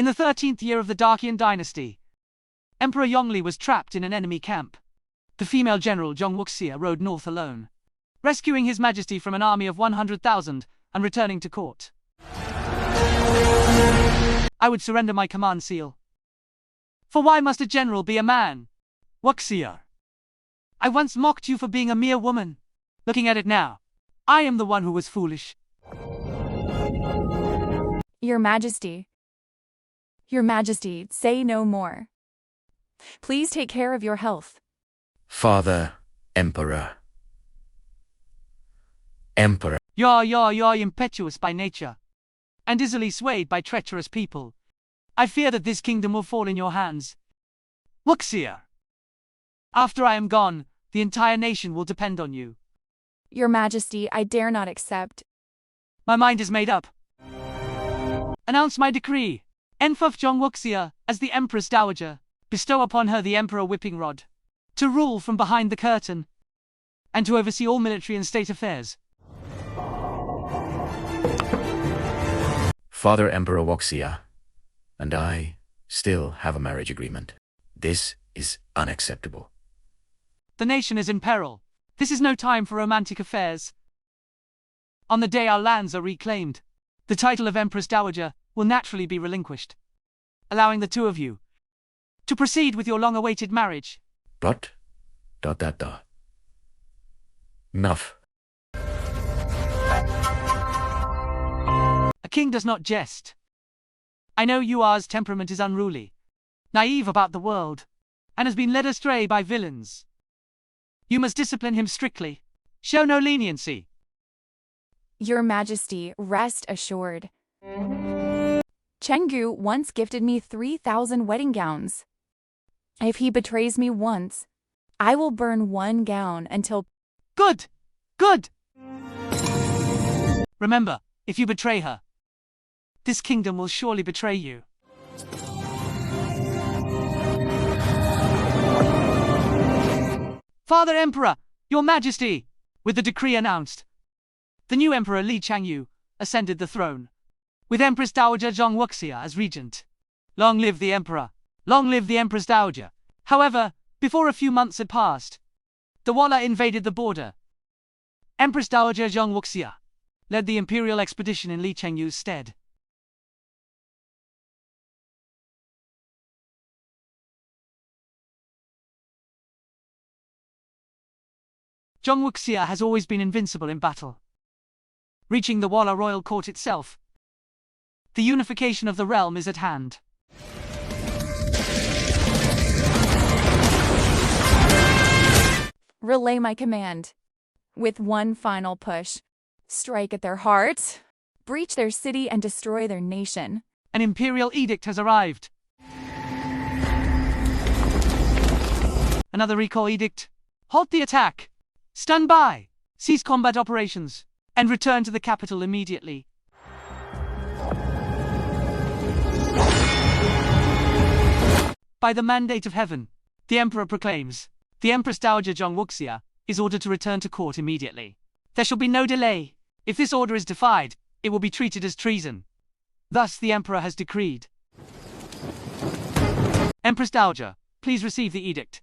In the 13th year of the Dacian dynasty, Emperor Yongli was trapped in an enemy camp. The female general Zhong Wuxia rode north alone, rescuing His Majesty from an army of 100,000 and returning to court. I would surrender my command seal. For why must a general be a man? Wuxia, I once mocked you for being a mere woman. Looking at it now, I am the one who was foolish. Your Majesty. Your Majesty, say no more. Please take care of your health. Father, Emperor. Emperor. You're impetuous by nature, and easily swayed by treacherous people. I fear that this kingdom will fall in your hands. Wuxia, after I am gone, the entire nation will depend on you. Your Majesty, I dare not accept. My mind is made up. Announce my decree. Enfuf Zhong Wuxia, as the Empress Dowager, bestow upon her the Emperor Whipping Rod, to rule from behind the curtain, and to oversee all military and state affairs. Father Emperor Wuxia and I still have a marriage agreement. This is unacceptable. The nation is in peril. This is no time for romantic affairs. On the day our lands are reclaimed, the title of Empress Dowager will naturally be relinquished, allowing the two of you to proceed with your long-awaited marriage. But, Enough. A king does not jest. I know Yua's temperament is unruly, naive about the world, and has been led astray by villains. You must discipline him strictly. Show no leniency. Your Majesty, rest assured. Chenggu once gifted me 3,000 wedding gowns. If he betrays me once, I will burn one gown until... Good! Good! Remember, if you betray her, this kingdom will surely betray you. Father Emperor, Your Majesty! With the decree announced, the new Emperor Li Changyu ascended the throne, with Empress Dowager Zhong Wuxia as regent. Long live the Emperor! Long live the Empress Dowager! However, before a few months had passed, the Walla invaded the border. Empress Dowager Zhong Wuxia led the imperial expedition in Li Chengyu's stead. Zhong Wuxia has always been invincible in battle. Reaching the Walla royal court itself, the unification of the realm is at hand. Relay my command. With one final push. Strike at their hearts, breach their city and destroy their nation. An imperial edict has arrived. Another recall edict. Halt the attack. Stand by. Cease combat operations. And return to the capital immediately. By the mandate of heaven, the Emperor proclaims, the Empress Dowager Zhong Wuxia is ordered to return to court immediately. There shall be no delay. If this order is defied, it will be treated as treason. Thus the Emperor has decreed. Empress Dowager, please receive the edict.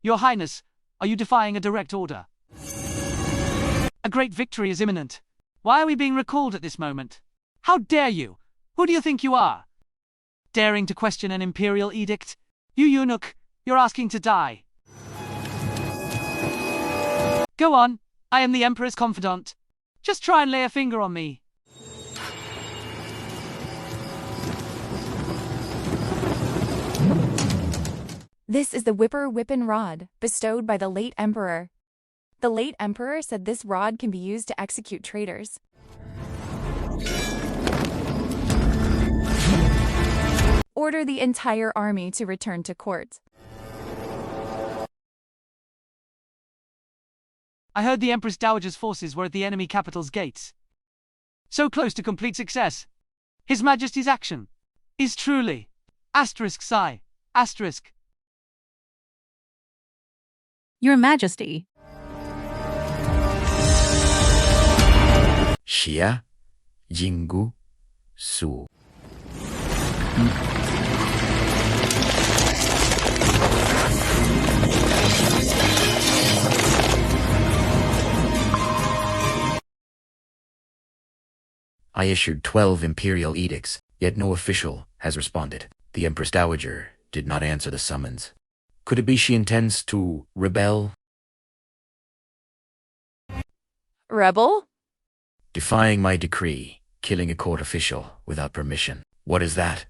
Your Highness, are you defying a direct order? A great victory is imminent. Why are we being recalled at this moment? How dare you? Who do you think you are? Daring to question an imperial edict? You eunuch, you're asking to die. Go on, I am the Emperor's confidant. Just try and lay a finger on me. This is the Whipping Rod, bestowed by the late Emperor. The late Emperor said this rod can be used to execute traitors. Order the entire army to return to court. I heard the Empress Dowager's forces were at the enemy capital's gates. So close to complete success. His Majesty's action is truly... *Sigh*. Your Majesty. Xia, Jinggu, Su. I issued 12 imperial edicts, yet no official has responded. The Empress Dowager did not answer the summons. Could it be she intends to rebel? Rebel? Defying my decree, killing a court official without permission. What is that?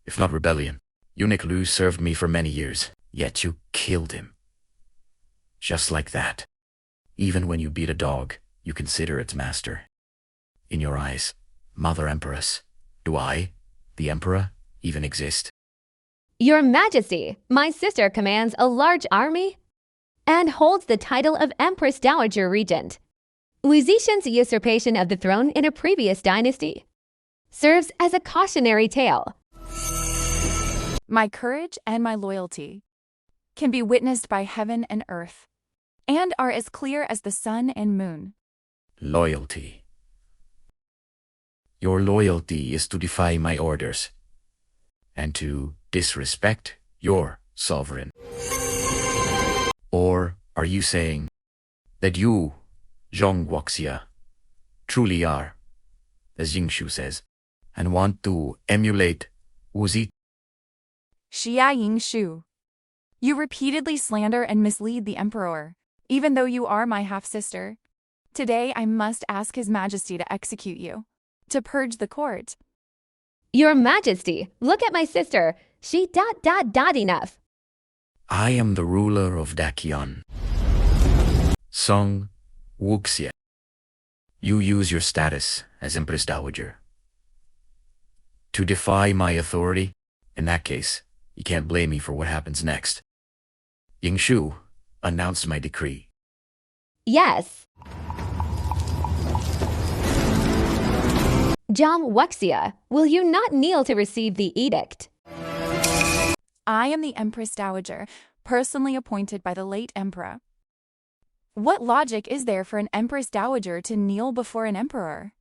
If not rebellion. Eunuch Lu served me for many years, yet you killed him. Just like that. Even when you beat a dog, you consider its master. In your eyes, Mother Empress, do I, the Emperor, even exist? Your Majesty, my sister commands a large army and holds the title of Empress Dowager Regent. Wu Zixin's usurpation of the throne in a previous dynasty serves as a cautionary tale. My courage and my loyalty can be witnessed by heaven and earth, and are as clear as the sun and moon. Loyalty. Your loyalty is to defy my orders, and to disrespect your sovereign. Or are you saying that you, Zhong Guoxia, truly are, as Yingshu says, and want to emulate Wu Zi? Xia Yingshu, you repeatedly slander and mislead the Emperor, even though you are my half-sister. Today I must ask His Majesty to execute you, to purge the court. Your Majesty, look at my sister. She ... enough. I am the ruler of Dakion. Song Wuxia. You use your status as Empress Dowager to defy my authority. In that case, you can't blame me for what happens next. Yingshu announced my decree. Yes. Zhang Wuxia, will you not kneel to receive the edict? I am the Empress Dowager, personally appointed by the late Emperor. What logic is there for an Empress Dowager to kneel before an Emperor?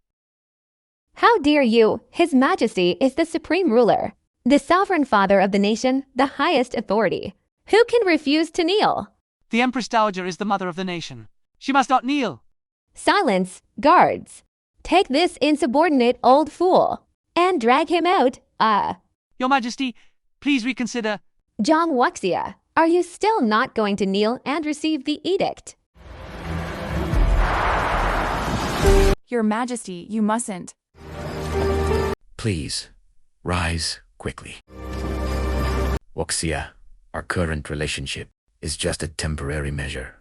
How dare you? His Majesty is the supreme ruler, the sovereign father of the nation, the highest authority. Who can refuse to kneel? The Empress Dowager is the mother of the nation. She must not kneel. Silence, guards. Take this insubordinate old fool and drag him out. Your Majesty, please reconsider. Zhang Wuxia, are you still not going to kneel and receive the edict? Your Majesty, you mustn't. Please, rise quickly. Wuxia, our current relationship is just a temporary measure.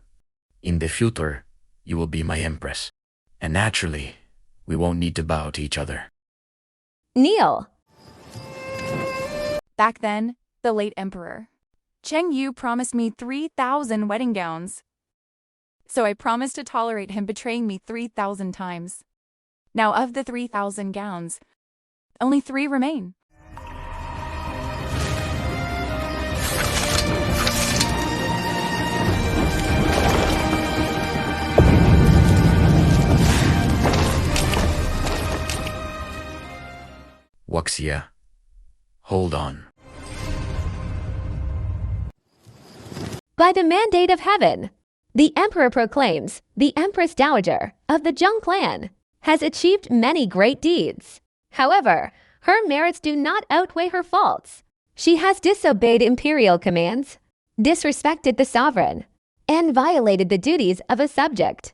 In the future, you will be my empress, and naturally, we won't need to bow to each other. Kneel. Back then, the late Emperor Cheng Yu promised me 3,000 wedding gowns. So I promised to tolerate him betraying me 3,000 times. Now of the 3,000 gowns, only 3 remain. Wuxia, hold on. By the mandate of heaven, the Emperor proclaims the Empress Dowager of the Zheng clan has achieved many great deeds. However, her merits do not outweigh her faults. She has disobeyed imperial commands, disrespected the sovereign, and violated the duties of a subject.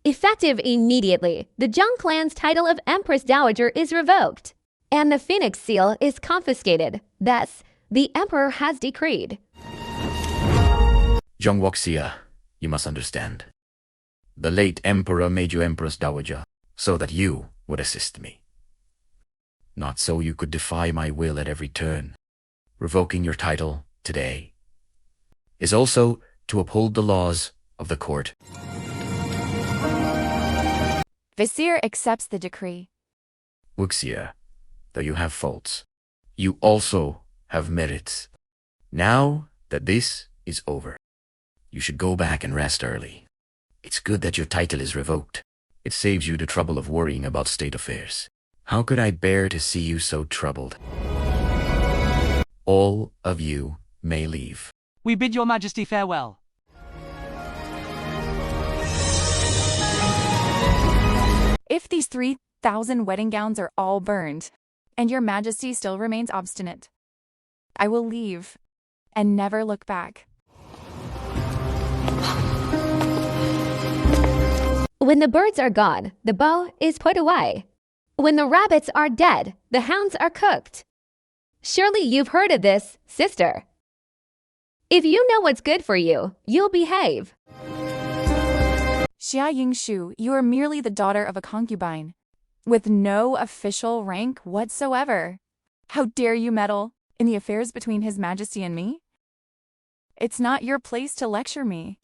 Effective immediately, the Zheng clan's title of Empress Dowager is revoked, and the Phoenix Seal is confiscated. Thus, the Emperor has decreed. Zhang Wuxia, you must understand. The late Emperor made you Empress Dowager so that you would assist me. Not so you could defy my will at every turn. Revoking your title today is also to uphold the laws of the court. Vizier accepts the decree. Wuxia, though you have faults, you also have merits. Now that this is over, you should go back and rest early. It's good that your title is revoked. It saves you the trouble of worrying about state affairs. How could I bear to see you so troubled? All of you may leave. We bid your majesty farewell. If these 3,000 wedding gowns are all burned, and your majesty still remains obstinate, I will leave and never look back. When the birds are gone, the bow is put away. When the rabbits are dead, the hounds are cooked. Surely you've heard of this, sister. If you know what's good for you, you'll behave. Xia Yingshu, you are merely the daughter of a concubine, with no official rank whatsoever. How dare you meddle in the affairs between His Majesty and me? It's not your place to lecture me.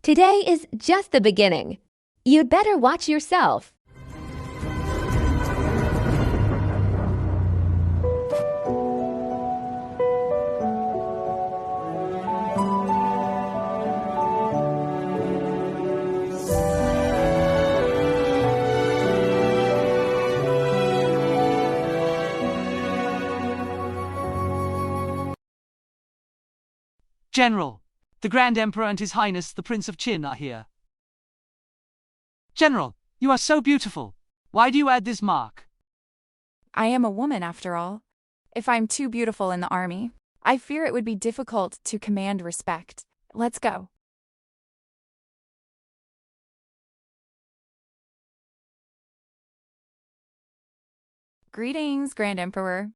Today is just the beginning. You'd better watch yourself. General, the Grand Emperor and His Highness the Prince of Qin are here. General, you are so beautiful. Why do you add this mark? I am a woman, after all. If I'm too beautiful in the army, I fear it would be difficult to command respect. Let's go. Greetings, Grand Emperor.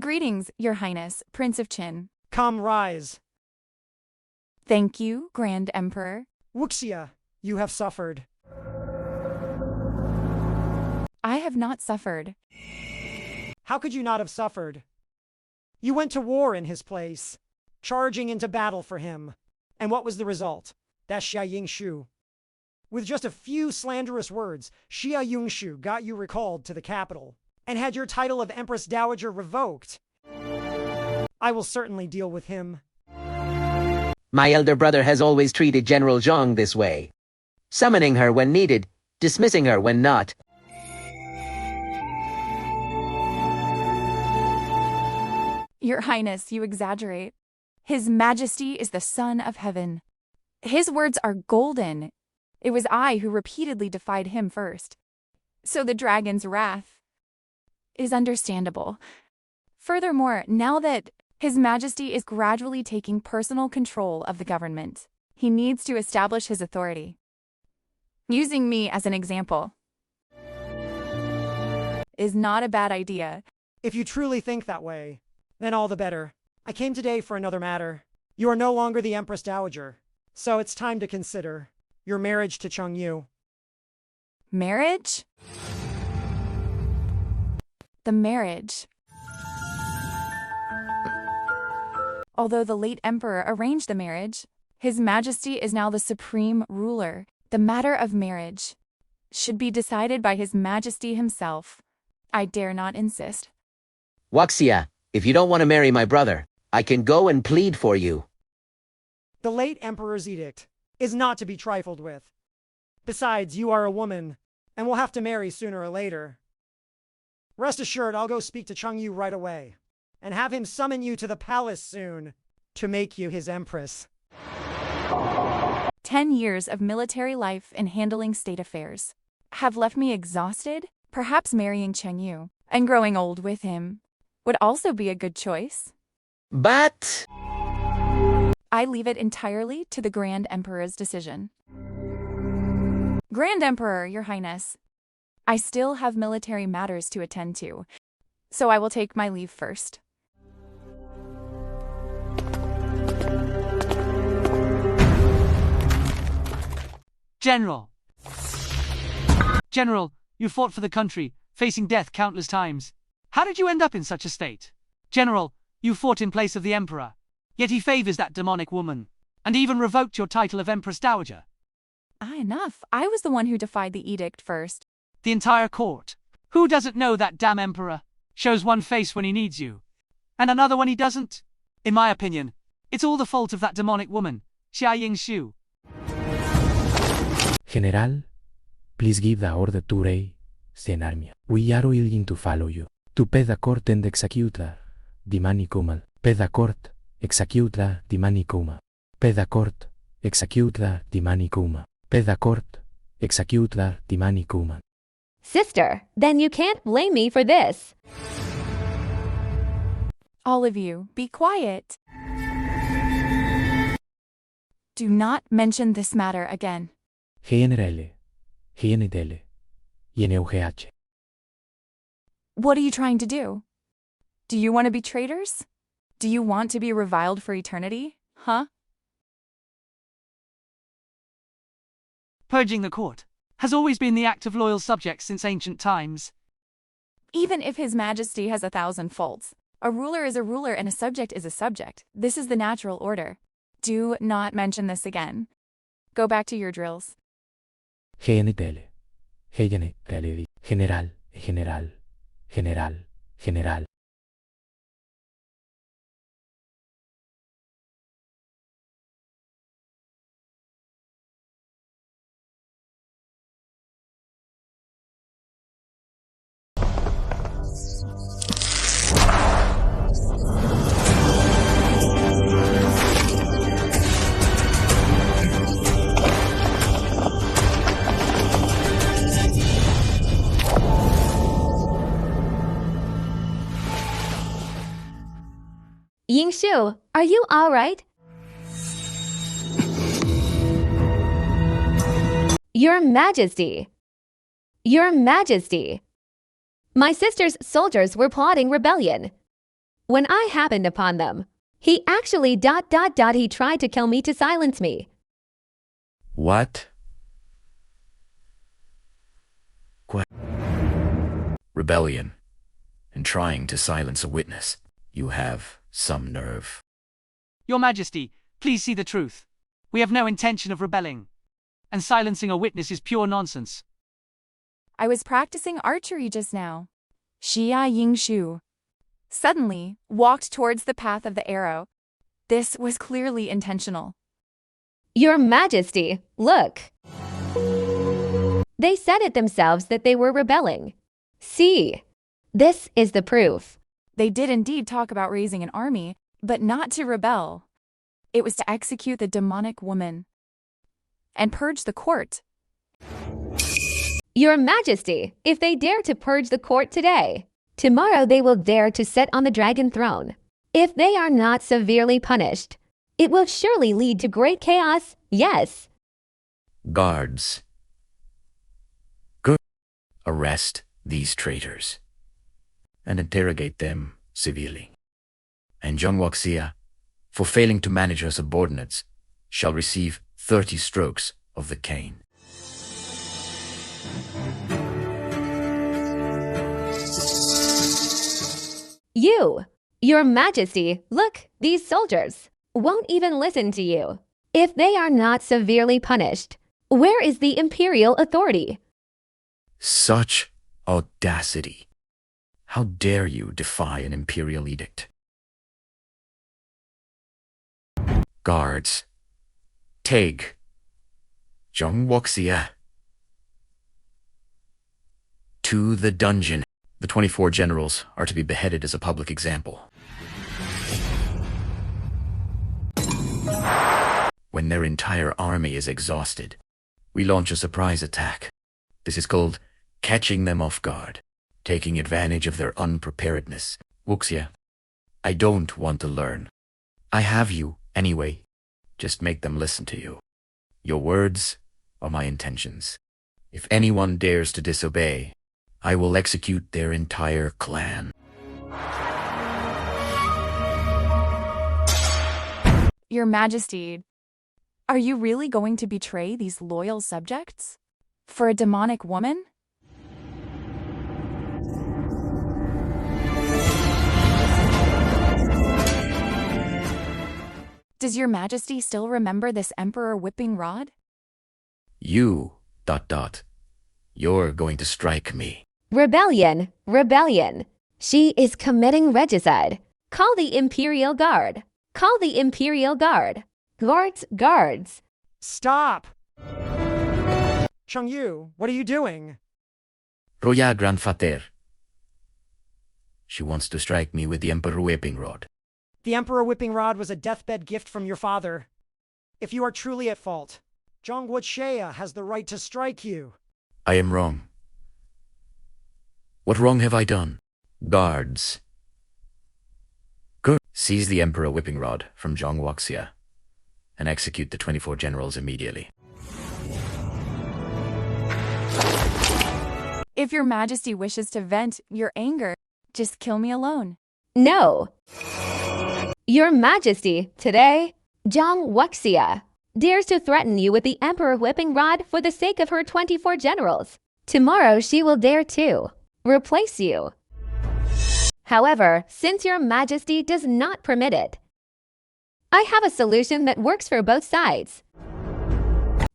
Greetings, Your Highness, Prince of Qin. Come, rise. Thank you, Grand Emperor. Wuxia, you have suffered. I have not suffered. How could you not have suffered? You went to war in his place, charging into battle for him. And what was the result? That's Xia Yingshu. With just a few slanderous words, Xia Yingshu got you recalled to the capital and had your title of Empress Dowager revoked. I will certainly deal with him. My elder brother has always treated General Zhang this way, summoning her when needed, dismissing her when not. Your Highness, you exaggerate. His Majesty is the Son of Heaven. His words are golden. It was I who repeatedly defied him first. So the dragon's wrath is understandable. Furthermore, now that His Majesty is gradually taking personal control of the government, he needs to establish his authority. Using me as an example is not a bad idea. If you truly think that way, then all the better. I came today for another matter. You are no longer the Empress Dowager, so it's time to consider your marriage to Chengyu. Marriage? The marriage. Although the late emperor arranged the marriage, His Majesty is now the supreme ruler. The matter of marriage should be decided by His Majesty himself. I dare not insist. Wuxia, if you don't want to marry my brother, I can go and plead for you. The late emperor's edict is not to be trifled with. Besides, you are a woman, and will have to marry sooner or later. Rest assured, I'll go speak to Chengyu right away, and have him summon you to the palace soon to make you his empress. 10 years of military life and handling state affairs have left me exhausted. Perhaps marrying Chengyu and growing old with him would also be a good choice. But I leave it entirely to the Grand Emperor's decision. Grand Emperor, Your Highness, I still have military matters to attend to, so I will take my leave first. General! General, you fought for the country, facing death countless times. How did you end up in such a state? General, you fought in place of the Emperor, yet he favors that demonic woman, and even revoked your title of Empress Dowager. Enough. I was the one who defied the edict first. The entire court. Who doesn't know that damn Emperor shows one face when he needs you, and another when he doesn't? In my opinion, it's all the fault of that demonic woman, Xia Yingshu. General, please give the order to Rei Senarmia. We are willing to follow you. To pay the court and execute the manikumal. Pay the court, execute the manikuma. Pay the court, execute the manikuma. Pay the court, execute the manikuma. Sister, then you can't blame me for this. All of you, be quiet. Do not mention this matter again. GNRL, GNDL, YNUGH. What are you trying to do? Do you want to be traitors? Do you want to be reviled for eternity? Huh? Purging the court has always been the act of loyal subjects since ancient times. Even if His Majesty has 1,000 faults, a ruler is a ruler and a subject is a subject. This is the natural order. Do not mention this again. Go back to your drills. GNTL, GNRL, General, General, General, General. Yingshu, are you all right? Your Majesty. Your Majesty. My sister's soldiers were plotting rebellion. When I happened upon them, he actually ... he tried to kill me to silence me. What? Rebellion and trying to silence a witness. You have some nerve. Your Majesty, please see the truth. We have no intention of rebelling, and silencing a witness is pure nonsense. I was practicing archery just now. Xia Yingshu suddenly walked towards the path of the arrow. This was clearly intentional. Your Majesty, look. They said it themselves that they were rebelling. See, this is the proof. They did indeed talk about raising an army, but not to rebel. It was to execute the demonic woman and purge the court. Your Majesty, if they dare to purge the court today, tomorrow they will dare to sit on the dragon throne. If they are not severely punished, it will surely lead to great chaos, yes. Guards. Good. Arrest these traitors and interrogate them severely. And Zhang Wuxia, for failing to manage her subordinates, shall receive 30 strokes of the cane. Your Majesty, look, these soldiers won't even listen to you. If they are not severely punished, where is the imperial authority? Such audacity. How dare you defy an imperial edict? Guards, take Zhang Wuxia to the dungeon. The 24 generals are to be beheaded as a public example. When their entire army is exhausted, we launch a surprise attack. This is called catching them off guard, taking advantage of their unpreparedness. Wuxia, I don't want to learn. I have you anyway. Just make them listen to you. Your words are my intentions. If anyone dares to disobey, I will execute their entire clan. Your Majesty, are you really going to betray these loyal subjects? For a demonic woman? Does Your Majesty still remember this Emperor whipping rod? You, ... You're going to strike me. Rebellion, rebellion. She is committing regicide. Call the Imperial Guard. Call the Imperial Guard. Guards, guards. Stop! Chengyu, what are you doing? Roya Grandfater. She wants to strike me with the Emperor whipping rod. The Emperor whipping rod was a deathbed gift from your father. If you are truly at fault, Zhang Wuxia has the right to strike you. I am wrong. What wrong have I done? Guards. Good. Seize the Emperor whipping rod from Zhang Wuxia and execute the 24 generals immediately. If your majesty wishes to vent your anger, just kill me alone. No. Your Majesty, today, Zhang Wuxia dares to threaten you with the Emperor whipping rod for the sake of her 24 generals. Tomorrow she will dare to replace you. However, since your Majesty does not permit it, I have a solution that works for both sides.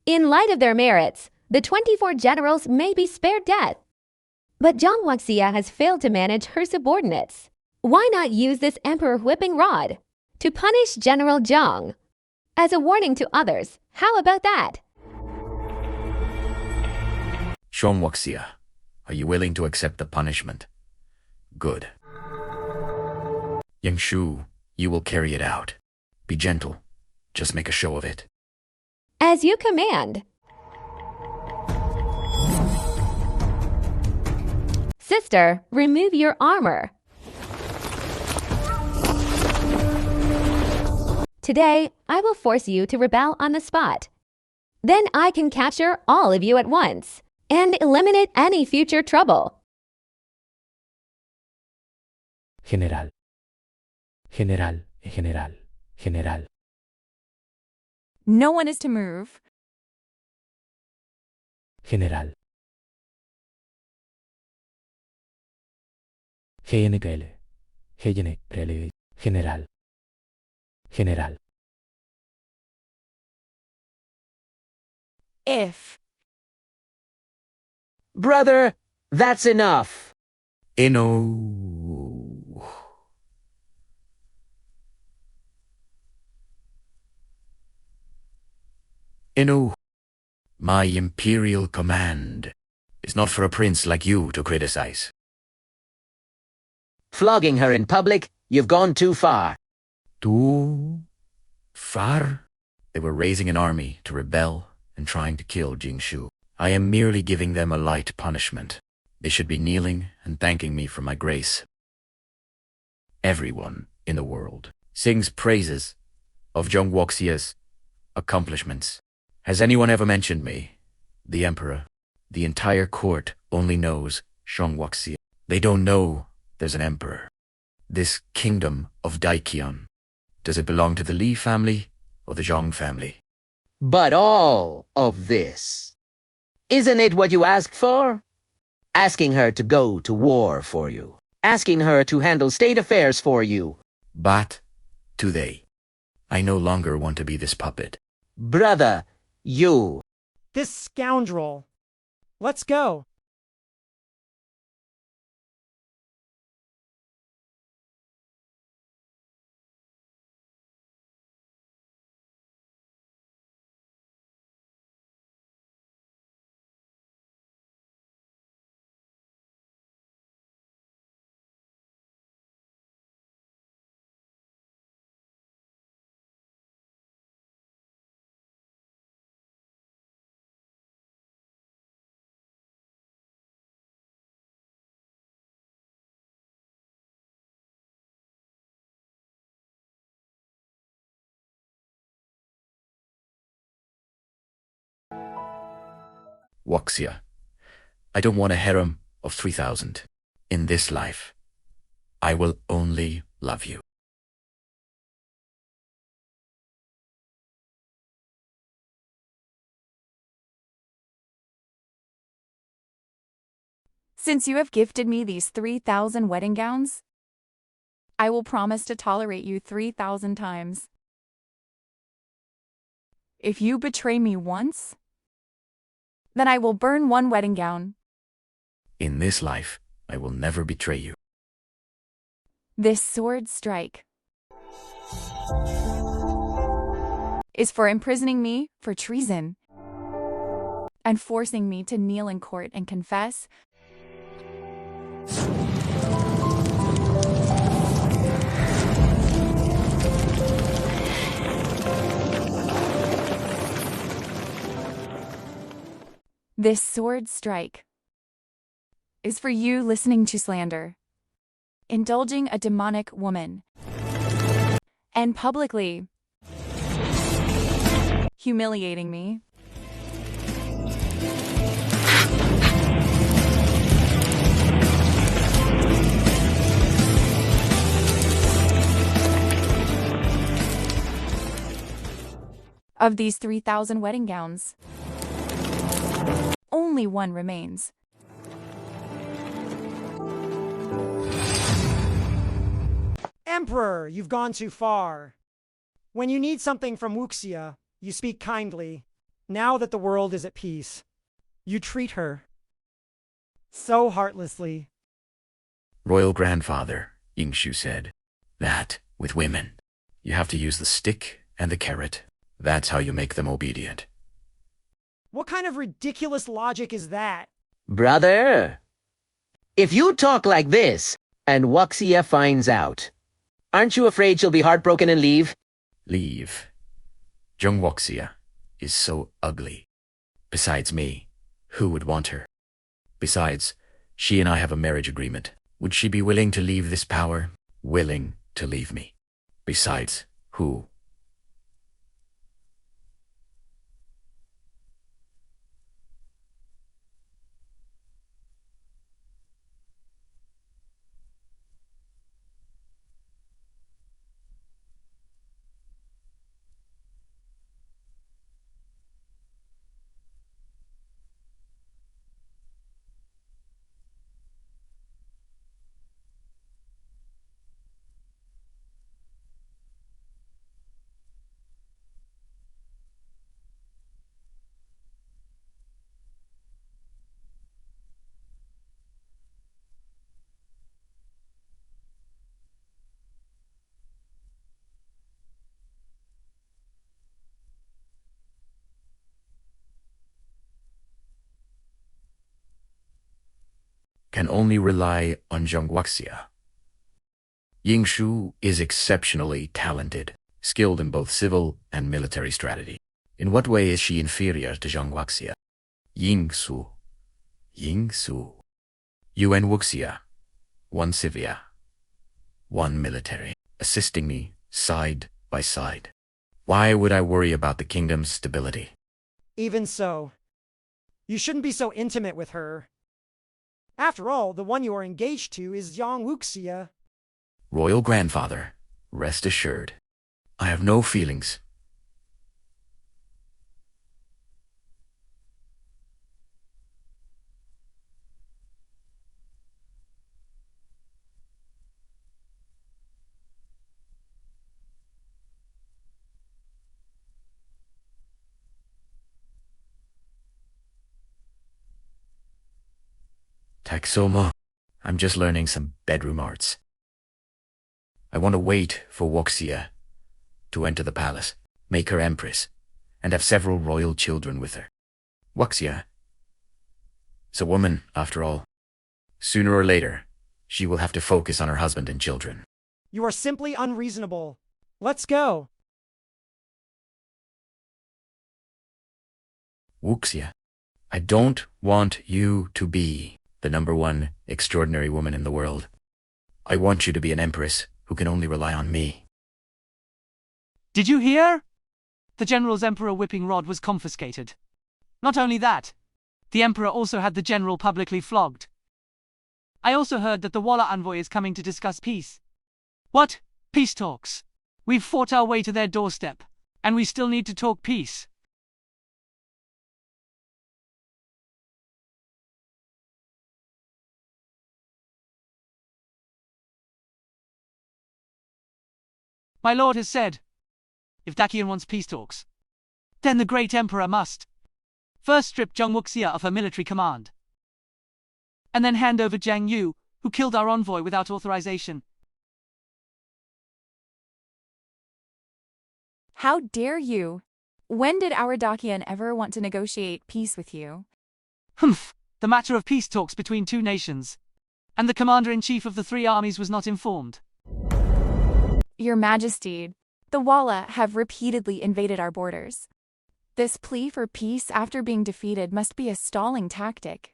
In light of their merits, the 24 generals may be spared death. But Zhang Wuxia has failed to manage her subordinates. Why not use this Emperor whipping rod to punish General Zhang as a warning to others? How about that? Zhang Wuxia, are you willing to accept the punishment? Good. Yang Shu, you will carry it out. Be gentle. Just make a show of it. As you command. Sister, remove your armor. Today, I will force you to rebel on the spot. Then I can capture all of you at once and eliminate any future trouble. General. General, general, general. No one is to move. General. GNL. GNL. General. General. If. Brother, that's enough. Eno. Eno. My imperial command is not for a prince like you to criticize. Flogging her in public, you've gone too far. Too far? They were raising an army to rebel and trying to kill Jingshu. I am merely giving them a light punishment. They should be kneeling and thanking me for my grace. Everyone in the world sings praises of Zhang Wuxia's accomplishments. Has anyone ever mentioned me? The Emperor, the entire court only knows Zhang Wuxia. They don't know there's an emperor. This kingdom of Daiqian, does it belong to the Li family or the Zhang family? But all of this, isn't it what you asked for? Asking her to go to war for you. Asking her to handle state affairs for you. But today, I no longer want to be this puppet. Brother, you. This scoundrel. Let's go. Wuxia, I don't want a harem of 3,000. In this life, I will only love you. Since you have gifted me these 3,000 wedding gowns, I will promise to tolerate you 3,000 times. If you betray me once, then I will burn one wedding gown. In this life, I will never betray you. This sword strike is for imprisoning me for treason and forcing me to kneel in court and confess This sword strike is for you listening to slander, indulging a demonic woman, and publicly humiliating me. Of these 3,000 wedding gowns, only one remains. Emperor, you've gone too far. When you need something from Wuxia, you speak kindly. Now that the world is at peace, you treat her so heartlessly. Royal grandfather, Yingshu said, that, with women, you have to use the stick and the carrot. That's how you make them obedient. What kind of ridiculous logic is that? Brother, if you talk like this, and Wuxia finds out, aren't you afraid she'll be heartbroken and leave? Leave. Zheng Wuxia is so ugly. Besides me, who would want her? Besides, she and I have a marriage agreement. Would she be willing to leave this power? Willing to leave me. Besides, who? Can only rely on Zheng Wuxia. Yingshu is exceptionally talented, skilled in both civil and military strategy. In what way is she inferior to Zheng Wuxia? Yingsu. Yuan Wuxia. One civia. One military. Assisting me side by side. Why would I worry about the kingdom's stability? Even so, you shouldn't be so intimate with her. After all, the one you are engaged to is Zheng Wuxia. Royal grandfather, rest assured, I have no feelings. Taxoma, I'm just learning some bedroom arts. I want to wait for Wuxia to enter the palace, make her empress, and have several royal children with her. Wuxia is a woman, after all. Sooner or later, she will have to focus on her husband and children. You are simply unreasonable. Let's go. Wuxia, I don't want you to be the #1 extraordinary woman in the world. I want you to be an empress who can only rely on me. Did you hear? The general's emperor whipping rod was confiscated. Not only that, the emperor also had the general publicly flogged. I also heard that the Walla envoy is coming to discuss peace. What? Peace talks? We've fought our way to their doorstep, and we still need to talk peace. My lord has said, if Dakian wants peace talks, then the great emperor must first strip Zheng Wuxia of her military command, and then hand over Zhang Yu, who killed our envoy without authorization. How dare you? When did our Dakian ever want to negotiate peace with you? Humph, the matter of peace talks between two nations, and the commander-in-chief of the 3 armies was not informed. Your Majesty, the Walla have repeatedly invaded our borders. This plea for peace after being defeated must be a stalling tactic.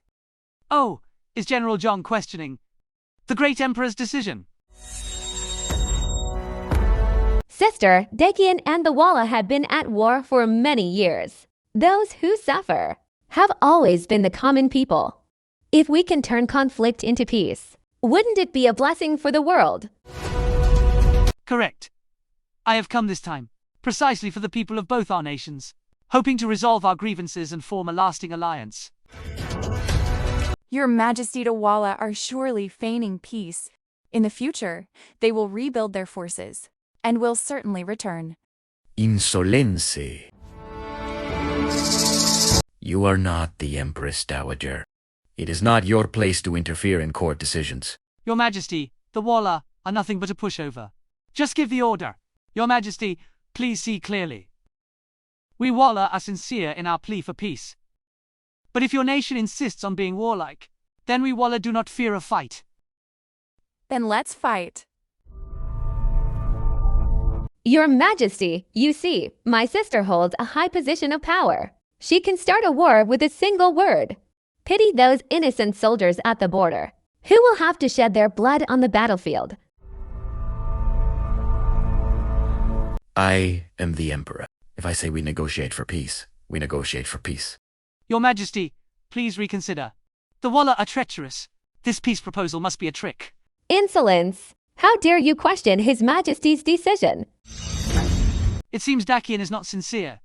Oh, is General Zhong questioning the great emperor's decision? Sister, Dakian and the Walla had been at war for many years. Those who suffer have always been the common people. If we can turn conflict into peace, wouldn't it be a blessing for the world? Correct. I have come this time, precisely for the people of both our nations, hoping to resolve our grievances and form a lasting alliance. Your Majesty the Walla are surely feigning peace. In the future, they will rebuild their forces, and will certainly return. Insolence. You are not the Empress Dowager. It is not your place to interfere in court decisions. Your Majesty, the Walla are nothing but a pushover. Just give the order. Your Majesty, please see clearly. We Walla are sincere in our plea for peace. But if your nation insists on being warlike, then we Walla do not fear a fight. Then let's fight. Your Majesty, you see, my sister holds a high position of power. She can start a war with a single word. Pity those innocent soldiers at the border, who will have to shed their blood on the battlefield. I am the Emperor. If I say we negotiate for peace, we negotiate for peace. Your Majesty, please reconsider. The Walla are treacherous. This peace proposal must be a trick. Insolence! How dare you question His Majesty's decision? It seems Dakian is not sincere.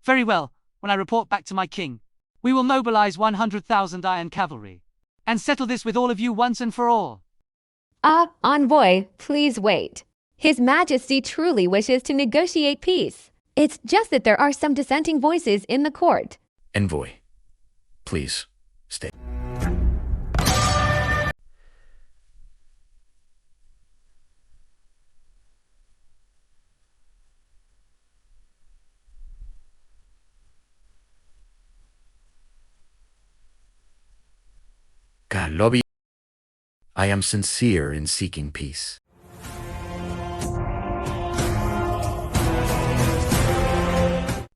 Very well, when I report back to my king, we will mobilize 100,000 iron cavalry, and settle this with all of you once and for all. Envoy, please wait. His Majesty truly wishes to negotiate peace. It's just that there are some dissenting voices in the court. Envoy, please, stay. Lobby. I am sincere in seeking peace.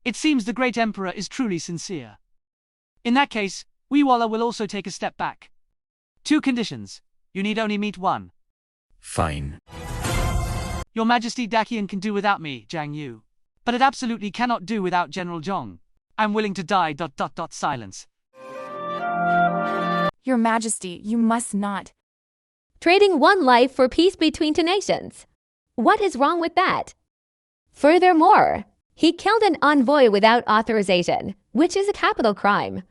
It seems the great emperor is truly sincere. In that case, we Walla will also take a step back. 2 conditions. You need only meet one. Fine. Your Majesty, Dakian can do without me, Zhang Yu. But it absolutely cannot do without General Zhong. I'm willing to die. Silence. Your Majesty, you must not. Trading one life for peace between 2 nations. What is wrong with that? Furthermore, he killed an envoy without authorization, which is a capital crime.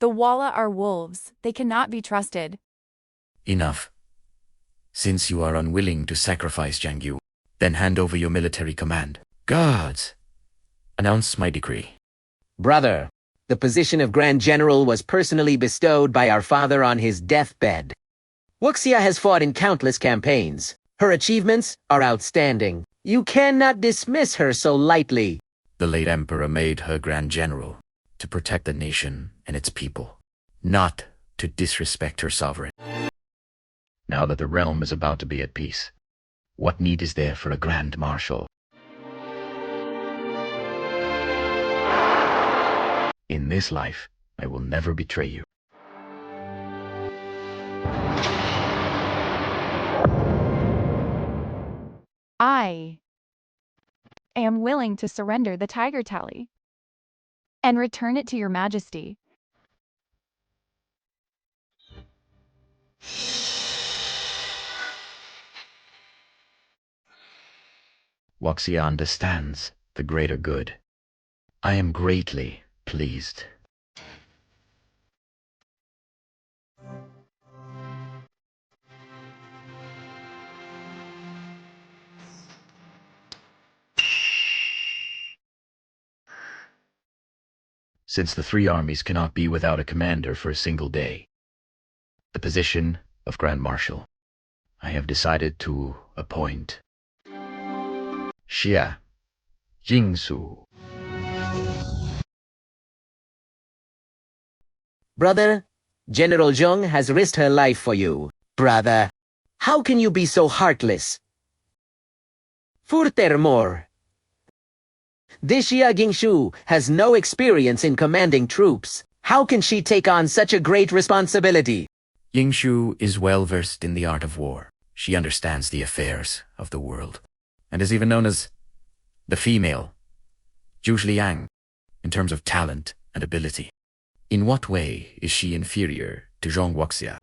The Walla are wolves. They cannot be trusted. Enough. Since you are unwilling to sacrifice Zhang Yu, then hand over your military command. Guards, announce my decree. Brother, the position of Grand General was personally bestowed by our father on his deathbed. Wuxia has fought in countless campaigns. Her achievements are outstanding. You cannot dismiss her so lightly. The late Emperor made her Grand General to protect the nation and its people, not to disrespect her sovereign. Now that the realm is about to be at peace, what need is there for a Grand Marshal? In this life, I will never betray you. I am willing to surrender the Tiger Tally and return it to your Majesty. Wuxia understands the greater good. I am greatly pleased. Since the 3 armies cannot be without a commander for a single day, the position of Grand Marshal, I have decided to appoint Xia Jingsu. Brother, General Zhong has risked her life for you. Brother, how can you be so heartless? Furthermore, This Xia Yingshu has no experience in commanding troops. How can she take on such a great responsibility? Yingshu is well versed in the art of war. She understands the affairs of the world, and is even known as the female Zhu Liang in terms of talent and ability. In what way is she inferior to Zhong Wuxia?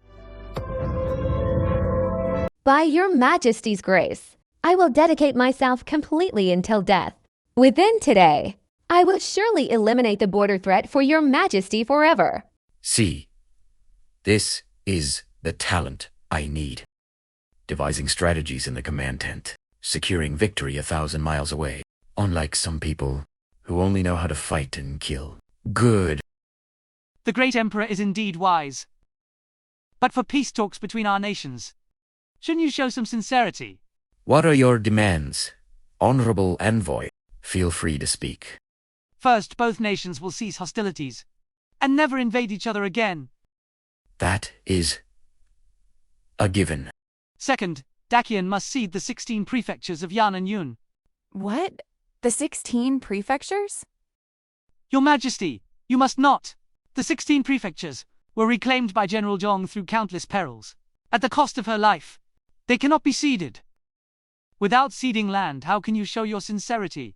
By your majesty's grace, I will dedicate myself completely until death. Within today, I will surely eliminate the border threat for your majesty forever. See, this is the talent I need. Devising strategies in the command tent, securing victory 1,000 miles away, unlike some people who only know how to fight and kill. Good. The great emperor is indeed wise. But for peace talks between our nations, shouldn't you show some sincerity? What are your demands, honorable envoy? Feel free to speak. First, both nations will cease hostilities and never invade each other again. That is a given. Second, Dakian must cede the 16 prefectures of Yan and Yun. What? The 16 prefectures? Your Majesty, you must not. The 16 prefectures were reclaimed by General Zhong through countless perils, at the cost of her life. They cannot be ceded. Without ceding land, how can you show your sincerity?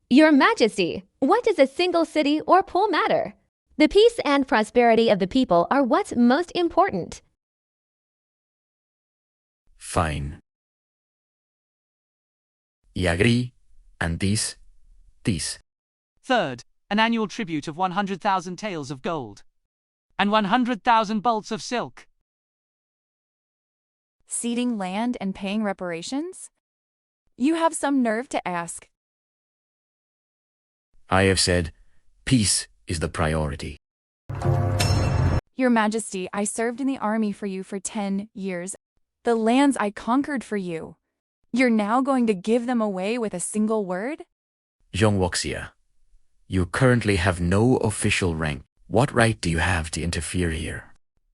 Your Majesty, what does a single city or pool matter? The peace and prosperity of the people are what's most important. Fine. Y agree, and this. Third, an annual tribute of 100,000 taels of gold and 100,000 bolts of silk. Ceding land and paying reparations? You have some nerve to ask. I have said, peace is the priority. Your Majesty, I served in the army for you for 10 years. The lands I conquered for you. You're now going to give them away with a single word? Zhong Wuxia, you currently have no official rank. What right do you have to interfere here?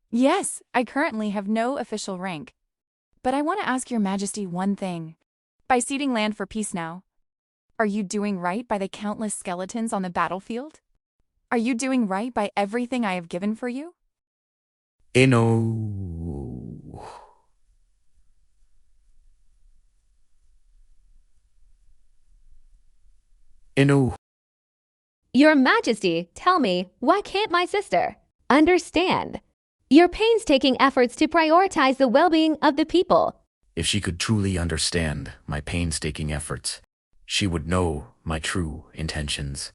Yes, I currently have no official rank. But I want to ask Your Majesty one thing. By ceding land for peace now, are you doing right by the countless skeletons on the battlefield? Are you doing right by everything I have given for you? Eno. Your Majesty, tell me, why can't my sister understand your painstaking efforts to prioritize the well-being of the people? If she could truly understand my painstaking efforts, she would know my true intentions.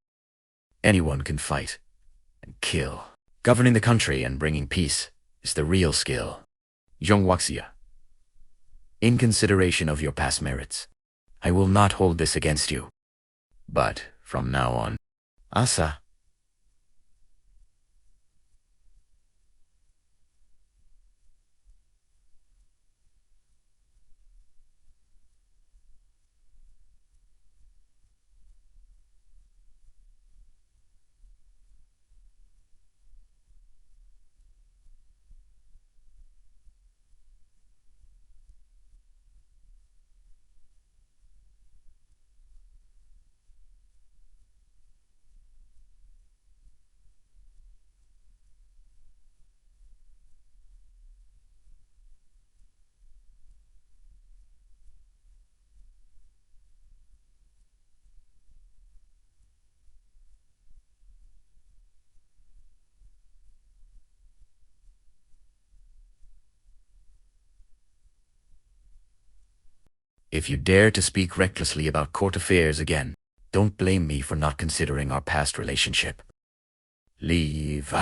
Anyone can fight and kill. Governing the country and bringing peace is the real skill. Zhong Wuxia, in consideration of your past merits, I will not hold this against you. But from now on, Asa. If you dare to speak recklessly about court affairs again, don't blame me for not considering our past relationship. Leave.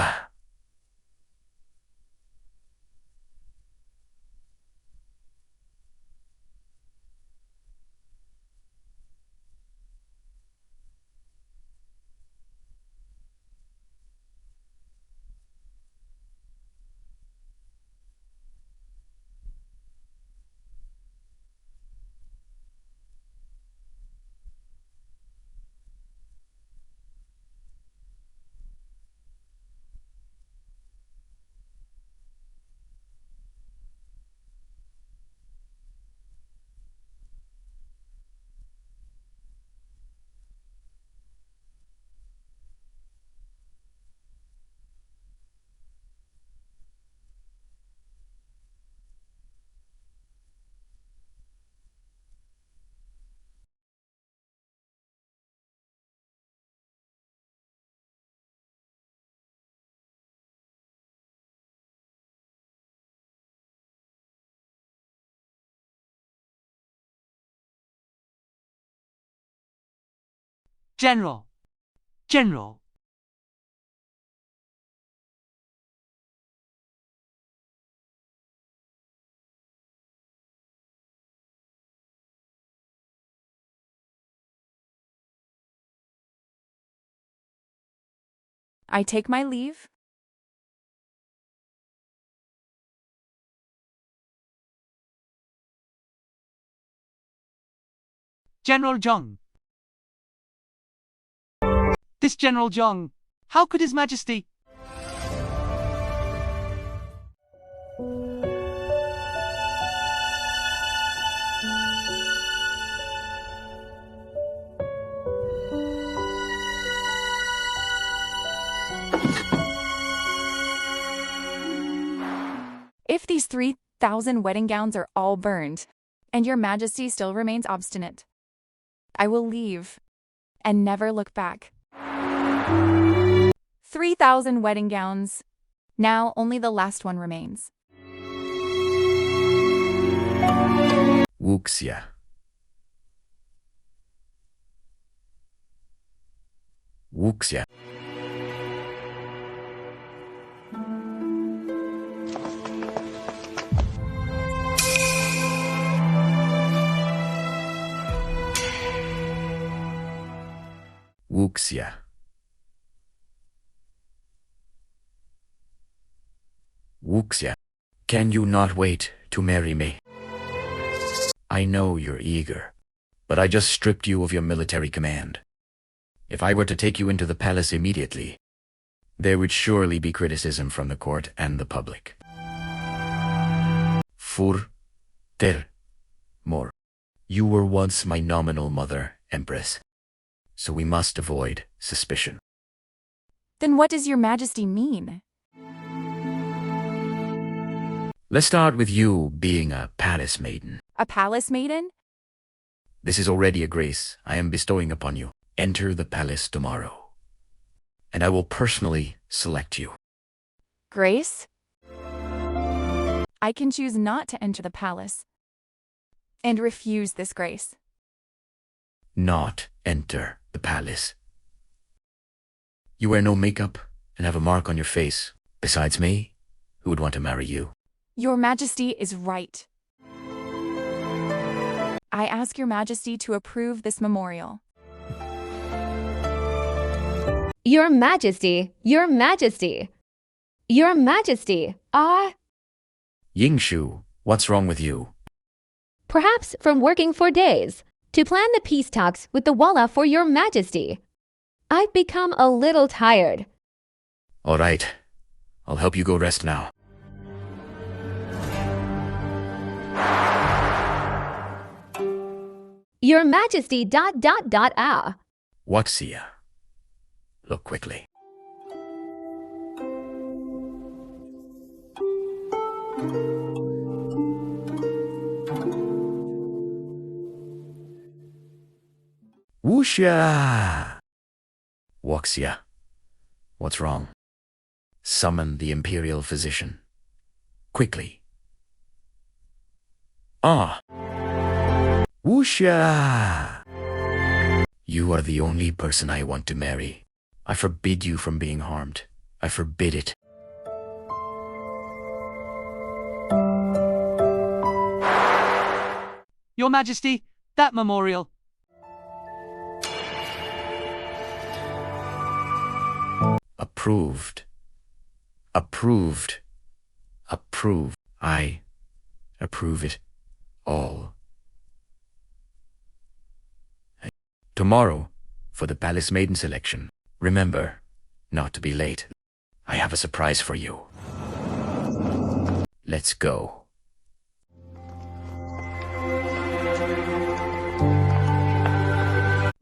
General! General! I take my leave. General Zheng! This General Zheng, how could His Majesty? If these 3,000 wedding gowns are all burned, and your majesty still remains obstinate, I will leave and never look back. 3,000 wedding gowns. Now only the last one remains. Wuxia. Wuxia. Wuxia. Wuxia, can you not wait to marry me? I know you're eager, but I just stripped you of your military command. If I were to take you into the palace immediately, there would surely be criticism from the court and the public. Fur ter mor. You were once my nominal mother, Empress, so we must avoid suspicion. Then what does your majesty mean? Let's start with you being a palace maiden. A palace maiden? This is already a grace I am bestowing upon you. Enter the palace tomorrow, and I will personally select you. Grace? I can choose not to enter the palace and refuse this grace. Not enter the palace. You wear no makeup and have a mark on your face. Besides me, who would want to marry you? Your majesty is right. I ask your majesty to approve this memorial. Your Majesty, Your Majesty. Your Majesty, Yingshu, what's wrong with you? perhaps from working for days to plan the peace talks with the Walla for Your Majesty. I've become a little tired. All right, I'll help you go rest now. Your Majesty ... Wuxia. Look quickly. Wuxia! Wuxia, what's wrong? Summon the imperial physician. Quickly. Wuxia! You are the only person I want to marry. I forbid you from being harmed. I forbid it. Your Majesty, that memorial. Approved. Approved. Approved. I approve it all. Tomorrow, for the Palace Maiden selection, remember not to be late. I have a surprise for you. Let's go.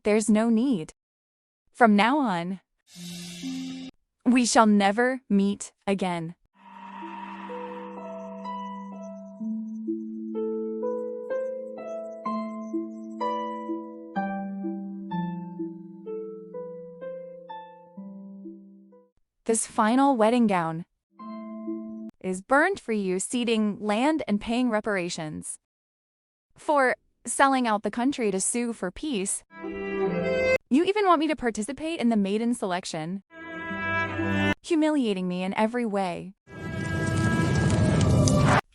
There's no need. From now on, we shall never meet again. This final wedding gown is burned for you ceding land and paying reparations. For selling out the country to sue for peace, You even want me to participate in the maiden selection, humiliating me in every way.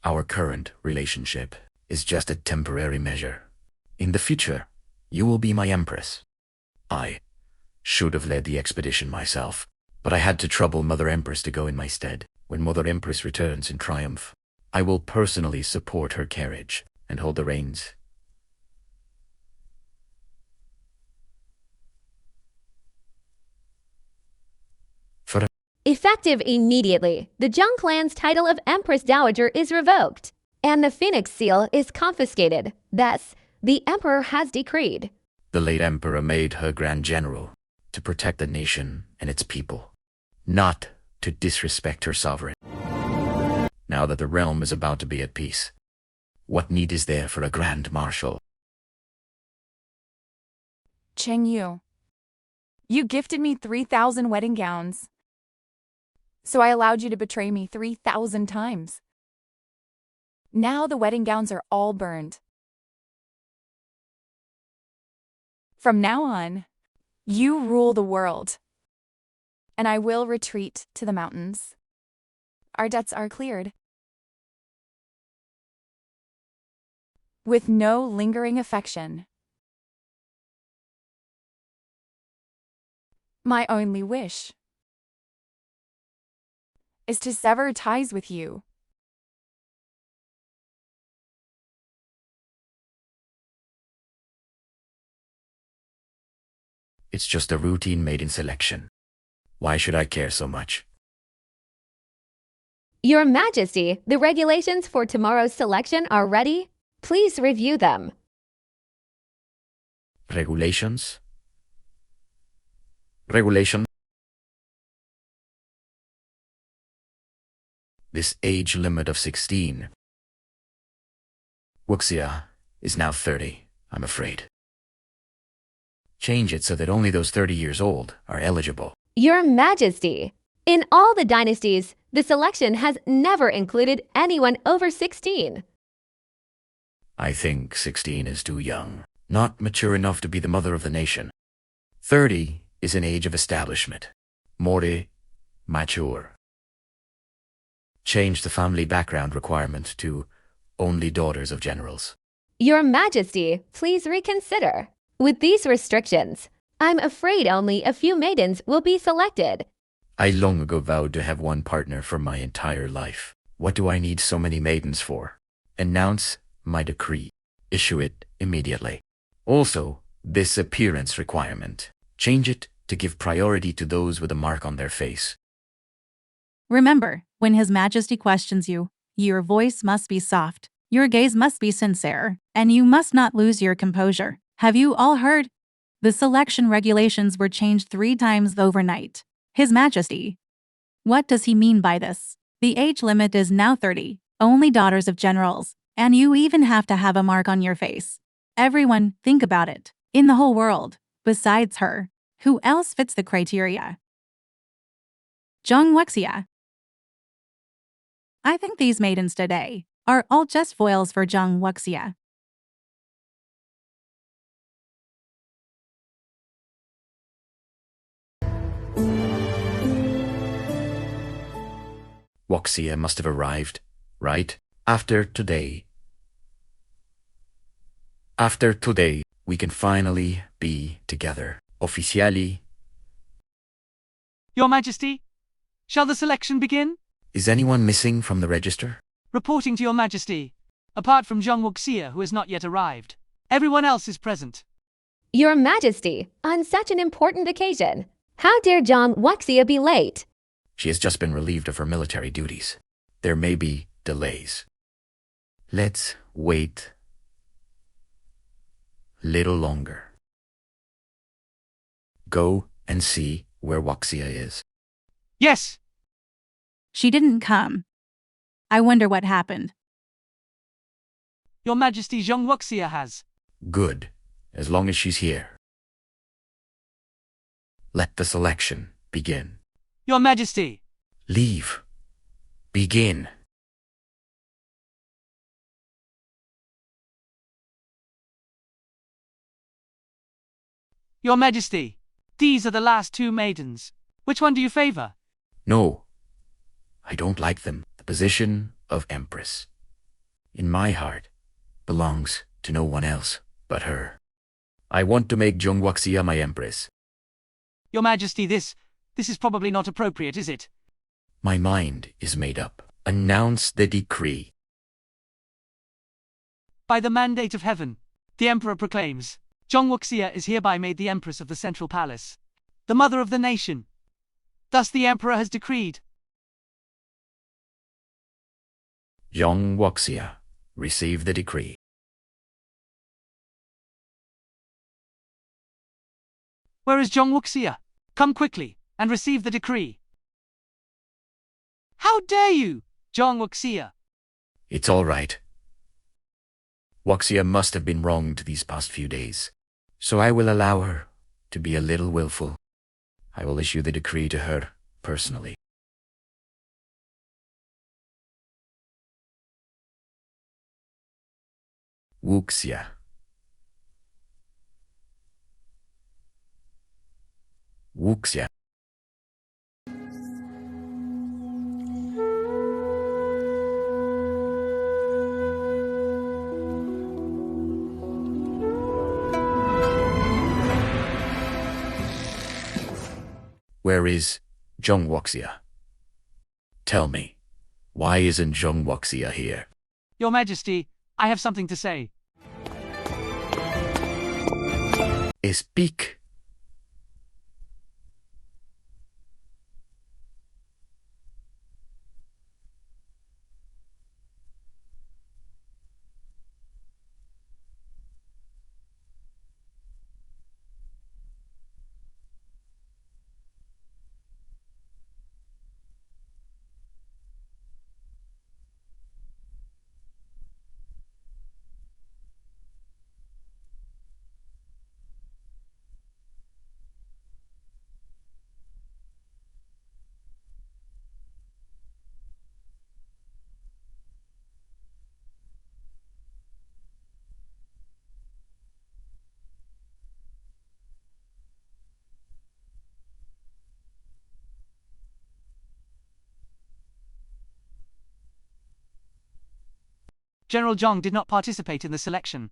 Our current relationship is just a temporary measure. In the future, you will be my empress. I should have led the expedition myself, but I had to trouble Mother Empress to go in my stead. When Mother Empress returns in triumph, I will personally support her carriage and hold the reins. Effective immediately, the Zheng clan's title of Empress Dowager is revoked, and the Phoenix Seal is confiscated. Thus, the Emperor has decreed. The late Emperor made her Grand General to protect the nation and its people, not to disrespect her sovereign. Now that the realm is about to be at peace, what need is there for a Grand Marshal? Cheng Yu, you gifted me 3,000 wedding gowns, so I allowed you to betray me 3,000 times. Now the wedding gowns are all burned. From now on, you rule the world, and I will retreat to the mountains. Our debts are cleared. With no lingering affection. My only wish is to sever ties with you. It's just a routine maiden selection. Why should I care so much? Your Majesty, the regulations for tomorrow's selection are ready. Please review them. Regulations? Regulation? This age limit of 16. Wuxia is now 30, I'm afraid. Change it so that only those 30 years old are eligible. Your Majesty, in all the dynasties, the selection has never included anyone over 16. I think 16 is too young, not mature enough to be the mother of the nation. 30 is an age of establishment. More mature. Change the family background requirement to only daughters of generals. Your Majesty, please reconsider. With these restrictions, I'm afraid only a few maidens will be selected. I long ago vowed to have one partner for my entire life. What do I need so many maidens for? Announce my decree. Issue it immediately. Also, this appearance requirement. Change it to give priority to those with a mark on their face. Remember, when His Majesty questions you, your voice must be soft, your gaze must be sincere, and you must not lose your composure. Have you all heard? The selection regulations were changed 3 times overnight. His Majesty. What does he mean by this? The age limit is now 30, only daughters of generals, and you even have to have a mark on your face. Everyone, think about it. In the whole world, besides her, who else fits the criteria? Zheng Wuxia. I think these maidens today are all just foils for Zheng Wuxia. Wuxia must have arrived, right? After today. After today, we can finally be together. Officially. Your Majesty, shall the selection begin? Is anyone missing from the register? Reporting to Your Majesty, apart from Zheng Wuxia who has not yet arrived, everyone else is present. Your Majesty, on such an important occasion, how dare Zheng Wuxia be late? She has just been relieved of her military duties. There may be delays. Let's wait little longer. Go and see where Wuxia is. Yes! She didn't come. I wonder what happened. Your Majesty, Zheng Wuxia has. Good, as long as she's here. Let the selection begin. Your Majesty. Leave. Begin. Your Majesty, these are the last two maidens. Which one do you favor? No, I don't like them. The position of Empress, in my heart, belongs to no one else but her. I want to make Zhong Wuxia my Empress. Your Majesty, this is probably not appropriate, is it? My mind is made up. Announce the decree. By the mandate of heaven, the Emperor proclaims, Zhong Wuxia is hereby made the Empress of the Central Palace, the mother of the nation. Thus the Emperor has decreed. Zhong Wuxia, receive the decree. Where is Zhong Wuxia? Come quickly and receive the decree. How dare you, Zhong Wuxia? It's all right. Wuxia must have been wronged these past few days, so I will allow her to be a little willful. I will issue the decree to her personally. Wuxia. Wuxia. Where is Zhong Wuxia? Tell me, why isn't Zhong Wuxia here? Your Majesty, I have something to say. Speak. General Zhong did not participate in the selection.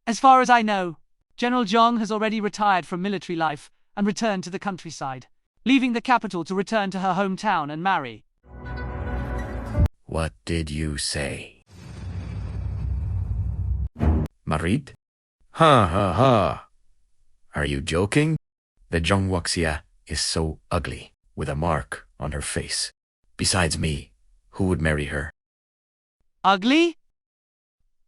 As far as I know, General Zhong has already retired from military life and returned to the countryside, leaving the capital to return to her hometown and marry. What did you say? Married? Ha ha ha. Are you joking? The Zhong Wuxia is so ugly, with a mark on her face. Besides me, who would marry her? Ugly?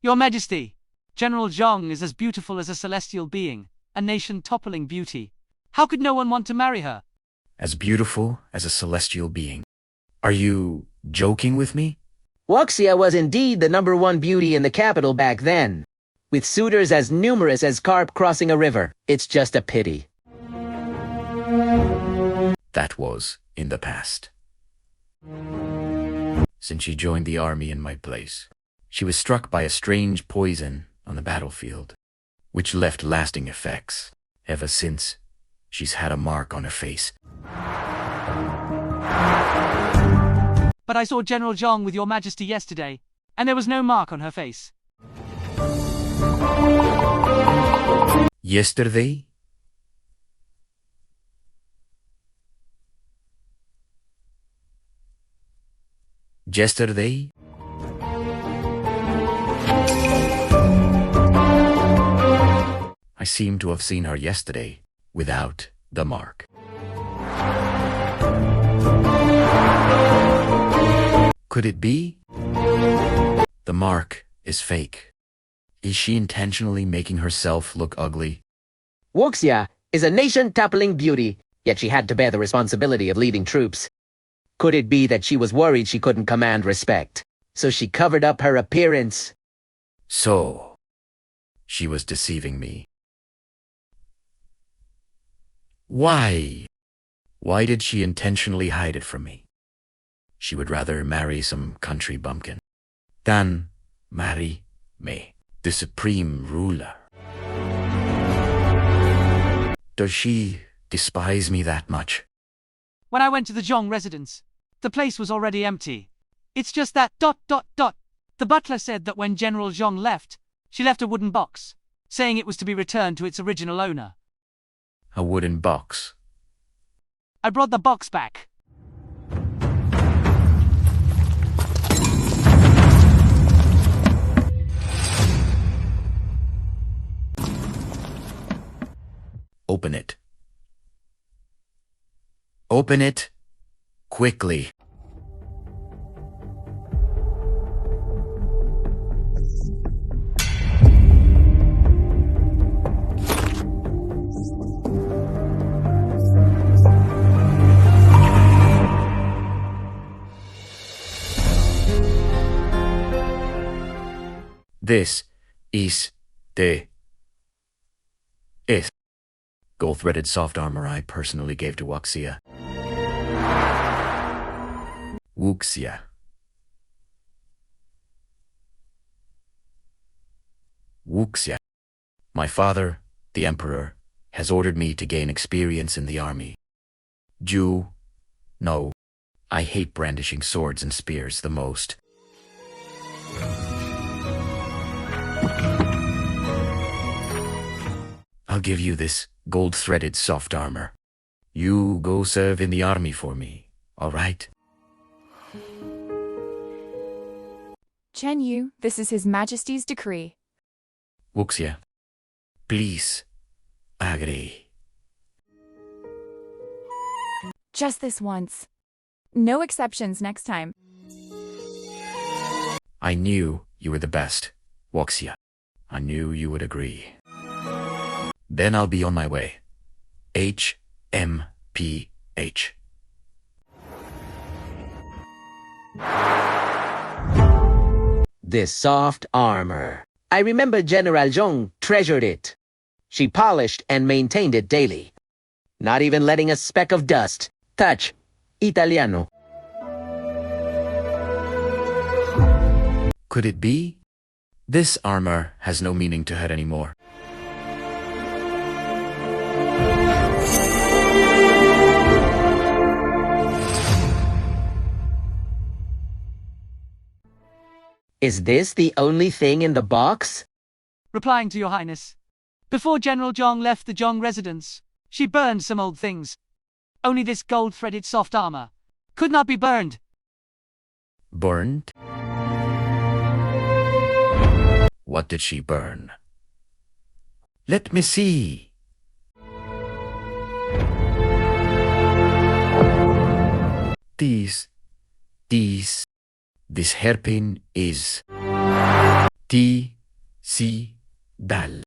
Your Majesty, General Zhong is as beautiful as a celestial being, a nation-toppling beauty. How could no one want to marry her? As beautiful as a celestial being. Are you joking with me? Wuxia was indeed the #1 beauty in the capital back then, with suitors as numerous as carp crossing a river. It's just a pity. That was in the past. Since she joined the army in my place, she was struck by a strange poison on the battlefield, which left lasting effects. Ever since, she's had a mark on her face. But I saw General Zhong with Your Majesty yesterday, and there was no mark on her face. Yesterday? Yesterday? I seem to have seen her yesterday, without the mark. Could it be? The mark is fake. Is she intentionally making herself look ugly? Wuxia is a nation-toppling beauty, yet she had to bear the responsibility of leading troops. Could it be that she was worried she couldn't command respect, so she covered up her appearance? So, she was deceiving me. Why? Why did she intentionally hide it from me? She would rather marry some country bumpkin than marry me, the supreme ruler. Does she despise me that much? When I went to the Zhong residence, the place was already empty. It's just that ... The butler said that when General Zhong left, she left a wooden box, saying it was to be returned to its original owner. A wooden box. I brought the box back. Open it. Open it quickly. This is the gold-threaded soft armor I personally gave to Wuxia. Wuxia. Wuxia. My father, the Emperor, has ordered me to gain experience in the army. Ju. No. I hate brandishing swords and spears the most. I'll give you this gold-threaded soft armor. You go serve in the army for me, all right? Chen Yu, this is His Majesty's decree. Wuxia, please, agree. Just this once. No exceptions next time. I knew you were the best, Wuxia. I knew you would agree. Then I'll be on my way. HMPH. This soft armor. I remember General Zhong treasured it. She polished and maintained it daily. Not even letting a speck of dust touch Italiano. Could it be? This armor has no meaning to her anymore. Is this the only thing in the box? Replying to your highness. Before General Zhong left the Zhong residence, she burned some old things. Only this gold-threaded soft armor could not be burned. Burned? What did she burn? Let me see. This hairpin is T.C. Dal.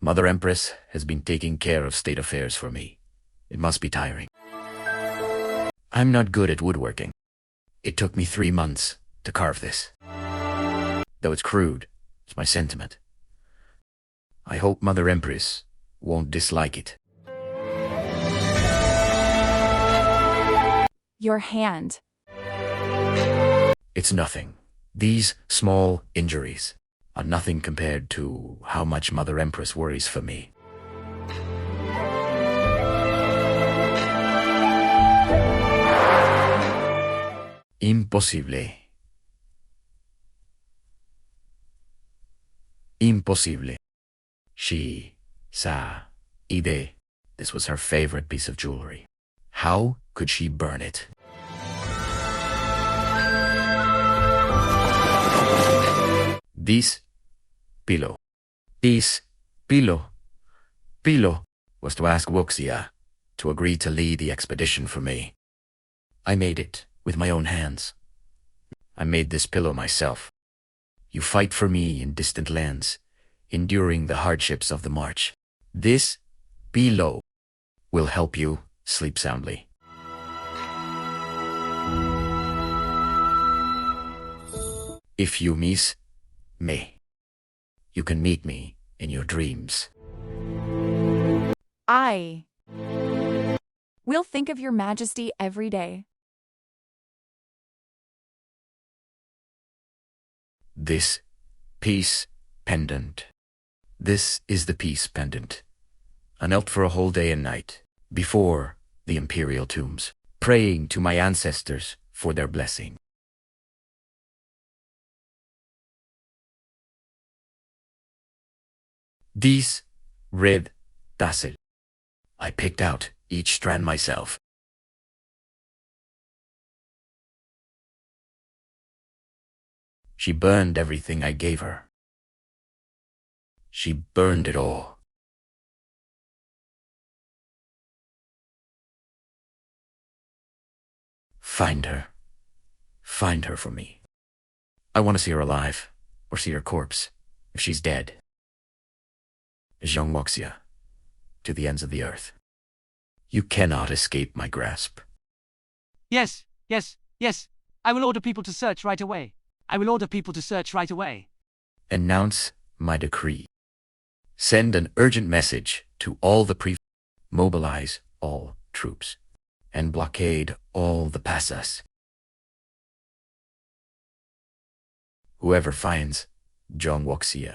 Mother Empress has been taking care of state affairs for me. It must be tiring. I'm not good at woodworking. It took me 3 months to carve this. Though it's crude, it's my sentiment. I hope Mother Empress won't dislike it. Your hand. It's nothing. These small injuries are nothing compared to how much Mother Empress worries for me. Imposible. Imposible. She sa ide. This was her favorite piece of jewelry. How could she burn it? This pillow was to ask Wuxia to agree to lead the expedition for me. I made it with my own hands. I made this pillow myself. You fight for me in distant lands, enduring the hardships of the march. This pillow will help you sleep soundly. If you miss me, you can meet me in your dreams. I will think of your majesty every day. This peace pendant. This is the peace pendant. I knelt for a whole day and night before the imperial tombs, praying to my ancestors for their blessing. These red tassel. I picked out each strand myself. She burned everything I gave her. She burned it all. Find her. Find her for me. I want to see her alive, or see her corpse, if she's dead. Zhang Wuxia, to the ends of the earth. You cannot escape my grasp. Yes, yes, yes. I will order people to search right away. I will order people to search right away. Announce my decree. Send an urgent message to all the mobilize all troops, and blockade all the passas. Whoever finds Zhang Wuxia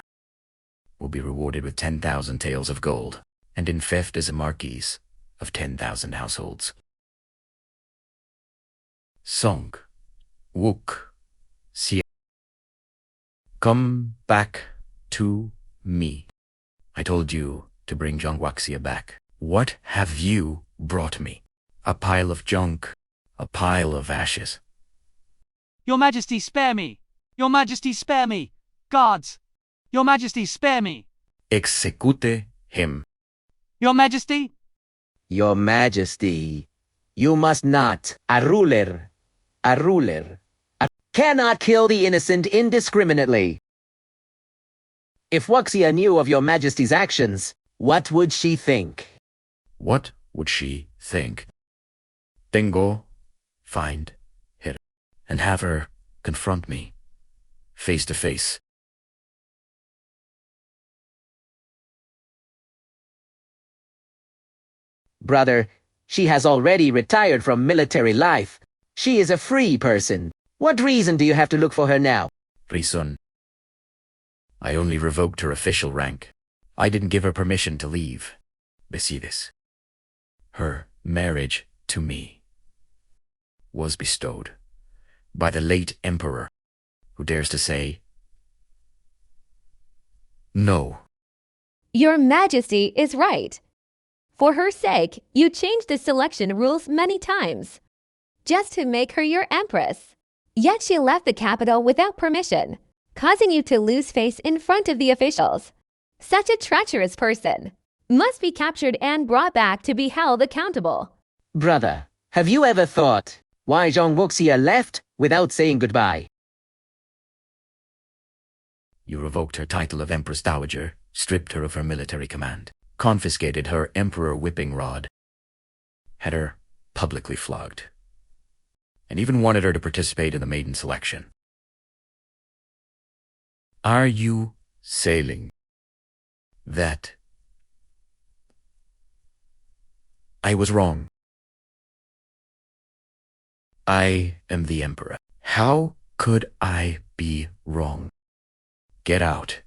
will be rewarded with 10,000 taels of gold, and in theft as a marquis of 10,000 households. Song Wook Xia. Come back to me. I told you to bring Zhang Wuxia back. What have you brought me? A pile of junk, a pile of ashes. Your Majesty, spare me! Your Majesty, spare me! Guards! Your Majesty, spare me! Execute him. Your Majesty? Your Majesty, you must not. A ruler cannot kill the innocent indiscriminately. If Wuxia knew of your Majesty's actions, what would she think? What would she think? Then go find her and have her confront me face to face. Brother, she has already retired from military life. She is a free person. What reason do you have to look for her now? Reason. I only revoked her official rank. I didn't give her permission to leave. Besides, her marriage to me was bestowed by the late emperor, who dares to say no. Your Majesty is right. For her sake, you changed the selection rules many times, just to make her your empress. Yet she left the capital without permission, causing you to lose face in front of the officials. Such a treacherous person must be captured and brought back to be held accountable. Brother, have you ever thought why Zhang Wuxia left without saying goodbye? You revoked her title of Empress Dowager, stripped her of her military command, confiscated her emperor whipping rod, had her publicly flogged, and even wanted her to participate in the maiden selection. Are you saying that I was wrong? I am the emperor. How could I be wrong? Get out.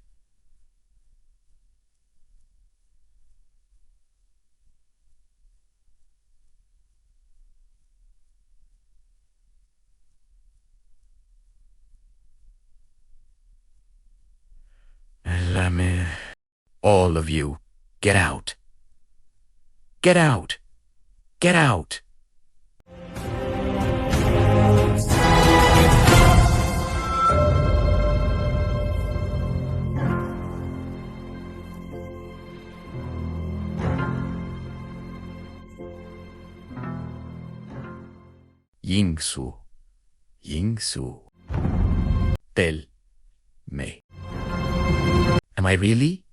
All of you, get out. Get out. Get out. Yingsu. Yingsu. Tell me. Am I really?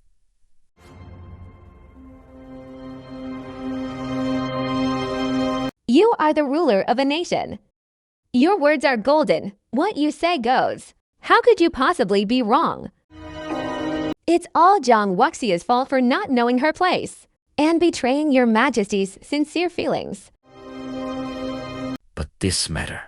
You are the ruler of a nation. Your words are golden. What you say goes. How could you possibly be wrong? It's all Zhang Wuxia's fault for not knowing her place and betraying your Majesty's sincere feelings. But this matter.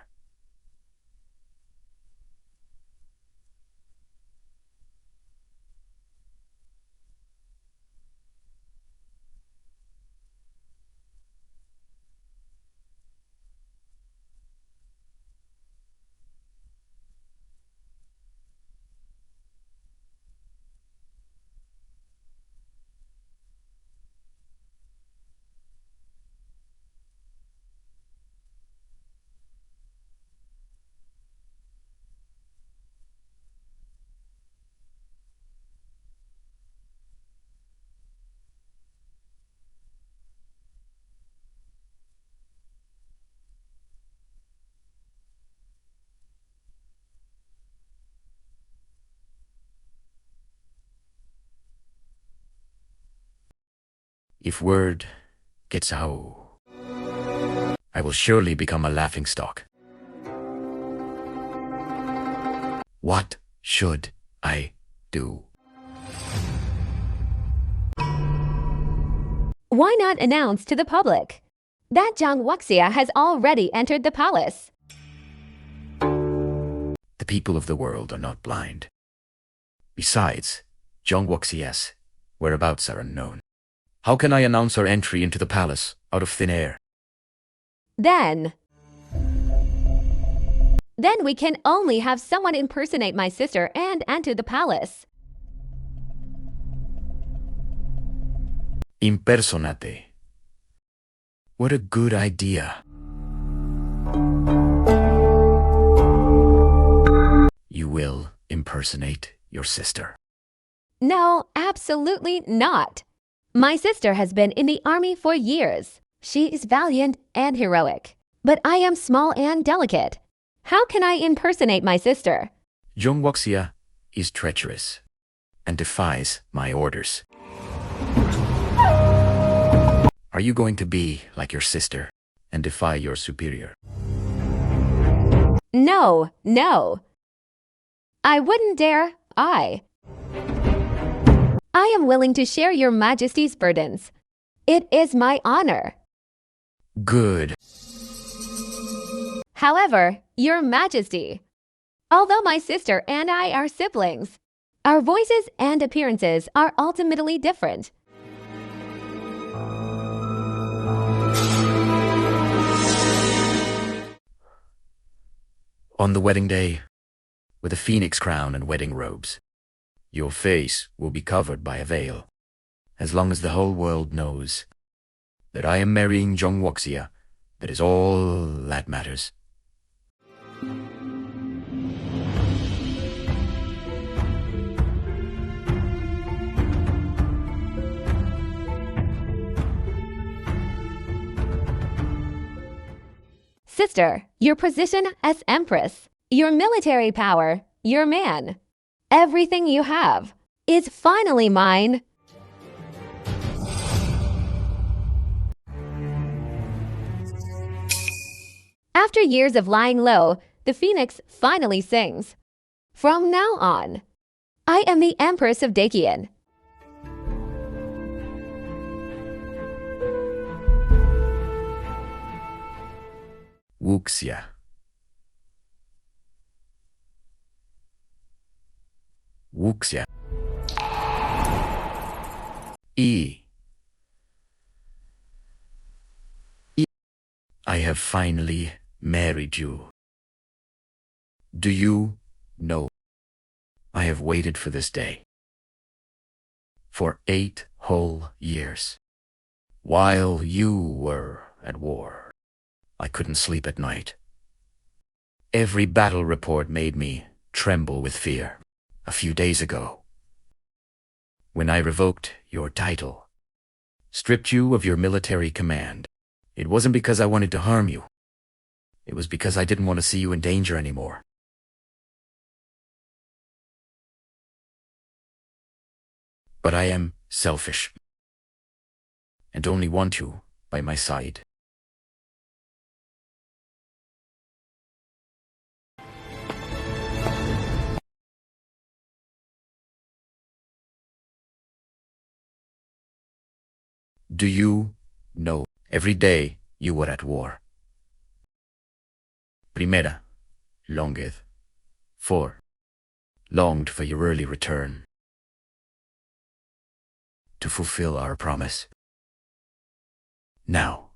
If word gets out, I will surely become a laughingstock. What should I do? Why not announce to the public that Zhang Wuxia has already entered the palace? The people of the world are not blind. Besides, Zhang Wuxia's whereabouts are unknown. How can I announce her entry into the palace out of thin air? Then we can only have someone impersonate my sister and enter the palace. Impersonate. What a good idea. You will impersonate your sister. No, absolutely not. My sister has been in the army for years. She is valiant and heroic. But I am small and delicate. How can I impersonate my sister? Zhang Wuxia is treacherous and defies my orders. Are you going to be like your sister and defy your superior? No, no. I wouldn't dare. I am willing to share your Majesty's burdens. It is my honor. Good. However, Your Majesty, although my sister and I are siblings, our voices and appearances are ultimately different. On the wedding day, with a phoenix crown and wedding robes, your face will be covered by a veil, as long as the whole world knows that I am marrying Zhang Wuxia. That is all that matters. Sister, your position as Empress, your military power, your man, everything you have is finally mine. After years of lying low, the phoenix finally sings. From now on, I am the Empress of Dakian. Wuxia. Wuxia. I have finally married you. Do you know? I have waited for this day for 8 whole years. While you were at war, I couldn't sleep at night. Every battle report made me tremble with fear. A few days ago, when I revoked your title, stripped you of your military command, it wasn't because I wanted to harm you. It was because I didn't want to see you in danger anymore. But I am selfish and only want you by my side. Do you know? Every day you were at war. Primera, longed. 4. Longed for your early return. To fulfill our promise. Now.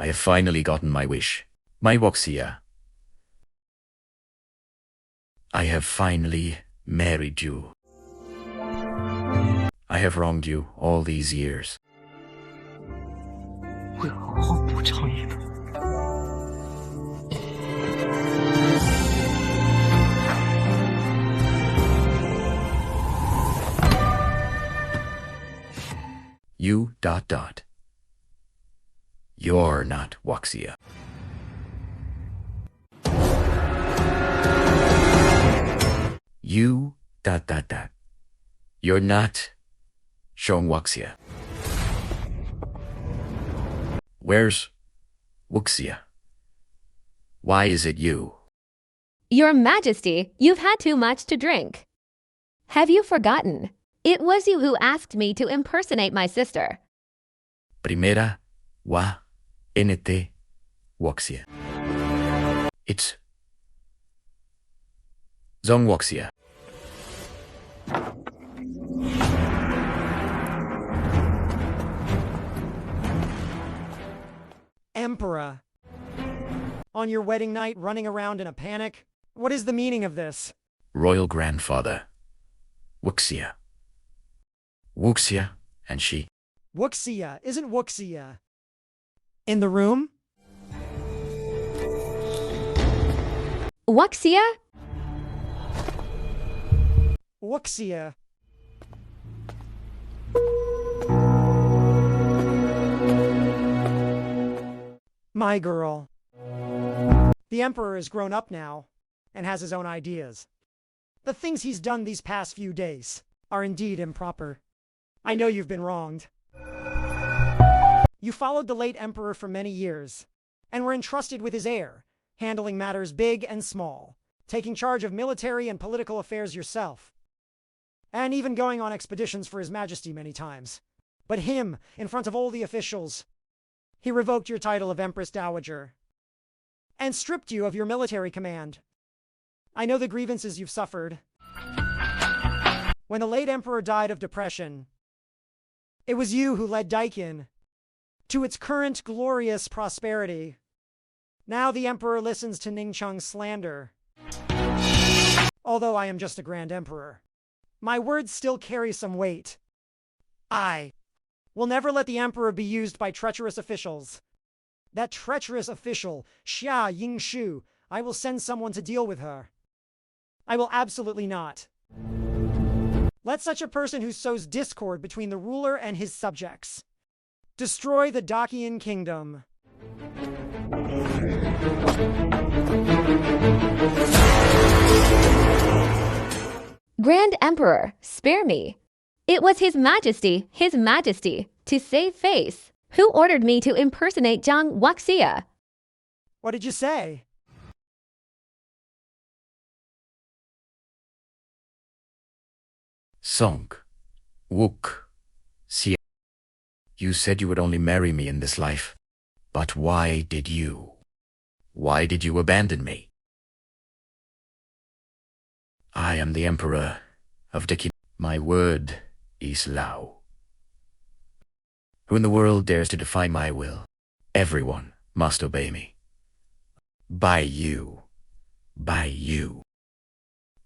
I have finally gotten my wish. My Wuxia. I have finally married you. I have wronged you all these years. 会好好补偿你的。 You ... You're not Wuxia. You ... You're not Zhong Wuxia. Where's Wuxia? Why is it you? Your Majesty, you've had too much to drink. Have you forgotten? It was you who asked me to impersonate my sister. Primera wa NT Wuxia. It's Zhong Wuxia. Emperor. On your wedding night, running around in a panic? What is the meaning of this? Royal grandfather. Wuxia. Wuxia and she. Wuxia isn't Wuxia. In the room? Wuxia? Wuxia. My girl. The Emperor is grown up now and has his own ideas. The things he's done these past few days are indeed improper. I know you've been wronged. You followed the late Emperor for many years and were entrusted with his heir, handling matters big and small, taking charge of military and political affairs yourself, and even going on expeditions for His Majesty many times. But him, in front of all the officials, he revoked your title of Empress Dowager and stripped you of your military command. I know the grievances you've suffered. When the late Emperor died of depression, it was you who led Daikin to its current glorious prosperity. Now the Emperor listens to Ningchung's slander. Although I am just a Grand Emperor, my words still carry some weight. I will never let the Emperor be used by treacherous officials. That treacherous official, Xia Yingshu, I will send someone to deal with her. I will absolutely not let such a person who sows discord between the ruler and his subjects destroy the Dacian kingdom. Grand Emperor, spare me. It was His Majesty, to save face, who ordered me to impersonate Zhang Wuxia. What did you say? Song. Wuk. Xia. You said you would only marry me in this life. But why did you? Why did you abandon me? I am the Emperor of Diki. My word is Lao. Who in the world dares to defy my will? Everyone must obey me. By you. By you.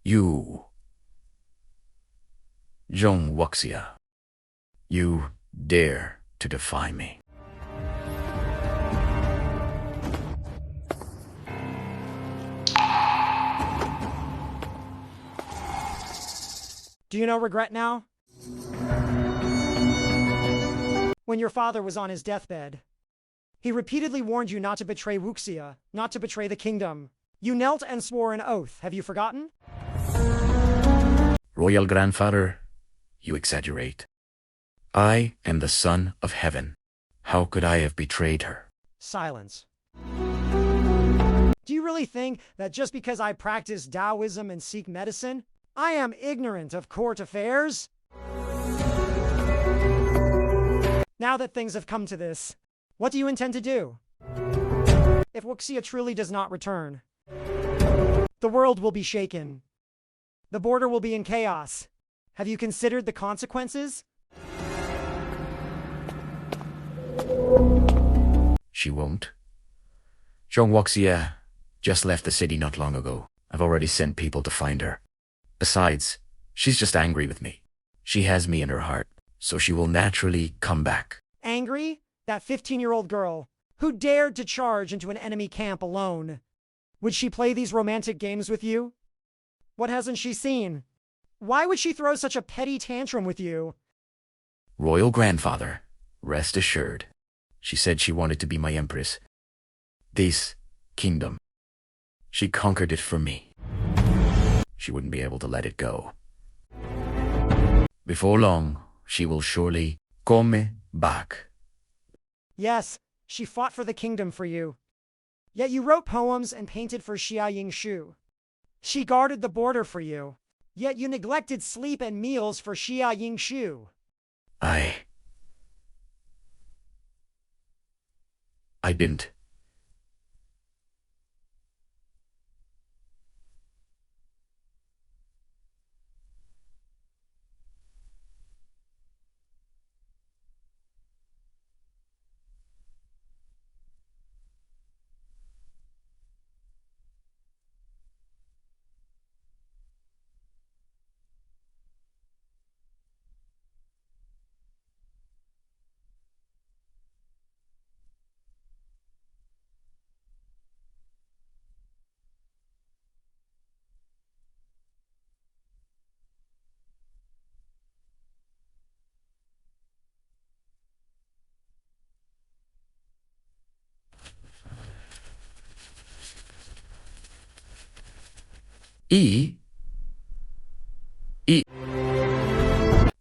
You. Zhong Wuxia. You dare to defy me. Do you know regret now? When your father was on his deathbed, he repeatedly warned you not to betray Wuxia, not to betray the kingdom. You knelt and swore an oath. Have you forgotten? Royal grandfather, you exaggerate. I am the son of heaven. How could I have betrayed her? Silence. Do you really think that just because I practice Taoism and seek medicine, I am ignorant of court affairs? Now that things have come to this, what do you intend to do? If Wuxia truly does not return, the world will be shaken. The border will be in chaos. Have you considered the consequences? She won't. Zhong Wuxia just left the city not long ago. I've already sent people to find her. Besides, she's just angry with me. She has me in her heart, so she will naturally come back. Angry? That 15-year-old girl who dared to charge into an enemy camp alone. Would she play these romantic games with you? What hasn't she seen? Why would she throw such a petty tantrum with you? Royal grandfather, rest assured. She said she wanted to be my empress. This kingdom. She conquered it for me. She wouldn't be able to let it go. Before long, she will surely come back. Yes, she fought for the kingdom for you. Yet you wrote poems and painted for Xia Yingshu. She guarded the border for you. Yet you neglected sleep and meals for Xia Yingshu. I didn't.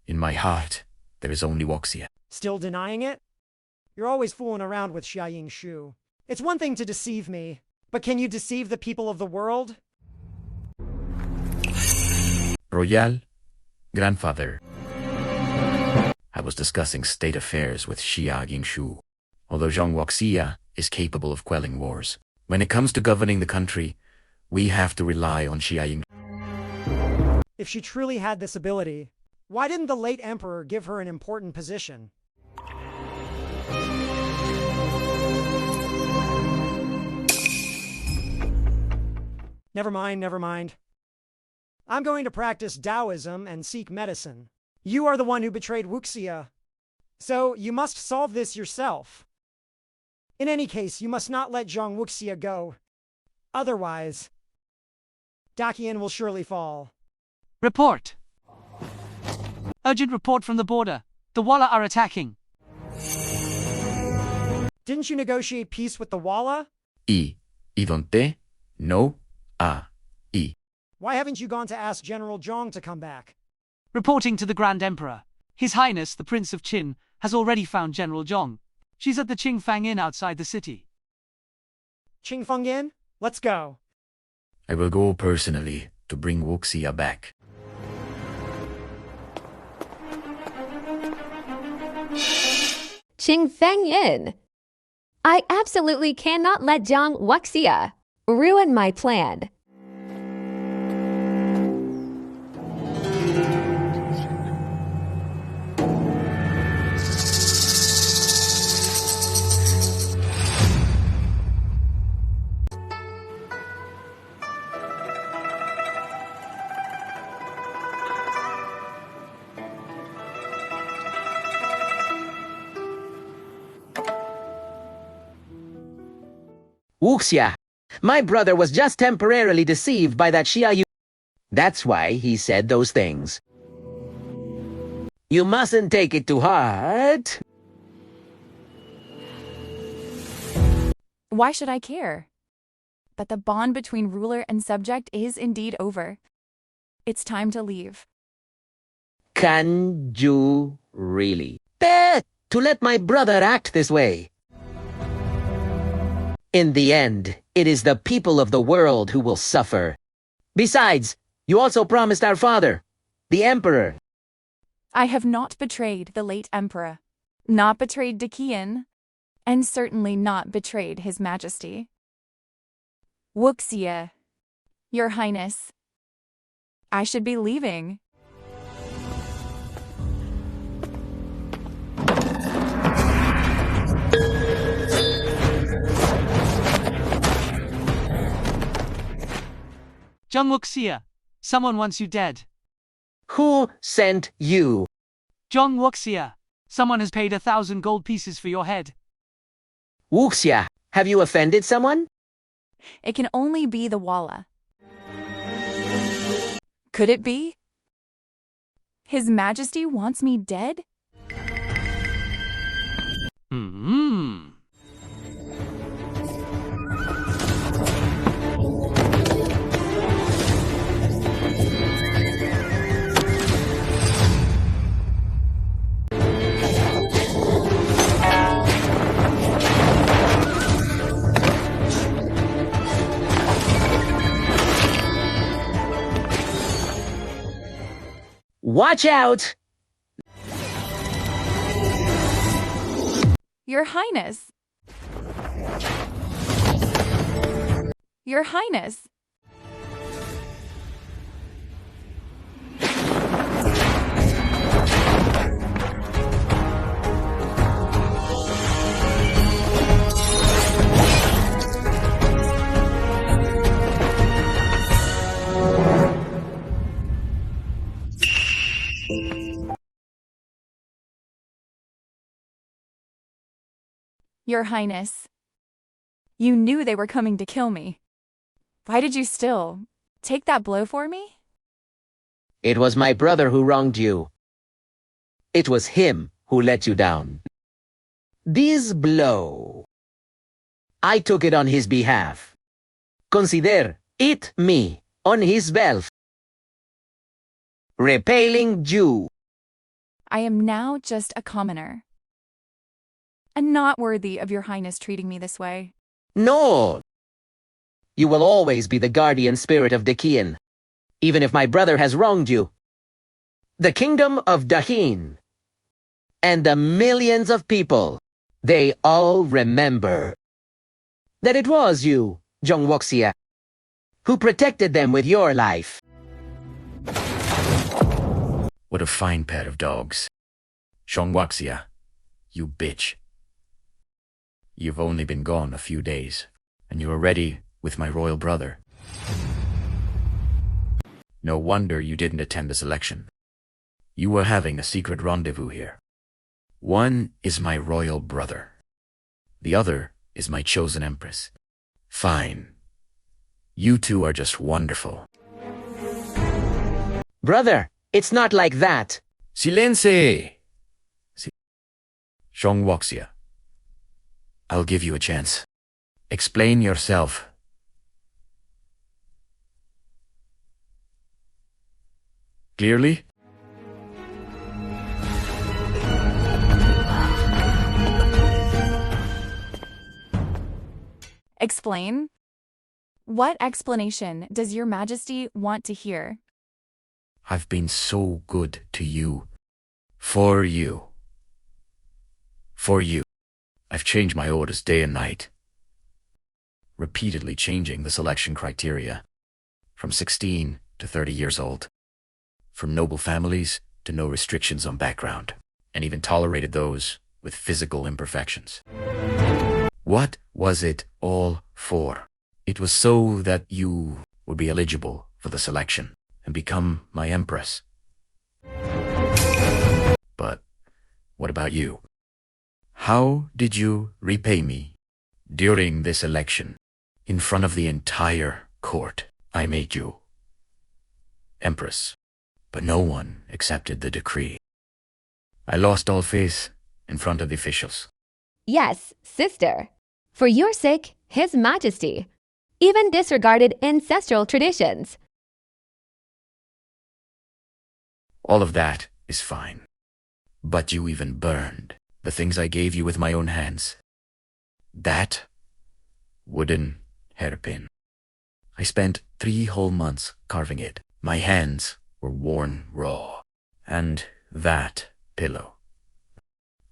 In my heart, there is only Wuxia. Still denying it? You're always fooling around with Xia Yingshu. It's one thing to deceive me, but can you deceive the people of the world? Royal grandfather. I was discussing state affairs with Xia Yingshu. Although Zhong Wuxia is capable of quelling wars, when it comes to governing the country, we have to rely on Xia Yingshu. If she truly had this ability, why didn't the late emperor give her an important position? Never mind. I'm going to practice Taoism and seek medicine. You are the one who betrayed Wuxia, so you must solve this yourself. In any case, you must not let Zhong Wuxia go. Otherwise, Daqian will surely fall. Report. Urgent report from the border. The Walla are attacking. Didn't you negotiate peace with the Walla? ¿Y dónde? No. Y. Why haven't you gone to ask General Zhong to come back? Reporting to the Grand Emperor. His Highness, the Prince of Qin, has already found General Zhong. She's at the Qingfang Inn outside the city. Qingfeng Inn? Let's go. I will go personally to bring Wuxia back. Qingfeng Yin. I absolutely cannot let Zhong Wuxia ruin my plan. Wuxia, my brother was just temporarily deceived by that Xia Yu. That's why he said those things. You mustn't take it to heart. Why should I care? But the bond between ruler and subject is indeed over. It's time to leave. Can you really bear to let my brother act this way? In the end, it is the people of the world who will suffer. Besides, you also promised our father, the emperor. I have not betrayed the late emperor, not betrayed Daqian, and certainly not betrayed His Majesty. Wuxia, Your Highness, I should be leaving. Zheng Wuxia, someone wants you dead. Who sent you? Zheng Wuxia, someone has paid 1,000 gold pieces for your head. Wuxia, have you offended someone? It can only be the Walla. Could it be? His Majesty wants me dead? Hmm. Watch out! Your Highness. Your Highness. Your Highness. You knew they were coming to kill me. Why did you still take that blow for me? It was my brother who wronged you. It was him who let you down. This blow, I took it on his behalf. Consider it me on his behalf. Repailing Jew. I am now just a commoner. And not worthy of your Highness treating me this way. No! You will always be the guardian spirit of Dakian, even if my brother has wronged you. The kingdom of Dahin and the millions of people, they all remember that it was you, Zheng Wuxia, who protected them with your life. What a fine pair of dogs. Zheng Wuxia, you bitch. You've only been gone a few days, and you are ready with my royal brother. No wonder you didn't attend the selection. You were having a secret rendezvous here. One is my royal brother. The other is my chosen empress. Fine. You two are just wonderful. Brother, it's not like that. Silence! Zheng Wuxia, I'll give you a chance. Explain yourself. Clearly? Explain? What explanation does your Majesty want to hear? I've been so good to you. For you. For you. I've changed my orders day and night. Repeatedly changing the selection criteria. From 16 to 30 years old. From noble families to no restrictions on background. And even tolerated those with physical imperfections. What was it all for? It was so that you would be eligible for the selection and become my empress. But what about you? How did you repay me during this election? In front of the entire court, I made you empress, but no one accepted the decree. I lost all faith in front of the officials. Yes, sister. For your sake, His Majesty even disregarded ancestral traditions. All of that is fine. But you even burned the things I gave you with my own hands. That wooden hairpin. I spent 3 whole months carving it. My hands were worn raw. And that pillow.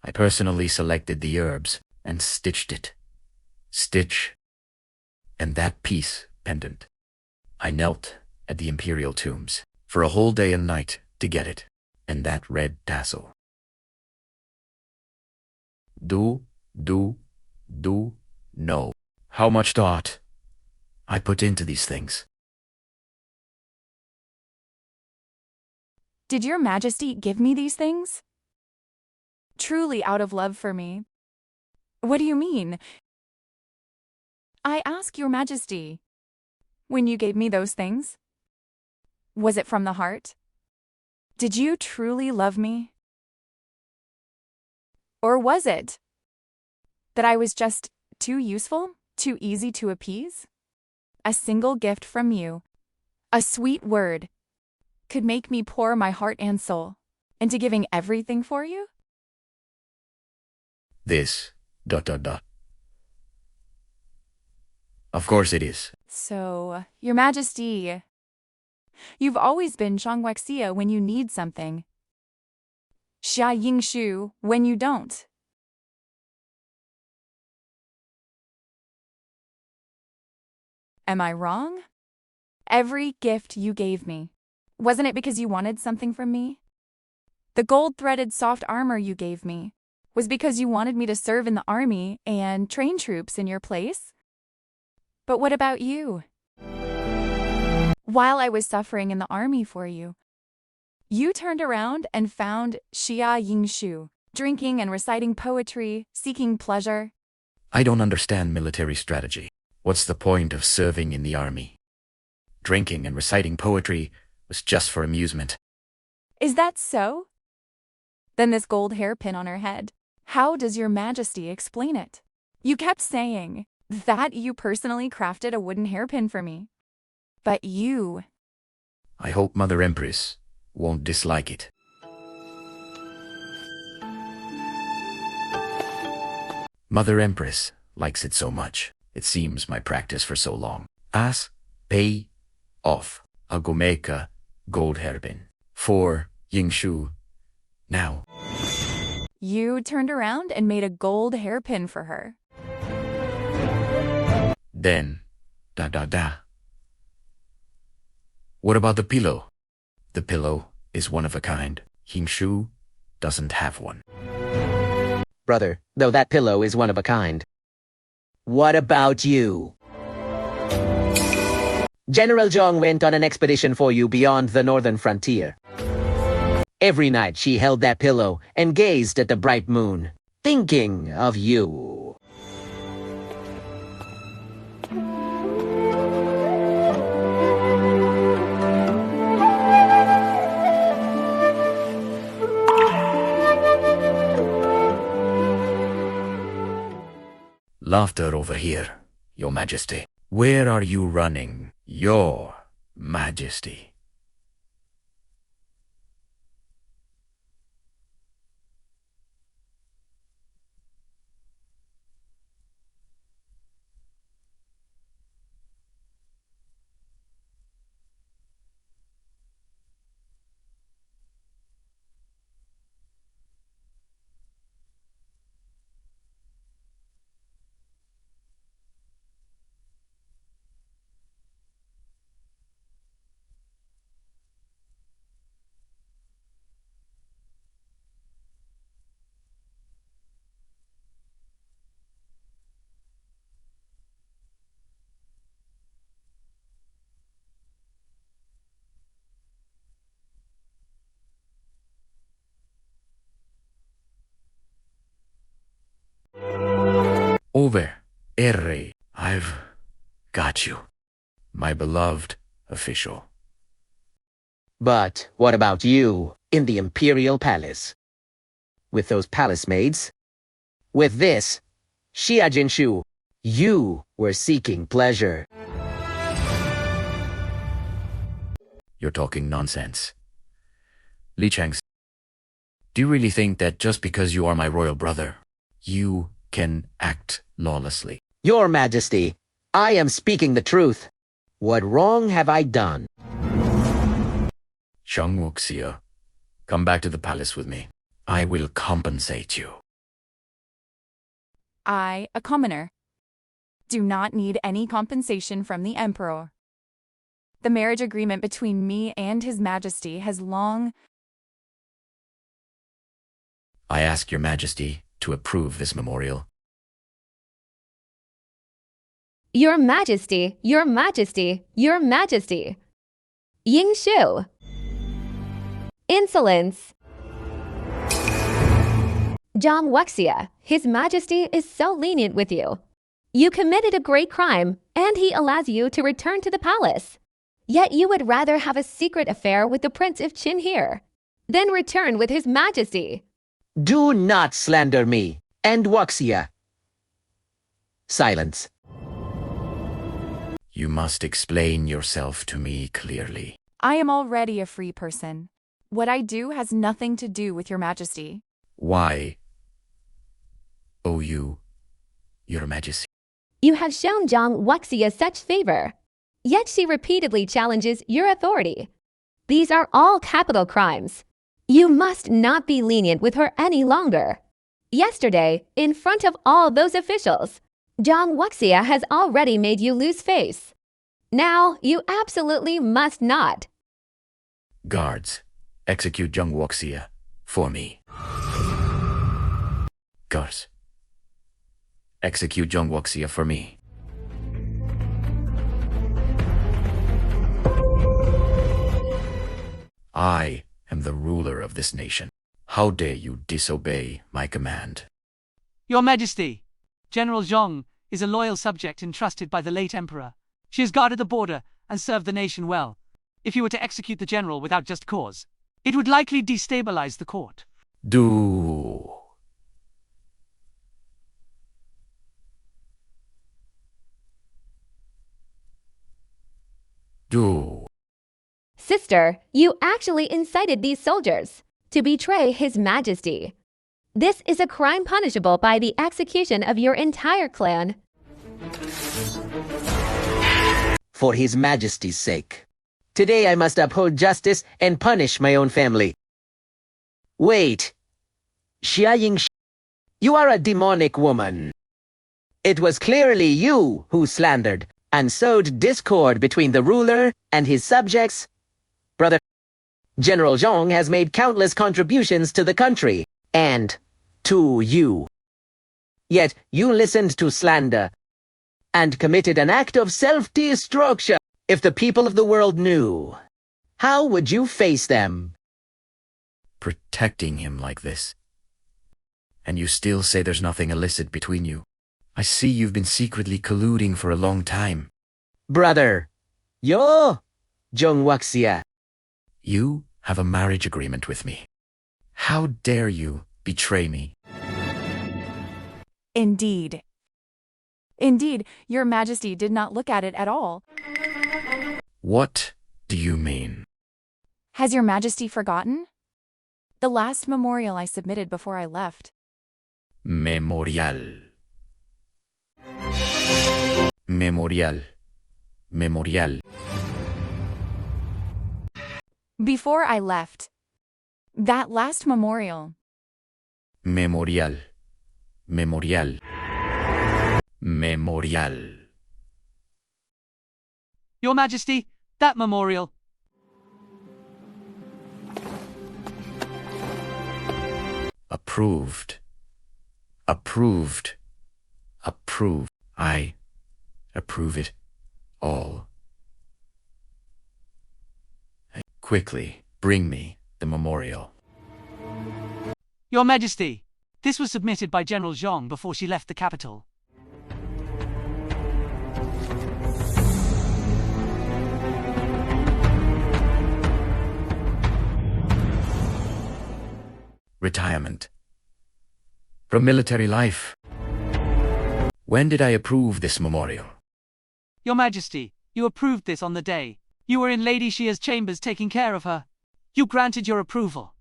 I personally selected the herbs and stitched it. Stitch. And that peace pendant. I knelt at the imperial tombs for a whole day and night to get it. And that red tassel. Do, no. How much thought I put into these things. Did your majesty give me these things? Truly out of love for me. What do you mean? I ask your majesty, when you gave me those things, was it from the heart? Did you truly love me? Or was it that I was just too useful, too easy to appease? A single gift from you, a sweet word, could make me pour my heart and soul into giving everything for you? This, ... Of course it is. So, your majesty, you've always been Zhang Wuxia when you need something. Xia Yingshu when you don't. Am I wrong? Every gift you gave me, wasn't it because you wanted something from me? The gold-threaded soft armor you gave me was because you wanted me to serve in the army and train troops in your place? But what about you? While I was suffering in the army for you, you turned around and found Xia Yingshu, drinking and reciting poetry, seeking pleasure. I don't understand military strategy. What's the point of serving in the army? Drinking and reciting poetry was just for amusement. Is that so? Then this gold hairpin on her head, how does your majesty explain it? You kept saying that you personally crafted a wooden hairpin for me. But you... I hope Mother Empress won't dislike it. Mother Empress likes it so much. It seems my practice for so long. As pay off. I'll go make a gold hairpin for Yingshu now. You turned around and made a gold hairpin for her. Then, What about the pillow? The pillow is one of a kind. Yingshu doesn't have one. Brother, though that pillow is one of a kind. What about you? General Zhong went on an expedition for you beyond the northern frontier. Every night she held that pillow and gazed at the bright moon, thinking of you. Laughter over here, Your Majesty. Where are you running, Your Majesty? Over, R. I've got you, my beloved official. But what about you in the Imperial Palace? With those palace maids? With this, Xia Jinshu, you were seeking pleasure. You're talking nonsense. Li Chang's. Do you really think that just because you are my royal brother, you can act lawlessly? Your Majesty, I am speaking the truth. What wrong have I done? Zhang Wuxia, come back to the palace with me. I will compensate you. I, a commoner, do not need any compensation from the Emperor. The marriage agreement between me and His Majesty has long... I ask Your Majesty to approve this memorial. Your Majesty, Your Majesty, Your Majesty. Yingshu. Insolence! Zhang Wuxia, His Majesty is so lenient with you. You committed a great crime, and he allows you to return to the palace. Yet you would rather have a secret affair with the Prince of Qin here than return with His Majesty. Do not slander me and Wuxia. Silence. You must explain yourself to me clearly. I am already a free person. What I do has nothing to do with your majesty. Why? Oh, Your Majesty. You have shown Zhang Wuxia such favor, yet she repeatedly challenges your authority. These are all capital crimes. You must not be lenient with her any longer. Yesterday, in front of all those officials, Zhang Wuxia has already made you lose face. Now, you absolutely must not. Guards, execute Zhang Wuxia for me. Guards, execute Zhang Wuxia for me. I am the ruler of this nation. How dare you disobey my command? Your Majesty, General Zhang is a loyal subject entrusted by the late emperor. She has guarded the border and served the nation well. If you were to execute the general without just cause, it would likely destabilize the court. Do. Sister, you actually incited these soldiers to betray His Majesty. This is a crime punishable by the execution of your entire clan. For His Majesty's sake. Today I must uphold justice and punish my own family. Wait. Xia Yingxu, you are a demonic woman. It was clearly you who slandered and sowed discord between the ruler and his subjects. Brother, General Zhang has made countless contributions to the country and to you. Yet you listened to slander and committed an act of self-destruction. If the people of the world knew, how would you face them? Protecting him like this. And you still say there's nothing illicit between you. I see you've been secretly colluding for a long time. Brother, yo, Zhang Wuxia. You have a marriage agreement with me. How dare you betray me? Indeed. Indeed, your majesty did not look at it at all. What do you mean? Has your majesty forgotten? The last memorial I submitted before I left. Memorial. Memorial. Memorial. Before I left. That last memorial. Memorial. Memorial. Memorial. Your Majesty, that memorial. Approved. Approved. Approved. I approve it all. Quickly, bring me the memorial. Your Majesty, this was submitted by General Zhang before she left the capital. Retirement. From military life. When did I approve this memorial? Your Majesty, you approved this on the day you were in Lady Xia's chambers taking care of her. You granted your approval.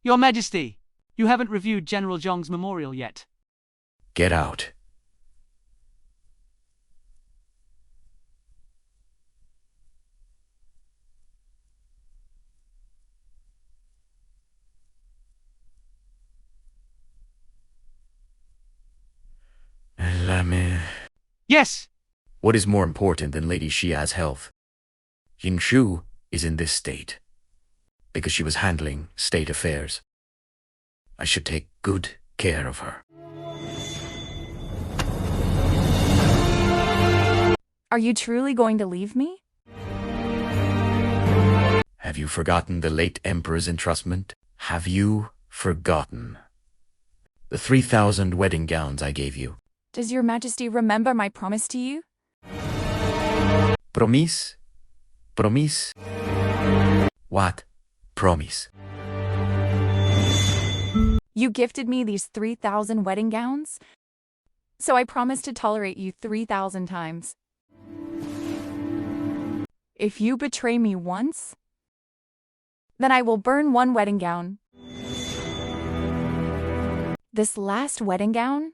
Your Majesty, you haven't reviewed General Zhang's memorial yet. Get out. Yes! What is more important than Lady Xia's health? Yingxu is in this state because she was handling state affairs. I should take good care of her. Are you truly going to leave me? Have you forgotten the late Emperor's entrustment? Have you forgotten the 3,000 wedding gowns I gave you? Does your majesty remember my promise to you? Promise? Promise? What? Promise. You gifted me these 3,000 wedding gowns, so I promised to tolerate you 3,000 times. If you betray me once, then I will burn one wedding gown. This last wedding gown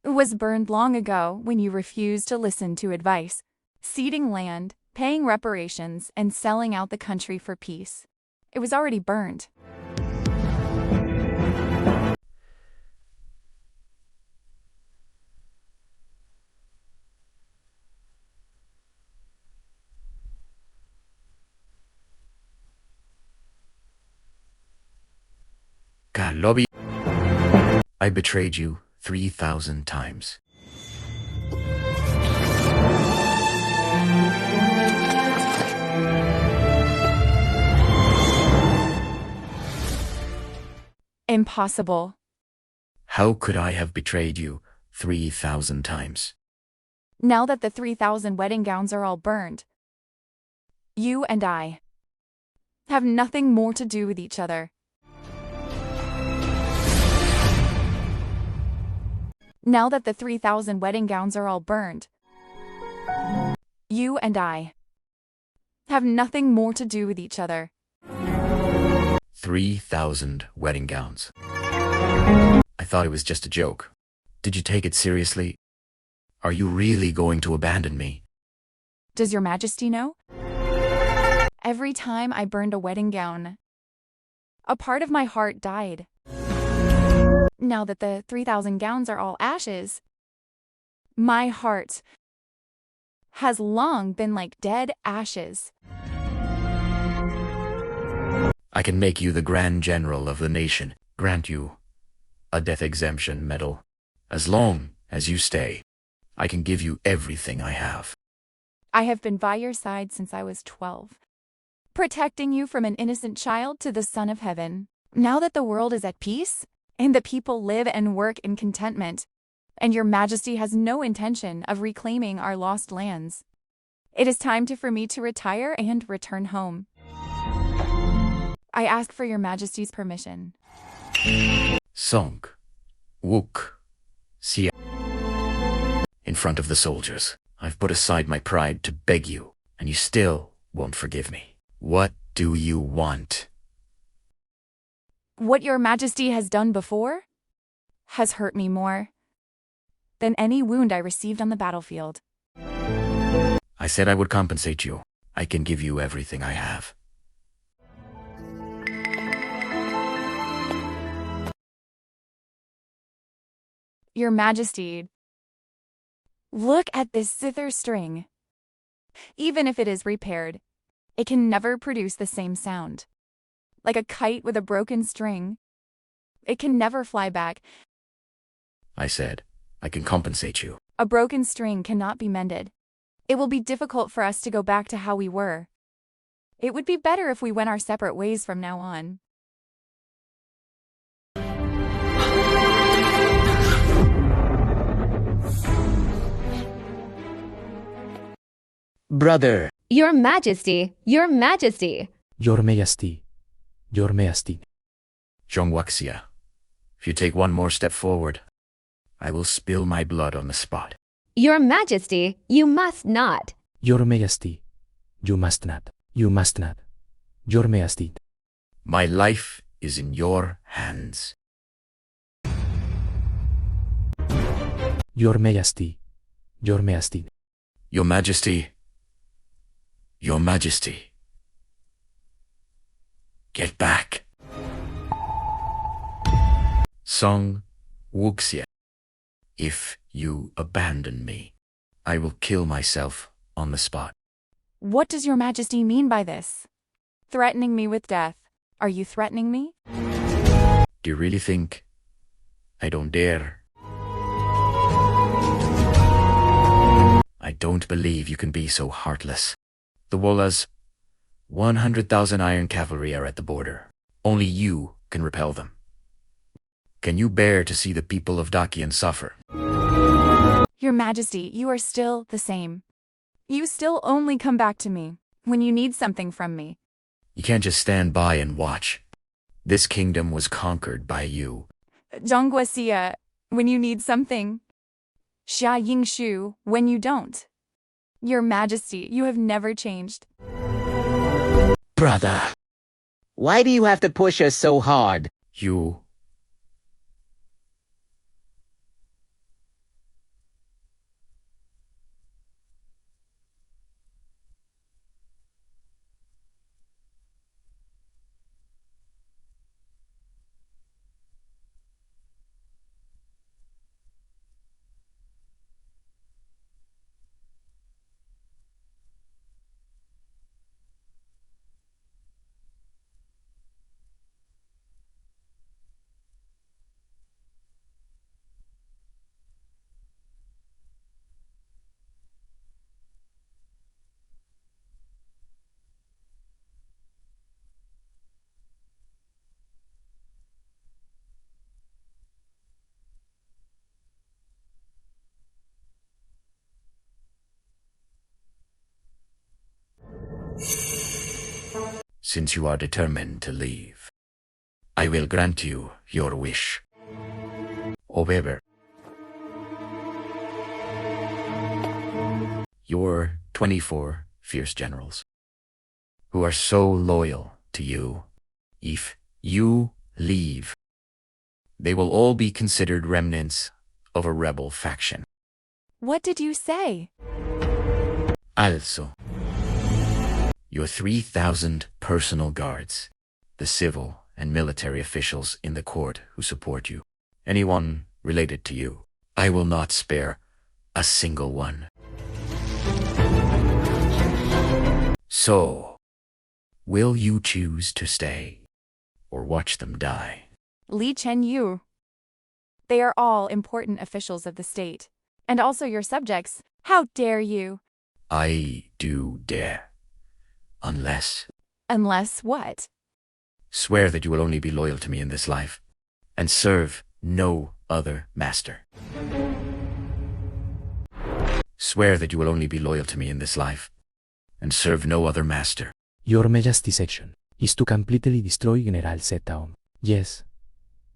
was burned long ago when you refused to listen to advice, ceding land, paying reparations, and selling out the country for peace. It was already burned. Lobby. I betrayed you 3,000 times. Impossible. How could I have betrayed you 3,000 times? Now that the 3,000 wedding gowns are all burned, you and I have nothing more to do with each other. Now that the 3,000 wedding gowns are all burned, you and I have nothing more to do with each other. 3,000 wedding gowns. I thought it was just a joke. Did you take it seriously? Are you really going to abandon me? Does your majesty know? Every time I burned a wedding gown, a part of my heart died. Now that the 3,000 gowns are all ashes, my heart has long been like dead ashes. I can make you the Grand General of the nation, grant you a death exemption medal. As long as you stay, I can give you everything I have. I have been by your side since I was 12, protecting you from an innocent child to the Son of Heaven. Now that the world is at peace, and the people live and work in contentment, and your majesty has no intention of reclaiming our lost lands, it is time for me to retire and return home. I ask for your majesty's permission. Song Wuxia. In front of the soldiers, I've put aside my pride to beg you, and you still won't forgive me. What do you want? What your majesty has done before has hurt me more than any wound I received on the battlefield. I said I would compensate you. I can give you everything I have. Your majesty, look at this zither string. Even if it is repaired, it can never produce the same sound. Like a kite with a broken string, it can never fly back. I said, I can compensate you. A broken string cannot be mended. It will be difficult for us to go back to how we were. It would be better if we went our separate ways from now on. Brother. Your Majesty, Your Majesty. Your Majesty, Your Majesty. Zhong Wuxia, if you take one more step forward, I will spill my blood on the spot. Your Majesty, you must not. Your Majesty, you must not. You must not. Your Majesty. My life is in your hands. Your Majesty, Your Majesty. Your Majesty, Your Majesty. Get back. Song Wuxia. If you abandon me, I will kill myself on the spot. What does your majesty mean by this? Threatening me with death. Are you threatening me? Do you really think I don't dare? I don't believe you can be so heartless. The Wolas 100,000 iron cavalry are at the border. Only you can repel them. Can you bear to see the people of Dakian suffer? Your Majesty, you are still the same. You still only come back to me when you need something from me. You can't just stand by and watch. This kingdom was conquered by you. Zhongguoxia, when you need something. Xia Yingshu, when you don't. Your Majesty, you have never changed. Brother, why do you have to push us so hard? You... Since you are determined to leave, I will grant you your wish. However, your 24 fierce generals, who are so loyal to you, if you leave, they will all be considered remnants of a rebel faction. What did you say? Also, your 3,000 personal guards, the civil and military officials in the court who support you, anyone related to you, I will not spare a single one. So, will you choose to stay or watch them die? Li Chenyu. They are all important officials of the state, and also your subjects. How dare you? I do dare. Unless... Unless what? Swear that you will only be loyal to me in this life, and serve no other master. Swear that you will only be loyal to me in this life, and serve no other master. Your Majesty's action is to completely destroy General Zeta. Yes,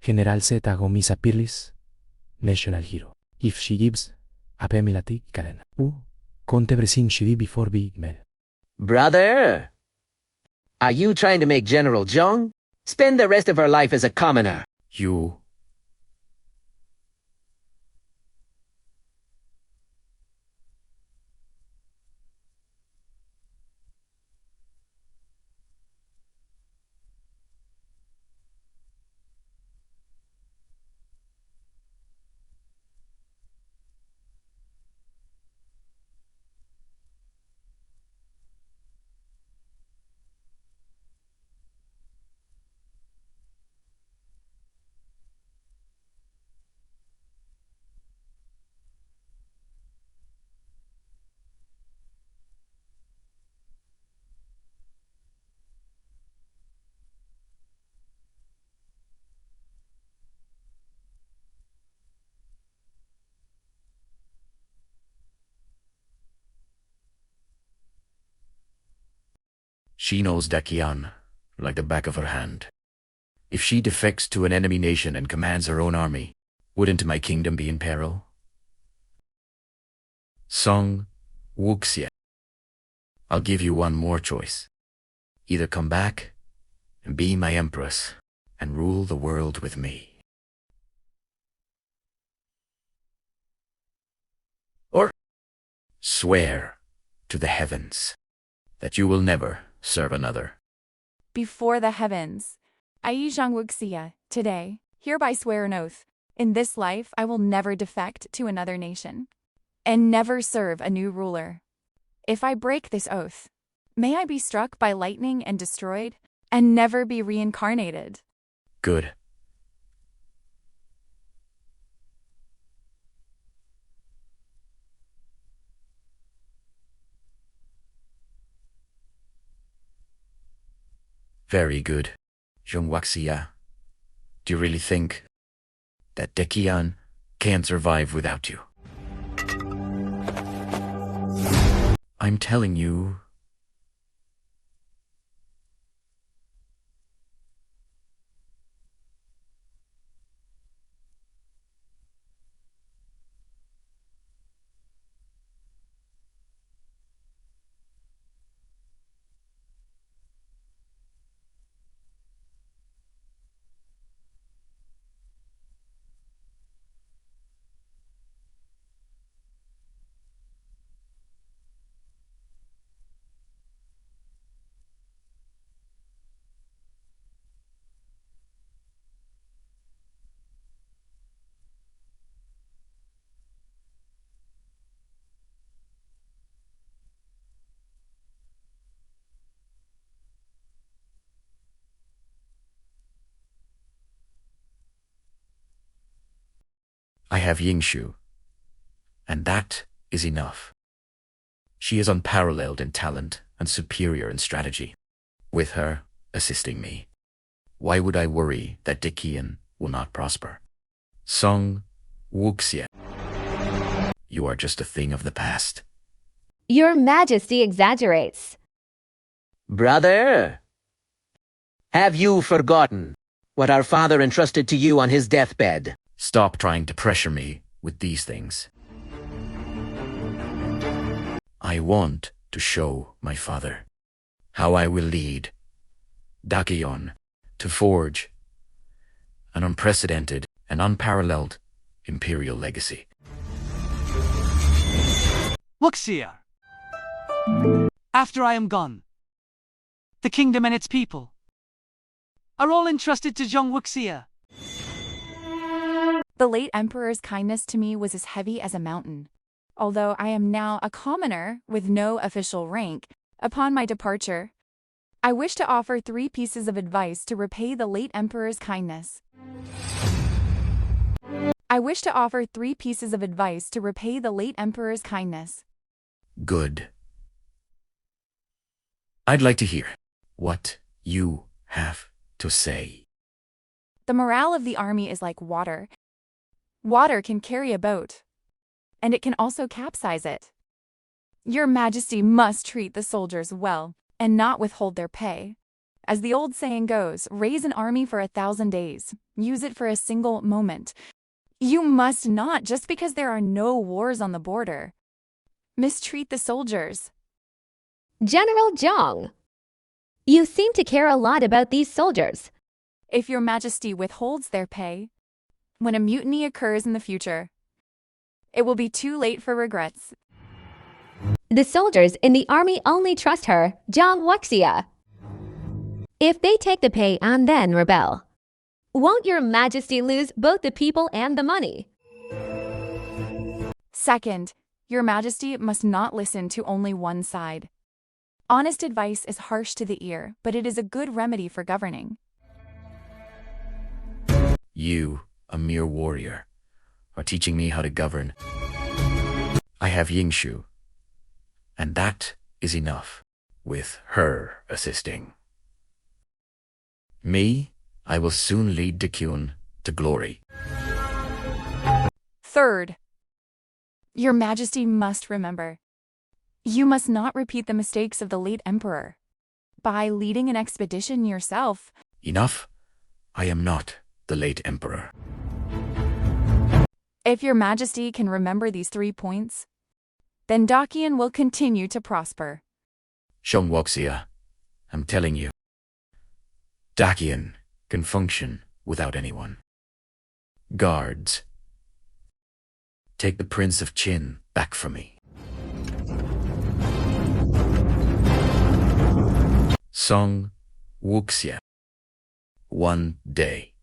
General Zeta is a peerless national hero. If she gives a Pemilati Karen, conte everything she did before Big Mel. Brother, are you trying to make General Zhong spend the rest of her life as a commoner? You... She knows Dakian like the back of her hand. If she defects to an enemy nation and commands her own army, wouldn't my kingdom be in peril? Song Wuxia, I'll give you one more choice. Either come back and be my empress and rule the world with me, or swear to the heavens that you will never serve another. Before the heavens, I, Zhang Wuxia, today, hereby swear an oath. In this life, I will never defect to another nation, and never serve a new ruler. If I break this oath, may I be struck by lightning and destroyed, and never be reincarnated. Good. Very good. Zhongwaxia, do you really think that Dekian can survive without you? I'm telling you. I have Yingshu, and that is enough. She is unparalleled in talent and superior in strategy. With her assisting me, why would I worry that Dekian will not prosper? Song Wuxia, you are just a thing of the past. Your Majesty exaggerates. Brother, have you forgotten what our father entrusted to you on his deathbed? Stop trying to pressure me with these things. I want to show my father how I will lead Dakion to forge an unprecedented and unparalleled imperial legacy. Wuxia! After I am gone, the kingdom and its people are all entrusted to Zhong Wuxia. The late emperor's kindness to me was as heavy as a mountain. Although I am now a commoner with no official rank, upon my departure, I wish to offer 3 pieces of advice to repay the late emperor's kindness. I wish to offer 3 pieces of advice to repay the late emperor's kindness. Good. I'd like to hear what you have to say. The morale of the army is like water. Water can carry a boat, and it can also capsize it. Your Majesty must treat the soldiers well and not withhold their pay. As the old saying goes, raise an army for 1,000 days, use it for a single moment. You must not, just because there are no wars on the border, mistreat the soldiers. General Zhong, you seem to care a lot about these soldiers. If your Majesty withholds their pay, when a mutiny occurs in the future, it will be too late for regrets. The soldiers in the army only trust her, Zhong Wuxia. If they take the pay and then rebel, won't your Majesty lose both the people and the money? Second, your Majesty must not listen to only one side. Honest advice is harsh to the ear, but it is a good remedy for governing. You, a mere warrior, are teaching me how to govern. I have Yingshu, and that is enough, with her assisting. Me, I will soon lead Dakyun to glory. Third, your Majesty must remember, you must not repeat the mistakes of the late emperor by leading an expedition yourself. Enough? I am not the late emperor. If your Majesty can remember these 3 points, then Dakian will continue to prosper. Zhong Wuxia, I'm telling you, Dakian can function without anyone. Guards, take the Prince of Qin back from me. Song Wuxia, one day,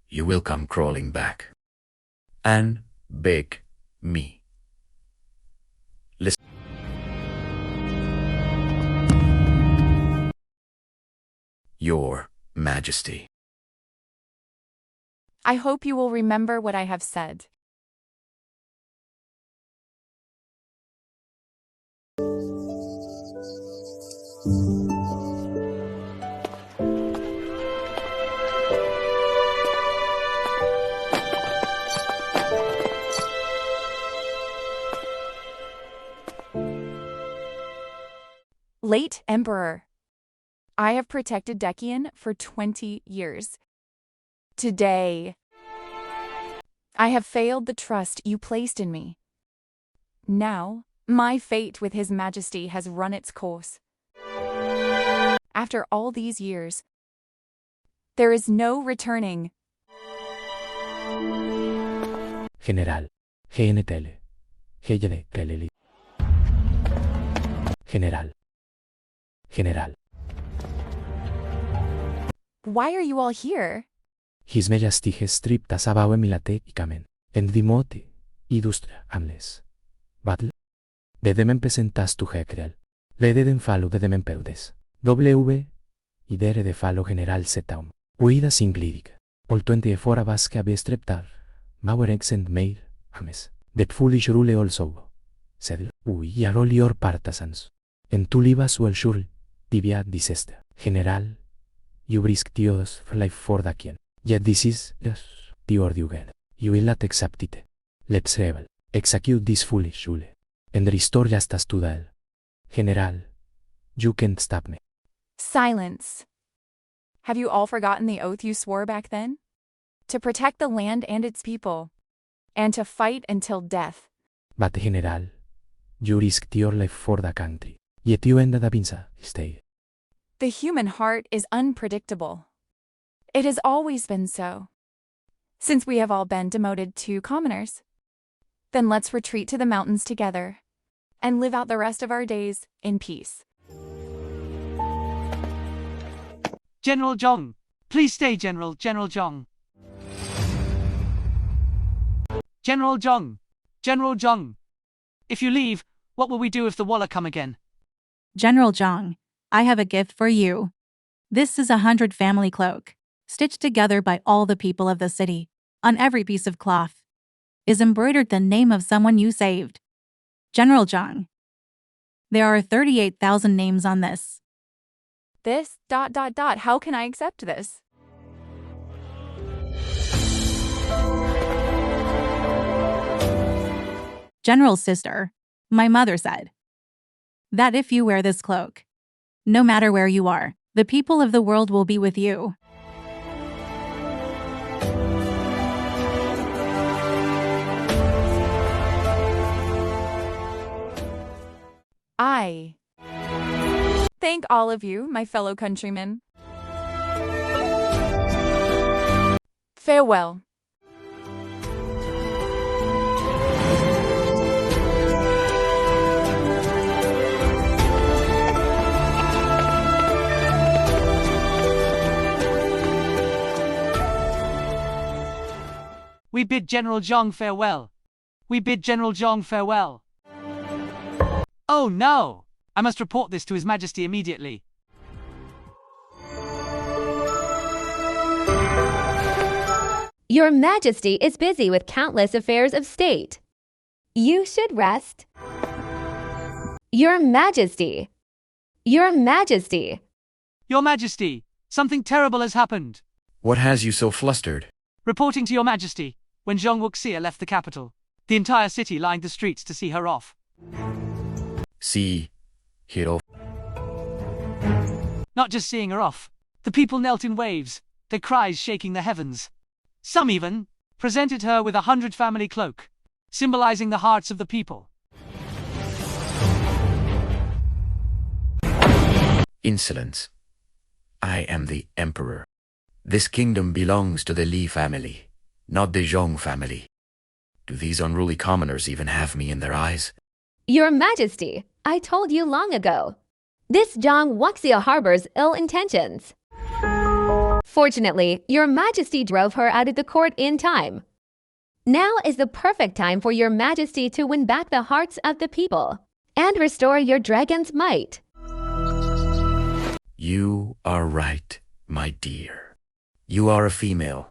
you will come crawling back and beg me. Listen. Your Majesty. I hope you will remember what I have said. Late Emperor, I have protected Dekian for 20 years. Today, I have failed the trust you placed in me. Now, my fate with His Majesty has run its course. After all these years, there is no returning. General. GNTL. GLD. GLD. General. General. Why are you all here? His Majesty has stripped us of our military equipment and demoted industria amles. Battle. De dem presentas tu Hekrel. Le de dem falo de dem peudes. W. Idere de falo general Zetaum. Uida singlidic. Ol 24 vasca bestreptar. Mauer exent meir. Ames. Det foolish rule also. Sedl. Ui arolior partisans. En tu libas uel shurl. Tibia diseste. General. Jubrisk tios life for Dakian. Yet this is, yes, tior diugen. You will not accept it. Let's rebel. Execute this foolish shule. And restore justice to Dal. General. You can't stop me. Silence. Have you all forgotten the oath you swore back then? To protect the land and its people. And to fight until death. But General. You risked your life for the country. Yet you ended up inside. Stay. The human heart is unpredictable. It has always been so. Since we have all been demoted to commoners. Then let's retreat to the mountains together and live out the rest of our days in peace. General Zhong. Please stay, General Zhong. General Zhong. General Zhong. If you leave, what will we do if the Walla come again? General Zhang, I have a gift for you. This is 100 family cloak, stitched together by all the people of the city. On every piece of cloth is embroidered the name of someone you saved. General Zhang. There are 38,000 names on this. This ... How can I accept this? General's sister, my mother said that if you wear this cloak, no matter where you are, the people of the world will be with you. I thank all of you, my fellow countrymen. Farewell. We bid General Zhong farewell. We bid General Zhong farewell. Oh no! I must report this to His Majesty immediately. Your Majesty is busy with countless affairs of state. You should rest. Your Majesty. Your Majesty. Your Majesty, something terrible has happened. What has you so flustered? Reporting to Your Majesty, when Zhong Wuxia left the capital, the entire city lined the streets to see her off. See, hero. Not just seeing her off. The people knelt in waves, their cries shaking the heavens. Some even presented her with 100 family cloak, symbolizing the hearts of the people. Insolence. I am the Emperor. This kingdom belongs to the Li family, not the Zhong family. Do these unruly commoners even have me in their eyes? Your Majesty, I told you long ago. This Zhong Wuxia harbors ill intentions. Fortunately, Your Majesty drove her out of the court in time. Now is the perfect time for Your Majesty to win back the hearts of the people and restore your dragon's might. You are right, my dear. You are a female.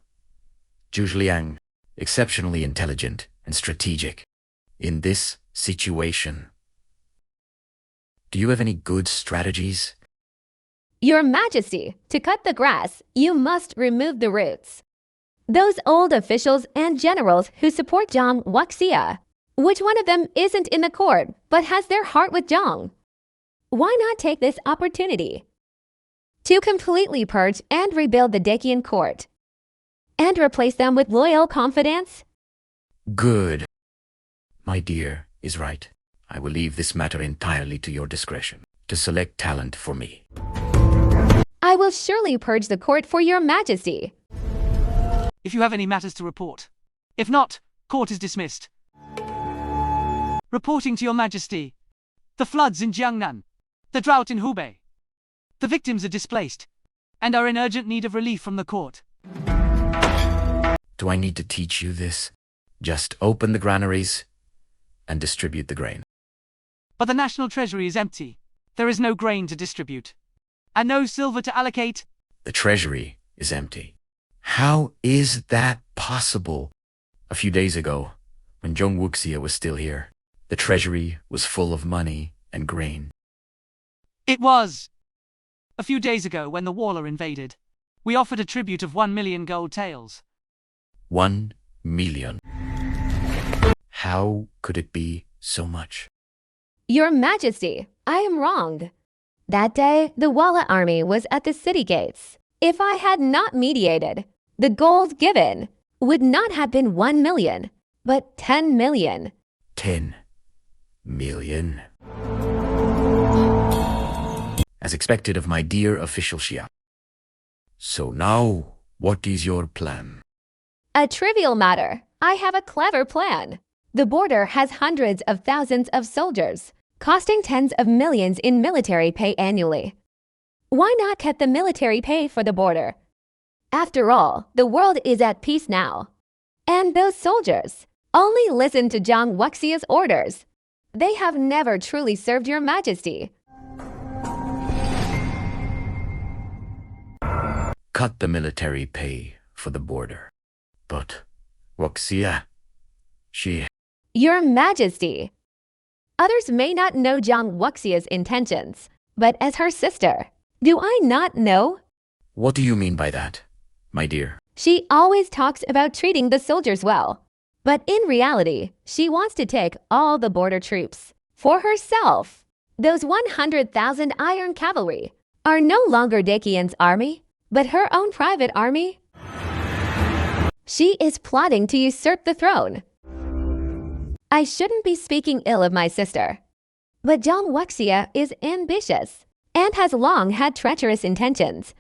Zhu Liang, exceptionally intelligent and strategic. In this situation, do you have any good strategies? Your Majesty, to cut the grass, you must remove the roots. Those old officials and generals who support Zhong Wuxia. Which one of them isn't in the court, but has their heart with Zhong? Why not take this opportunity to completely purge and rebuild the Dacian court and replace them with loyal confidence? Good. My dear is right. I will leave this matter entirely to your discretion to select talent for me. I will surely purge the court for your majesty. If you have any matters to report. If not, court is dismissed. Reporting to your majesty. The floods in Jiangnan. The drought in Hubei. The victims are displaced and are in urgent need of relief from the court. Do I need to teach you this? Just open the granaries and distribute the grain. But the national treasury is empty. There is no grain to distribute. And no silver to allocate. The treasury is empty. How is that possible? A few days ago, when Zhong Wuxia was still here, the treasury was full of money and grain. It was. A few days ago when the Waller invaded, we offered a tribute of 1 million gold taels. 1 million. How could it be so much? Your majesty, I am wrong. That day, the Walla army was at the city gates. If I had not mediated, the gold given would not have been 1 million, but 10 million. 10 million. As expected of my dear official Xia. So now, what is your plan? A trivial matter. I have a clever plan. The border has hundreds of thousands of soldiers, costing tens of millions in military pay annually. Why not cut the military pay for the border? After all, the world is at peace now. And those soldiers only listen to Zhang Wuxia's orders. They have never truly served your majesty. Cut the military pay for the border. But Wuxia, she... Your majesty. Others may not know Zhang Wuxia's intentions, but as her sister, do I not know? What do you mean by that, my dear? She always talks about treating the soldiers well. But in reality, she wants to take all the border troops for herself. Those 100,000 iron cavalry are no longer Dacian's army, but her own private army. She is plotting to usurp the throne. I shouldn't be speaking ill of my sister, but Zhang Wuxia is ambitious and has long had treacherous intentions.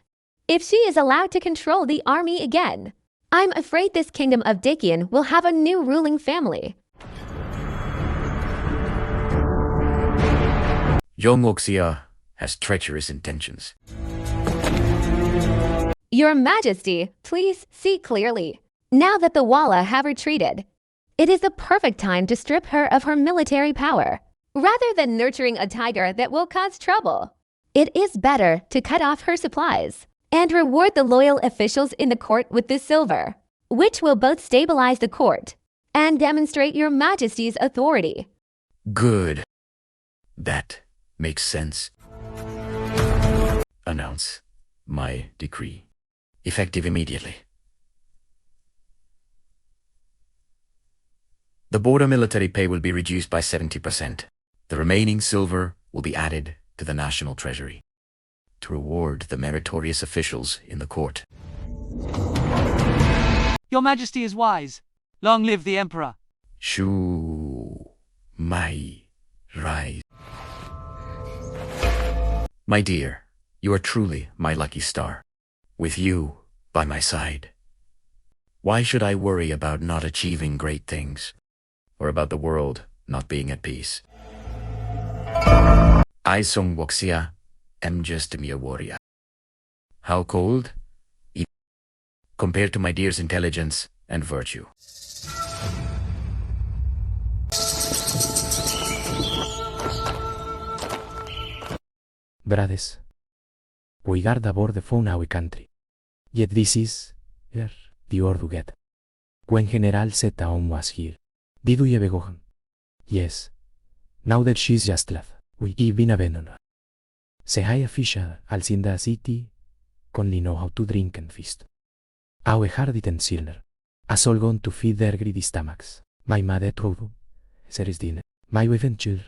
If she is allowed to control the army again, I'm afraid this kingdom of Dacian will have a new ruling family. Zhong Wuxia has treacherous intentions. Your Majesty, please see clearly. Now that the Walla have retreated, it is the perfect time to strip her of her military power. Rather than nurturing a tiger that will cause trouble, it is better to cut off her supplies and reward the loyal officials in the court with this silver, which will both stabilize the court and demonstrate your Majesty's authority. Good. That makes sense. Announce my decree, effective immediately. The border military pay will be reduced by 70%. The remaining silver will be added to the national treasury to reward the meritorious officials in the court. Your Majesty is wise. Long live the Emperor. Shu Mai Rai. My dear, you are truly my lucky star. With you by my side. Why should I worry about not achieving great things? Or about the world not being at peace? I, Zhong Wuxia, am just a mere warrior. How cold? Compared to my dear's intelligence and virtue. Brades. We guard aboard the phone our country. Yet this is the order get. When General Zetaon was here. Did we ever go home? Yes. Now that she's just left, we give been a venom. Se haya fisher al sinda city, only know how to drink and feast. Our hard and silver. As all gone to feed their greedy stomachs. My mother told there is dinner. My venture,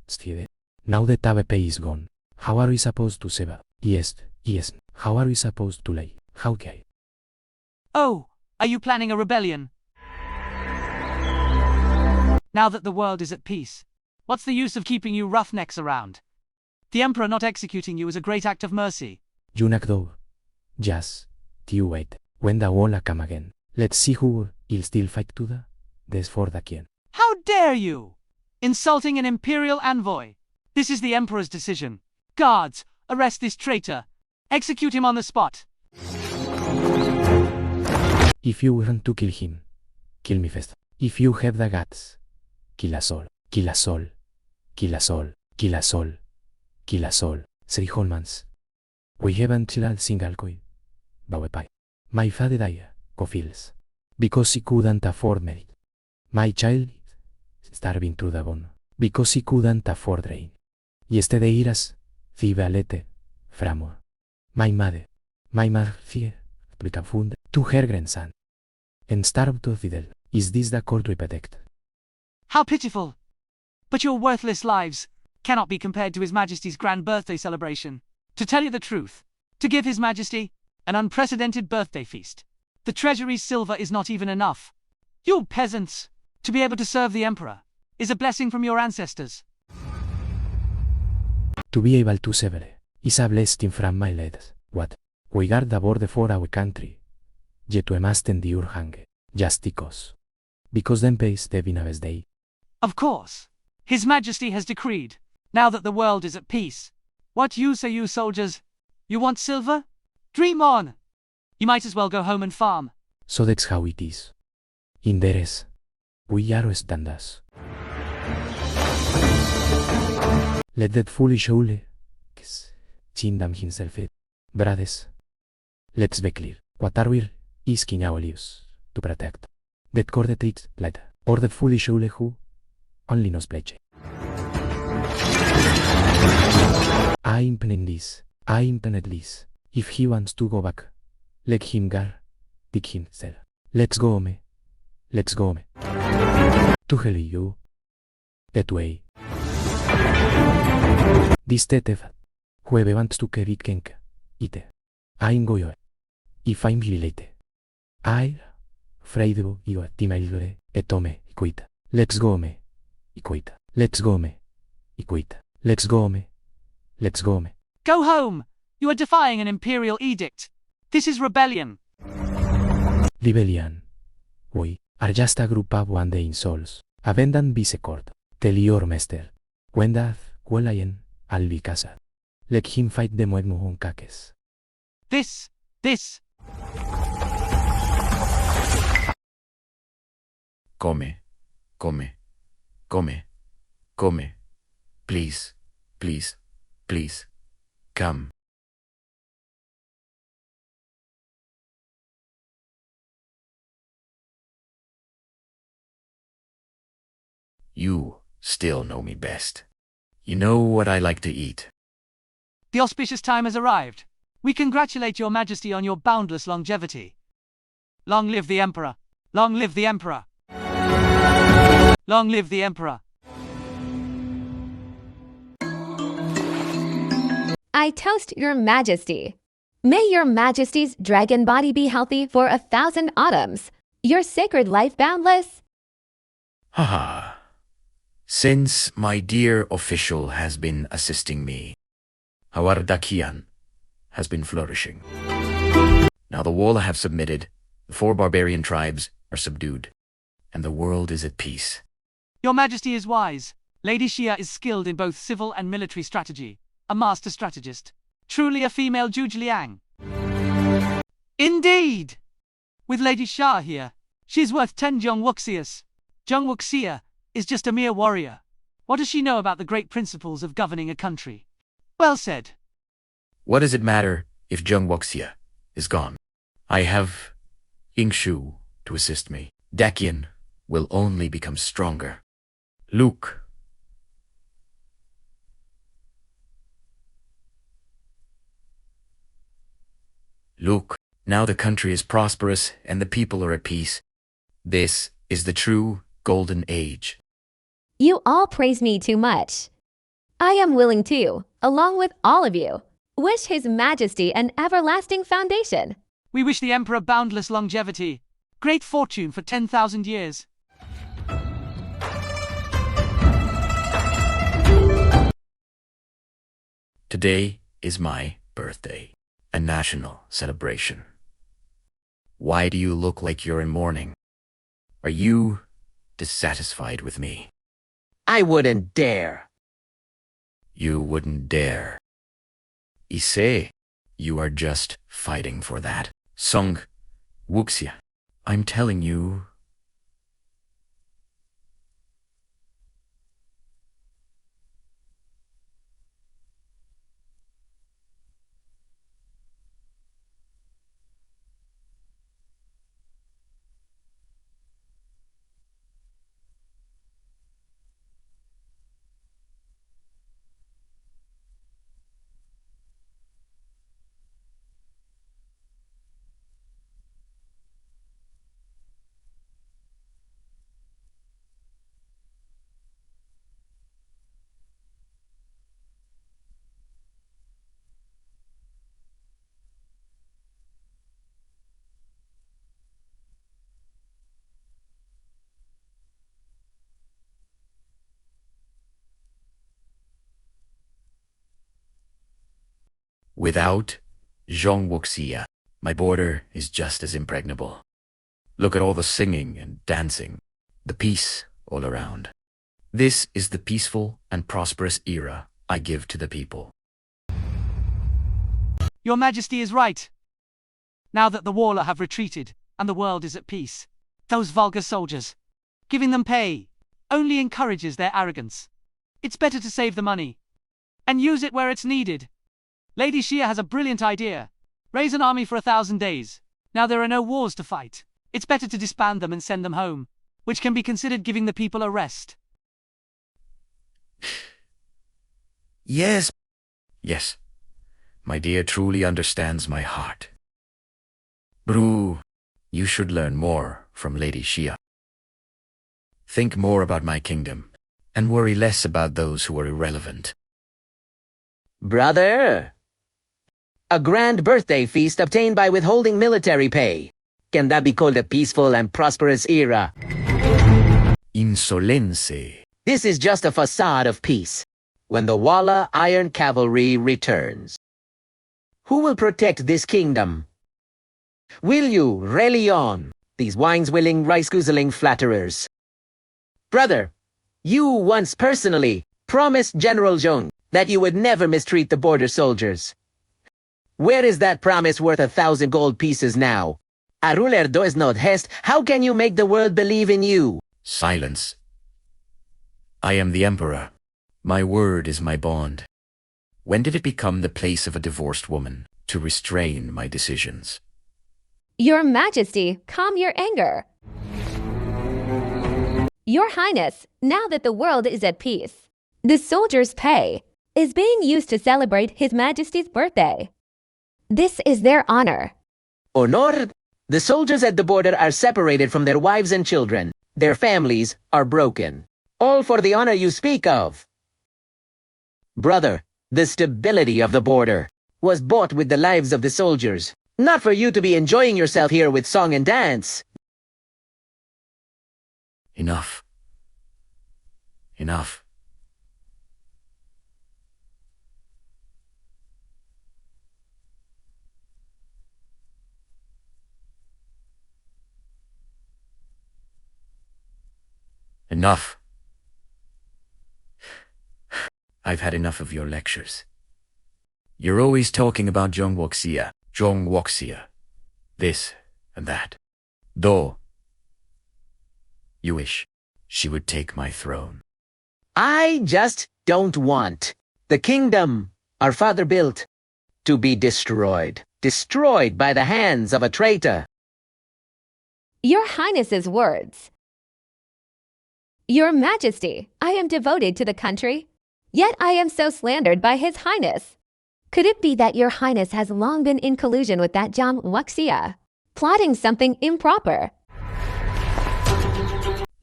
stede. Now the Tabe is gone. How are we supposed to save? Yes. How are we supposed to lay? How can? Oh, are you planning a rebellion? Now that the world is at peace, what's the use of keeping you roughnecks around? The Emperor not executing you is a great act of mercy. Junak do. Just. You wait. When the wall come again. Let's see who will still fight to the. Des for the kien. How dare you! Insulting an imperial envoy. This is the Emperor's decision. Guards, arrest this traitor. Execute him on the spot. If you want to kill him, kill me first. If you have the guts, kill us all. Kill us all. Kill us all. Kill us all. Kill us all. 3 Holmans. We haven't killed single koi. Bawepai. My father died, co-feels. Because he couldn't afford merit. My child starving through the bone. Because he couldn't afford rain. Yesterday iras, fibalete, framor. My mother fear, plicafund, to her grandson. And starved to fidel. Is this the court we protect? How pitiful! But your worthless lives cannot be compared to His Majesty's grand birthday celebration. To tell you the truth, to give His Majesty an unprecedented birthday feast, the treasury's silver is not even enough. You peasants, to be able to serve the Emperor is a blessing from your ancestors. To be able to serve is a blessing from my legs. What? We guard the border for our country. Yet we must endure hunger. Just because them pays the Vinaves Day. Of course, His Majesty has decreed, now that the world is at peace. What use are you soldiers? You want silver? Dream on! You might as well go home and farm. So that's how it is. In deres, we are standas. Let that foolish ole, chindam himself it. Brades. Let's be clear. What are we is Kinaolius to protect. That core the treats later, or the foolish ole who only knows pledge. I'm planning this. If he wants to go back, let him go. Pick himself. Let's go me. To hell you. That way. This tetef. Whoever wants to keep kenk. Ite. I'm go yo. If I'm late. I. Fraido yo timailore. Etome. Ikuita. Let's go me. Ikuita. Let's go me. Ikuita. Let's go me. Go home! You are defying an imperial edict. This is rebellion. Rebellion. We are just a group of one day in souls. Avendan bisecord. Tell your master. Wendath, Wolayen, Albicasa. Let him fight the Muegmuhun Kakes. This. Come. Please. Come. You still know me best. You know what I like to eat. The auspicious time has arrived. We congratulate your Majesty on your boundless longevity. Long live the Emperor! Long live the Emperor! Long live the Emperor! I toast your Majesty. May your Majesty's dragon body be healthy for 1,000 autumns. Your sacred life boundless. Haha. Since my dear official has been assisting me, our Dakian has been flourishing. Now the Wola have submitted, the 4 barbarian tribes are subdued, and the world is at peace. Your Majesty is wise. Lady Xia is skilled in both civil and military strategy, a master strategist. Truly a female Zhuge Liang. Indeed! With Lady Xia here, she's worth 10 Zhong Wuxias. Zhong Wuxia is just a mere warrior. What does she know about the great principles of governing a country? Well said. What does it matter if Zhong Wuxia is gone? I have Yingshu to assist me. Dakian will only become stronger. Luke. Now the country is prosperous and the people are at peace. This is the true golden age. You all praise me too much. I am willing to, along with all of you, wish His Majesty an everlasting foundation. We wish the Emperor boundless longevity, great fortune for 10,000 years. Today is my birthday, a national celebration. Why do you look like you're in mourning? Are you dissatisfied with me? I wouldn't dare. You wouldn't dare. Issei, you are just fighting for that. Song Wuxia, I'm telling you. Without Zhong Wuxia, my border is just as impregnable. Look at all the singing and dancing, the peace all around. This is the peaceful and prosperous era I give to the people. Your Majesty is right. Now that the Wala have retreated and the world is at peace, those vulgar soldiers, giving them pay, only encourages their arrogance. It's better to save the money and use it where it's needed. Lady Xia has a brilliant idea. Raise an army for 1,000 days. Now there are no wars to fight. It's better to disband them and send them home, which can be considered giving the people a rest. Yes. Yes. My dear truly understands my heart. Bru, you should learn more from Lady Xia. Think more about my kingdom, and worry less about those who are irrelevant. Brother! A grand birthday feast obtained by withholding military pay. Can that be called a peaceful and prosperous era? Insolence. This is just a facade of peace. When the Wala Iron Cavalry returns, who will protect this kingdom? Will you, Relion, these wines-willing, rice-guzzling flatterers? Brother, you once personally promised General Zhong that you would never mistreat the border soldiers. Where is that promise worth 1,000 gold pieces now? A ruler does not hest. How can you make the world believe in you? Silence. I am the Emperor. My word is my bond. When did it become the place of a divorced woman to restrain my decisions? Your Majesty, calm your anger. Your Highness, now that the world is at peace, the soldiers' pay is being used to celebrate His Majesty's birthday. This is their honor. Honor? The soldiers at the border are separated from their wives and children. Their families are broken. All for the honor you speak of. Brother, the stability of the border was bought with the lives of the soldiers, not for you to be enjoying yourself here with song and dance. Enough. Enough. Enough. I've had enough of your lectures. You're always talking about Zhong Wuxia, this and that. Though, you wish she would take my throne. I just don't want the kingdom our father built to be destroyed by the hands of a traitor. Your Highness's words. Your Majesty, I am devoted to the country, yet I am so slandered by His Highness. Could it be that Your Highness has long been in collusion with that Zhong Wuxia, plotting something improper?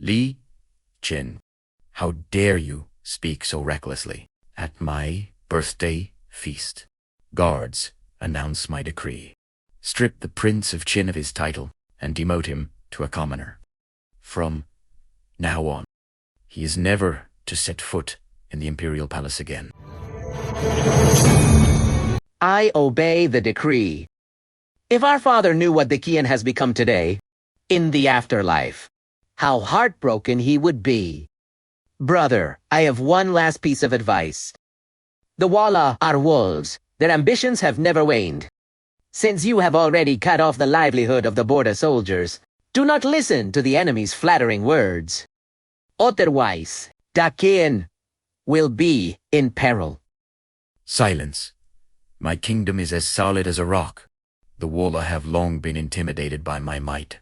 Li Qin, how dare you speak so recklessly? At my birthday feast, guards announce my decree. Strip the Prince of Qin of his title and demote him to a commoner. From now on, he is never to set foot in the imperial palace again. I obey the decree. If our father knew what the Qian has become today, in the afterlife, how heartbroken he would be. Brother, I have one last piece of advice. The Walla are wolves. Their ambitions have never waned. Since you have already cut off the livelihood of the border soldiers, do not listen to the enemy's flattering words. Otherwise, the Qian will be in peril. Silence. My kingdom is as solid as a rock. The Walla have long been intimidated by my might.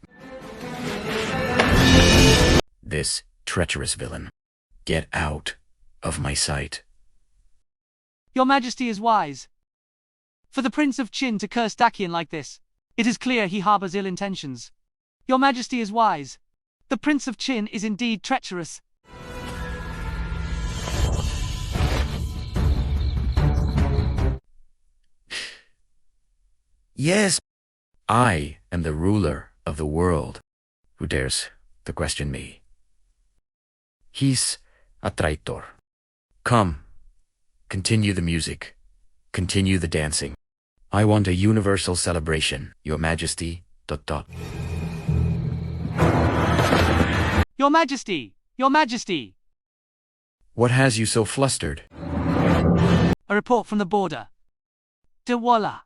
This treacherous villain, get out of my sight. Your Majesty is wise. For the Prince of Qin to curse Dacian like this, it is clear he harbors ill intentions. Your Majesty is wise. The Prince of Qin is indeed treacherous. Yes, I am the ruler of the world. Who dares to question me? He's a traitor. Come, continue the music, continue the dancing. I want a universal celebration, Your Majesty, ... Your Majesty! Your Majesty! What has you so flustered? A report from the border. The Walla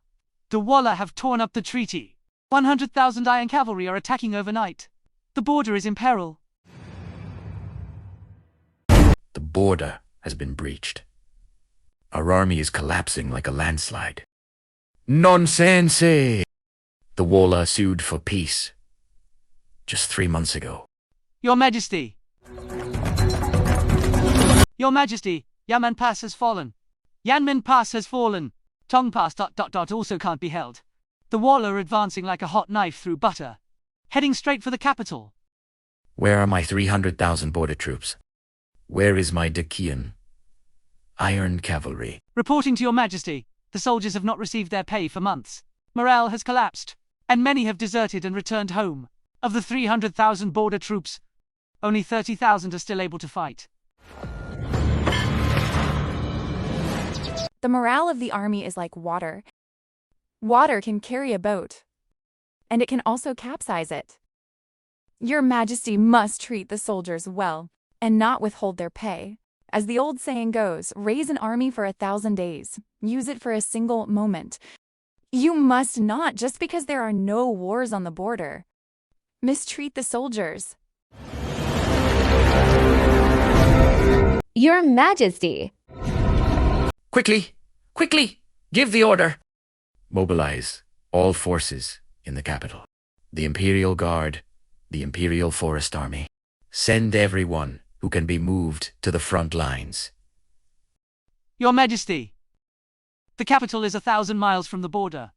have torn up the treaty. 100,000 Iron Cavalry are attacking overnight. The border is in peril. The border has been breached. Our army is collapsing like a landslide. Nonsense! The Walla sued for peace. Just 3 months ago. Your Majesty! Your Majesty, Yanmen Pass has fallen. Yanmen Pass has fallen. Tong Pass ... also can't be held. The Walla are advancing like a hot knife through butter, heading straight for the capital. Where are my 300,000 border troops? Where is my Dacian Iron Cavalry? Reporting to Your Majesty, the soldiers have not received their pay for months. Morale has collapsed, and many have deserted and returned home. Of the 300,000 border troops, only 30,000 are still able to fight. The morale of the army is like water. Water can carry a boat, and it can also capsize it. Your Majesty must treat the soldiers well, and not withhold their pay. As the old saying goes, raise an army for 1,000 days, use it for a single moment. You must not, just because there are no wars on the border, mistreat the soldiers. Your Majesty! Quickly! Quickly! Give the order! Mobilize all forces in the capital. The Imperial Guard, the Imperial Forest Army. Send everyone who can be moved to the front lines. Your Majesty! The capital is 1,000 miles from the border.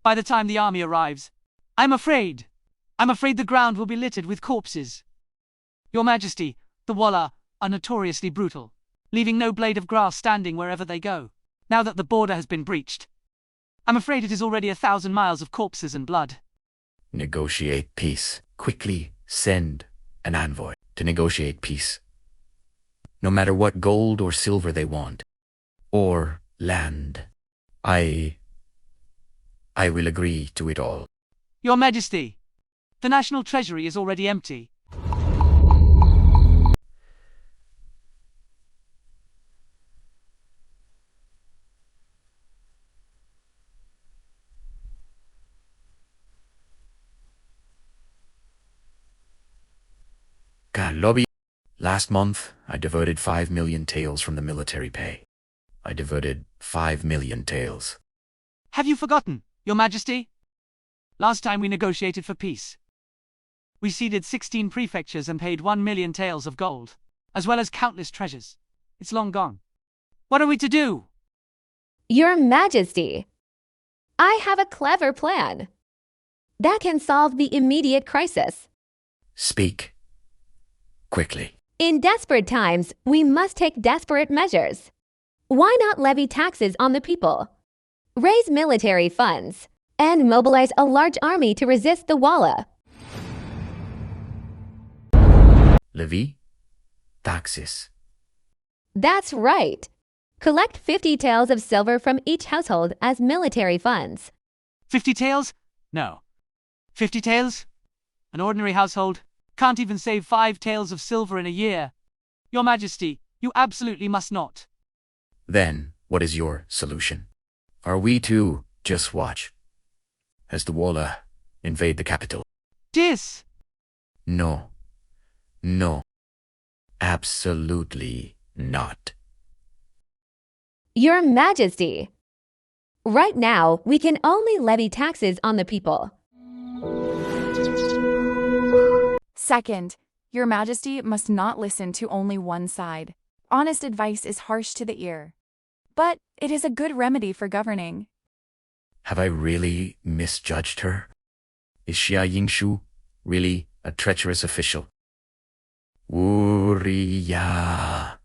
By the time the army arrives, I'm afraid the ground will be littered with corpses. Your Majesty, the Walla are notoriously brutal, leaving no blade of grass standing wherever they go. Now that the border has been breached, I'm afraid it is already 1,000 miles of corpses and blood. Negotiate peace. Quickly send an envoy to negotiate peace. No matter what gold or silver they want, or land, I will agree to it all. Your Majesty, the national treasury is already empty. Lobby. Last month, I diverted 5 million taels from the military pay. I diverted 5 million taels. Have you forgotten, Your Majesty? Last time we negotiated for peace, we ceded 16 prefectures and paid 1 million taels of gold, as well as countless treasures. It's long gone. What are we to do? Your Majesty! I have a clever plan that can solve the immediate crisis. Speak. Quickly. In desperate times, we must take desperate measures. Why not levy taxes on the people, raise military funds, and mobilize a large army to resist the Walla? Levy? Taxes. That's right. Collect 50 taels of silver from each household as military funds. 50 taels? No. 50 taels? An ordinary household can't even save 5 taels of silver in a year. Your Majesty, you absolutely must not. Then, what is your solution? Are we to just watch as the Walla invade the capital? Dis! No. No. Absolutely not. Your Majesty, right now we can only levy taxes on the people. Second, Your Majesty must not listen to only one side. Honest advice is harsh to the ear, but it is a good remedy for governing. Have I really misjudged her? Is Xia Yingshu really a treacherous official? Wuriya.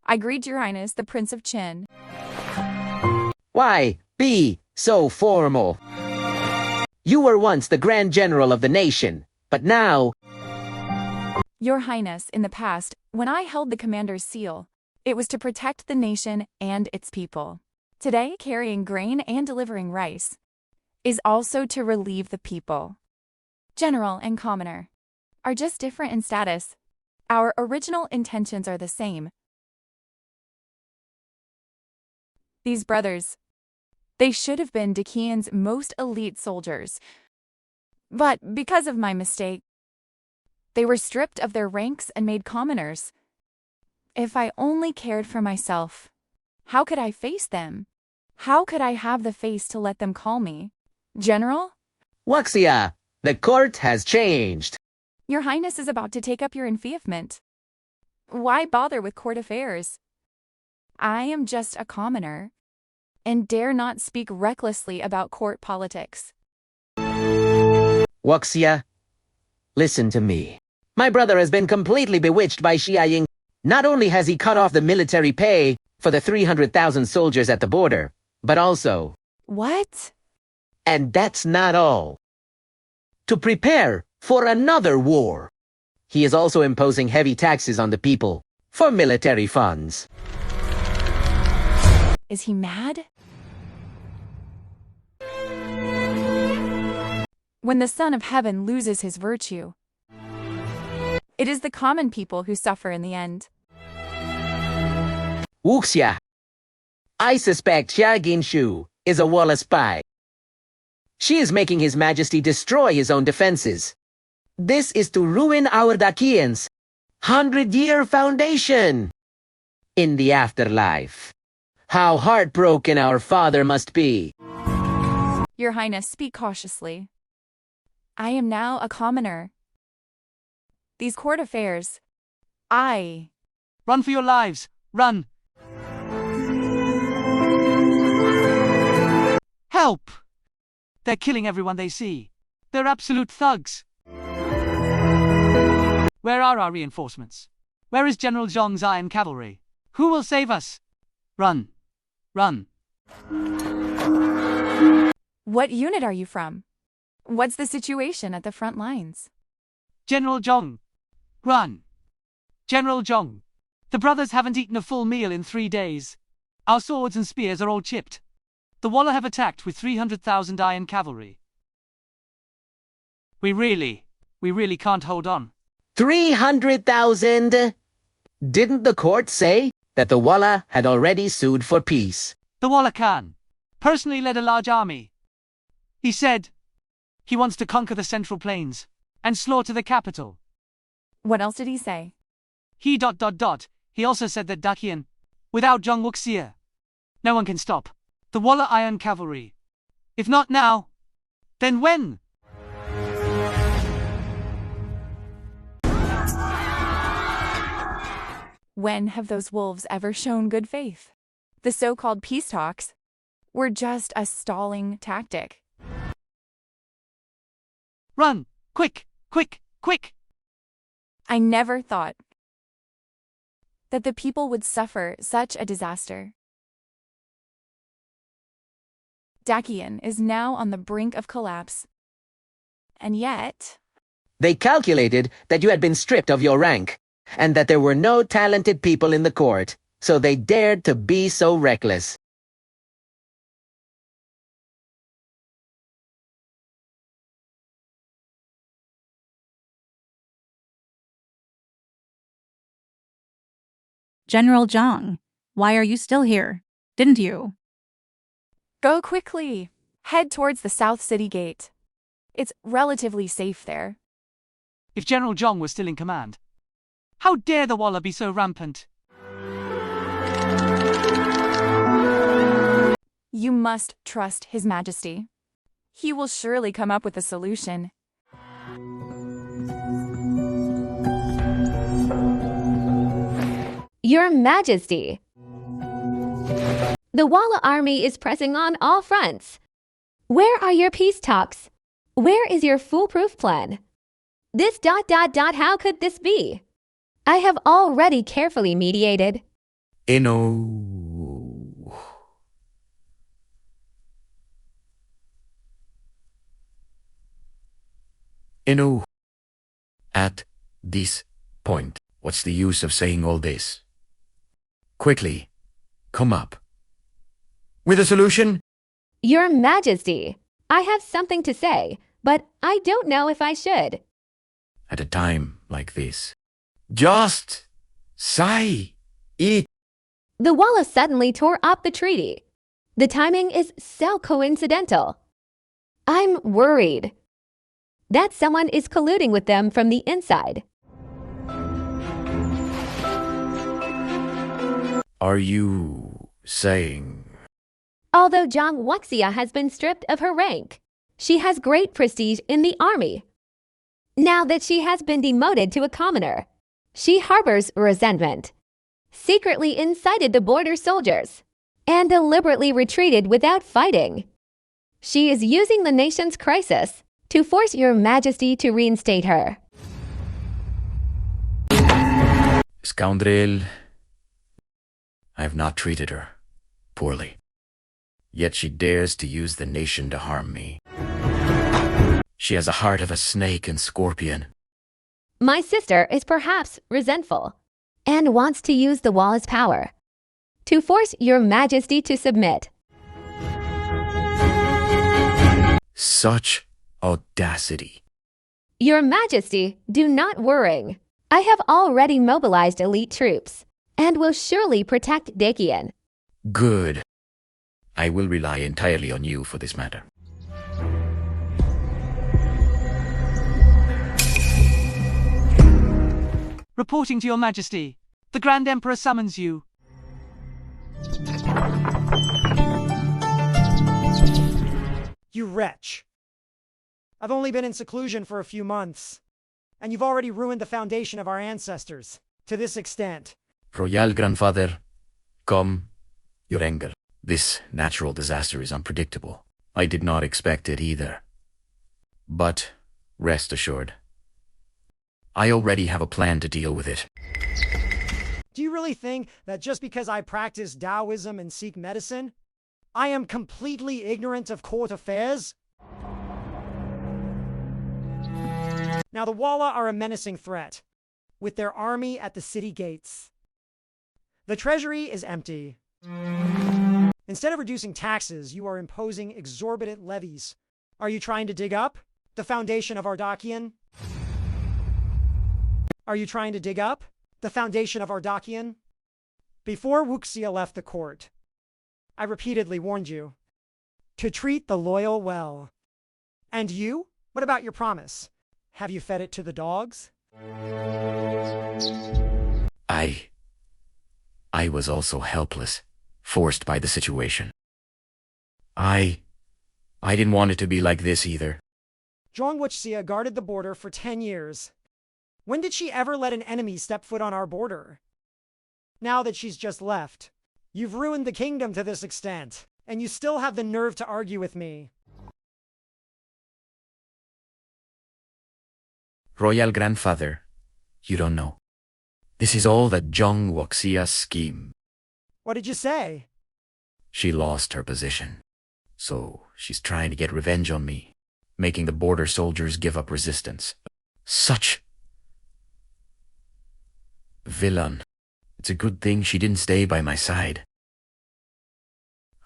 I greet Your Highness, the Prince of Qin. Why be so formal? You were once the Grand General of the nation, but now... Your Highness, in the past, when I held the Commander's seal, it was to protect the nation and its people. Today, carrying grain and delivering rice is also to relieve the people. General and Commoner are just different in status. Our original intentions are the same. These brothers, they should have been Dakian's most elite soldiers. But because of my mistake, they were stripped of their ranks and made commoners. If I only cared for myself, how could I face them? How could I have the face to let them call me General? Wuxia, the court has changed. Your Highness is about to take up your enfeoffment. Why bother with court affairs? I am just a commoner, and dare not speak recklessly about court politics. Wuxia, listen to me. My brother has been completely bewitched by Xia Ying. Not only has he cut off the military pay for the 300,000 soldiers at the border, but also... What? And that's not all. To prepare for another war, he is also imposing heavy taxes on the people for military funds. Is he mad? When the Son of Heaven loses his virtue, it is the common people who suffer in the end. Wuxia, I suspect Xia Yingshu is a Walla spy. She is making His Majesty destroy his own defenses. This is to ruin our Dakian's 100-year foundation in the afterlife. How heartbroken our father must be. Your Highness, speak cautiously. I am now a commoner. These court affairs, Run for your lives! Run! Help! They're killing everyone they see. They're absolute thugs. Where are our reinforcements? Where is General Zhong's iron cavalry? Who will save us? Run! Run! What unit are you from? What's the situation at the front lines? General Zhong! Run! General Zhong! The brothers haven't eaten a full meal in 3 days. Our swords and spears are all chipped. The Walla have attacked with 300,000 iron cavalry. We really can't hold on. 300,000? Didn't the court say that the Walla had already sued for peace? The Walla Khan personally led a large army. He said he wants to conquer the Central Plains and slaughter the capital. What else did he say? He ... He also said that Dakian, without Zhang Wuxia, no one can stop the Walla Iron Cavalry. If not now, then when? When have those wolves ever shown good faith? The so-called peace talks were just a stalling tactic. Run! Quick! Quick! Quick! I never thought that the people would suffer such a disaster. Dakian is now on the brink of collapse. And yet... They calculated that you had been stripped of your rank, and that there were no talented people in the court, so they dared to be so reckless. General Zhang, why are you still here? Didn't you? Go quickly. Head towards the South City Gate. It's relatively safe there. If General Zhang was still in command, how dare the Walla be so rampant? You must trust His Majesty. He will surely come up with a solution. Your Majesty. The Walla army is pressing on all fronts. Where are your peace talks? Where is your foolproof plan? This ... How could this be? I have already carefully mediated. Eno. At this point, what's the use of saying all this? Quickly, come up with a solution? Your Majesty, I have something to say, but I don't know if I should. At a time like this, just say it. The Walla suddenly tore up the treaty. The timing is so coincidental. I'm worried that someone is colluding with them from the inside. Are you saying... Although Zhang Wuxia has been stripped of her rank, she has great prestige in the army. Now that she has been demoted to a commoner, she harbors resentment, secretly incited the border soldiers, and deliberately retreated without fighting. She is using the nation's crisis to force Your Majesty to reinstate her. Scoundrel, I have not treated her poorly. Yet she dares to use the nation to harm me. She has a heart of a snake and scorpion. My sister is perhaps resentful and wants to use the Walla's power to force Your Majesty to submit. Such audacity. Your Majesty, do not worry. I have already mobilized elite troops and will surely protect Dakian. Good. I will rely entirely on you for this matter. Reporting to Your Majesty, the Grand Emperor summons you. You wretch. I've only been in seclusion for a few months, and you've already ruined the foundation of our ancestors to this extent. Royal Grandfather, come, your anger. This natural disaster is unpredictable. I did not expect it either. But rest assured, I already have a plan to deal with it. Do you really think that just because I practice Taoism and seek medicine, I am completely ignorant of court affairs? Now the Walla are a menacing threat, with their army at the city gates. The treasury is empty. Instead of reducing taxes, you are imposing exorbitant levies. Are you trying to dig up? The foundation of Ardakian? Are you trying to dig up the foundation of Ardakian? Before Wuxia left the court, I repeatedly warned you to treat the loyal well. And you? What about your promise? Have you fed it to the dogs? I was also helpless, forced by the situation. I didn't want it to be like this either. Zhang Wuxia guarded the border for 10 years. When did she ever let an enemy step foot on our border? Now that she's just left, you've ruined the kingdom to this extent, and you still have the nerve to argue with me. Royal Grandfather, you don't know. This is all that Zhang Wuxia's scheme. What did you say? She lost her position, so she's trying to get revenge on me, making the border soldiers give up resistance. Such villain. It's a good thing she didn't stay by my side.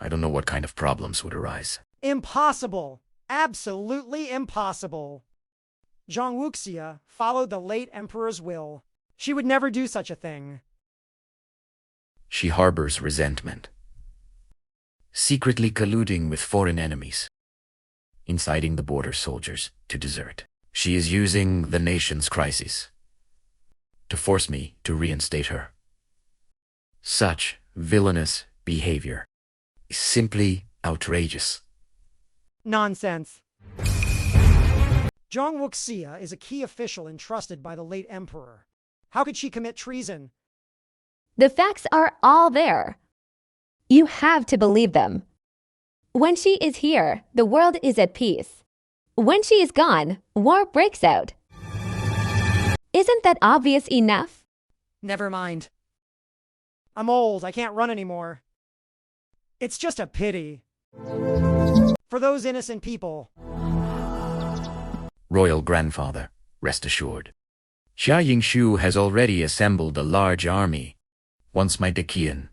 I don't know what kind of problems would arise. Impossible! Absolutely impossible! Zhang Wuxia followed the late emperor's will. She would never do such a thing. She harbors resentment, secretly colluding with foreign enemies, inciting the border soldiers to desert. She is using the nation's crisis to force me to reinstate her. Such villainous behavior is simply outrageous. Nonsense. Zhang Wuxia is a key official entrusted by the late emperor. How could she commit treason? The facts are all there. You have to believe them. When she is here, the world is at peace. When she is gone, war breaks out. Isn't that obvious enough? Never mind. I'm old, I can't run anymore. It's just a pity. For those innocent people. Royal Grandfather, rest assured. Xia Yingshu has already assembled a large army. Once my Dakian,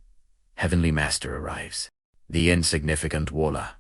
Heavenly Master arrives, the insignificant Wola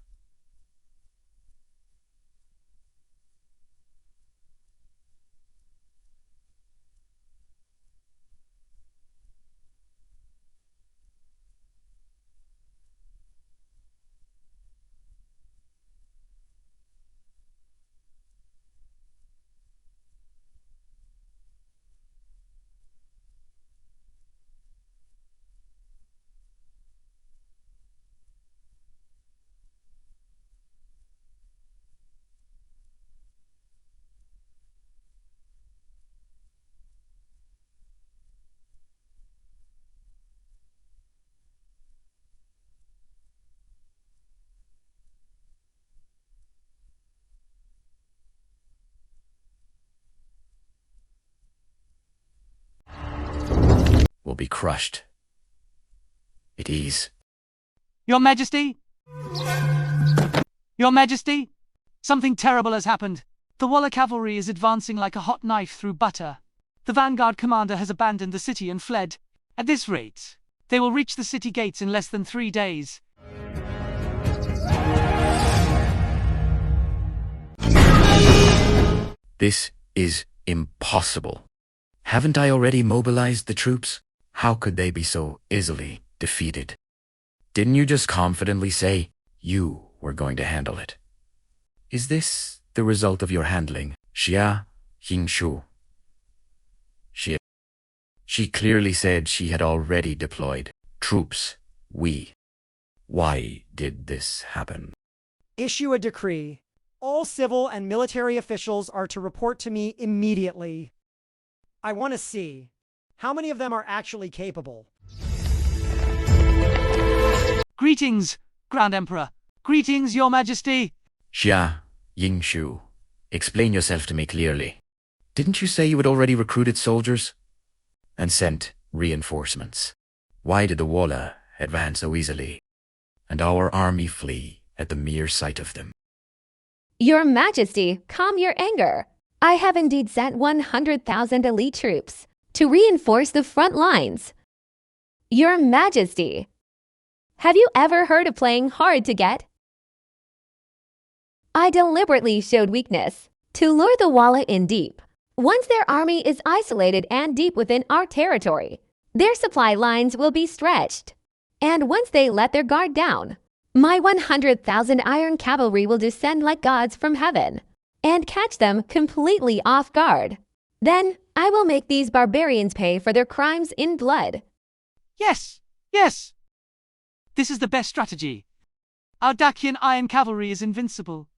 will be crushed. It is. Your Majesty? Your Majesty? Something terrible has happened. The Walla cavalry is advancing like a hot knife through butter. The vanguard commander has abandoned the city and fled. At this rate, they will reach the city gates in less than 3 days. This is impossible. Haven't I already mobilized the troops? How could they be so easily defeated? Didn't you just confidently say you were going to handle it? Is this the result of your handling, Xia Yingshu? She clearly said she had already deployed troops. Why did this happen? Issue a decree. All civil and military officials are to report to me immediately. I want to see how many of them are actually capable. Greetings, Grand Emperor. Greetings, Your Majesty. Xia Yingshu, explain yourself to me clearly. Didn't you say you had already recruited soldiers and sent reinforcements? Why did the Walla advance so easily and our army flee at the mere sight of them? Your Majesty, calm your anger. I have indeed sent 100,000 elite troops to reinforce the front lines. Your Majesty, have you ever heard of playing hard to get? I deliberately showed weakness to lure the Walla in deep. Once their army is isolated and deep within our territory, their supply lines will be stretched. And once they let their guard down, my 100,000 iron cavalry will descend like gods from heaven and catch them completely off guard. Then I will make these barbarians pay for their crimes in blood. Yes, yes. This is the best strategy. Our Dacian iron cavalry is invincible.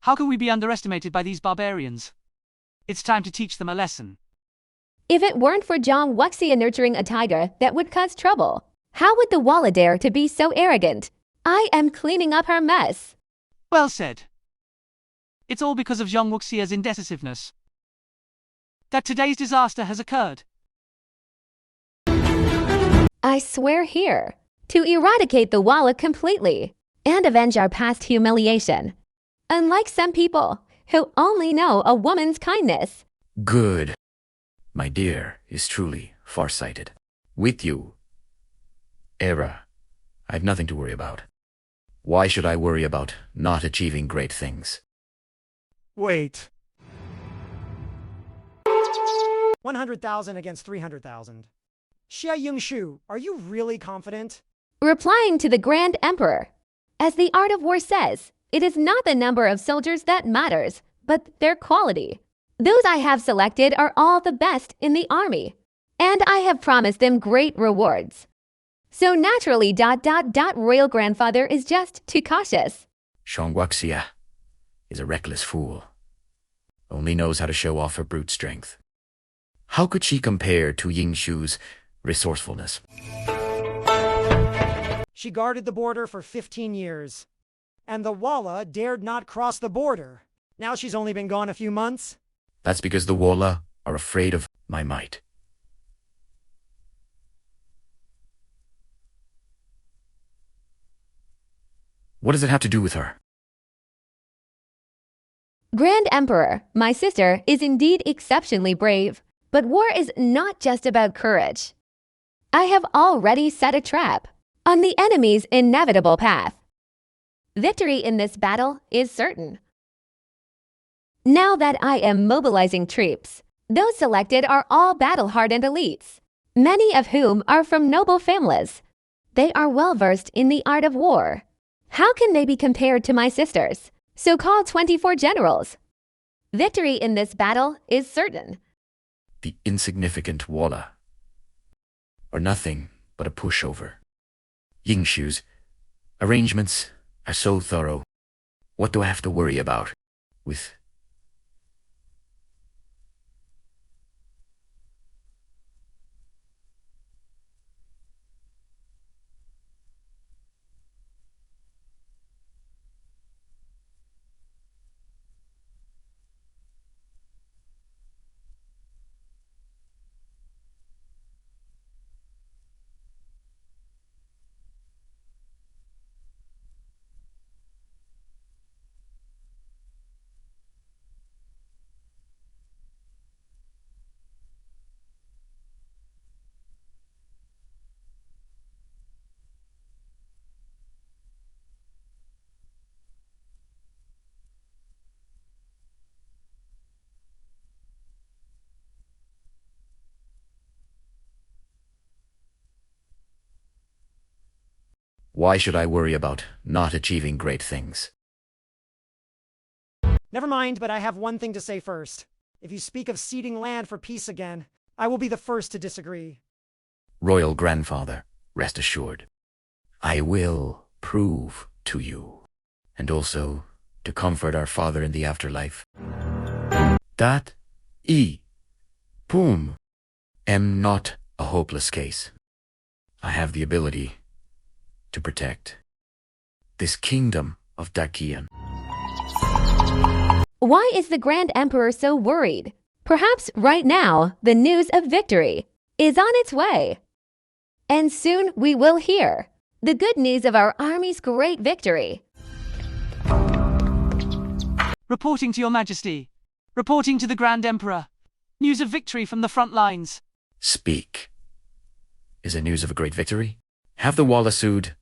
How can we be underestimated by these barbarians? It's time to teach them a lesson. If it weren't for Zhang Wuxia nurturing a tiger that would cause trouble, how would the Walla dare to be so arrogant? I am cleaning up her mess. Well said. It's all because of Zhang Wuxia's indecisiveness that today's disaster has occurred. I swear here to eradicate the Walla completely and avenge our past humiliation. Unlike some people who only know a woman's kindness. Good. My dear is truly farsighted. With you, Era, I have nothing to worry about. Why should I worry about not achieving great things? Wait. 100,000 against 300,000. Xia Yingshu, are you really confident? Replying to the Grand Emperor, as the art of war says, it is not the number of soldiers that matters, but their quality. Those I have selected are all the best in the army, and I have promised them great rewards. So naturally, royal grandfather is just too cautious. Zhang Wuxia is a reckless fool. Only knows how to show off her brute strength. How could she compare to Yingshu's resourcefulness? She guarded the border for 15 years. And the Walla dared not cross the border. Now she's only been gone a few months. That's because the Walla are afraid of my might. What does it have to do with her? Grand Emperor, my sister, is indeed exceptionally brave. But war is not just about courage. I have already set a trap on the enemy's inevitable path. Victory in this battle is certain. Now that I am mobilizing troops, those selected are all battle-hardened elites, many of whom are from noble families. They are well-versed in the art of war. How can they be compared to my sisters, so-called 24 generals? Victory in this battle is certain. The insignificant Walla are nothing but a pushover. Yingshu's arrangements are so thorough. What do I have to worry about with Why should I worry about not achieving great things? Never mind, but I have one thing to say first. If you speak of ceding land for peace again, I will be the first to disagree. Royal grandfather, rest assured. I will prove to you, and also to comfort our father in the afterlife, that Poom am not a hopeless case. I have the ability to protect this kingdom of Dacian. Why is the Grand Emperor so worried? Perhaps right now, the news of victory is on its way. And soon we will hear the good news of our army's great victory. Reporting to Your Majesty. Reporting to the Grand Emperor. News of victory from the front lines. Speak. Is it news of a great victory? Have the Walla sued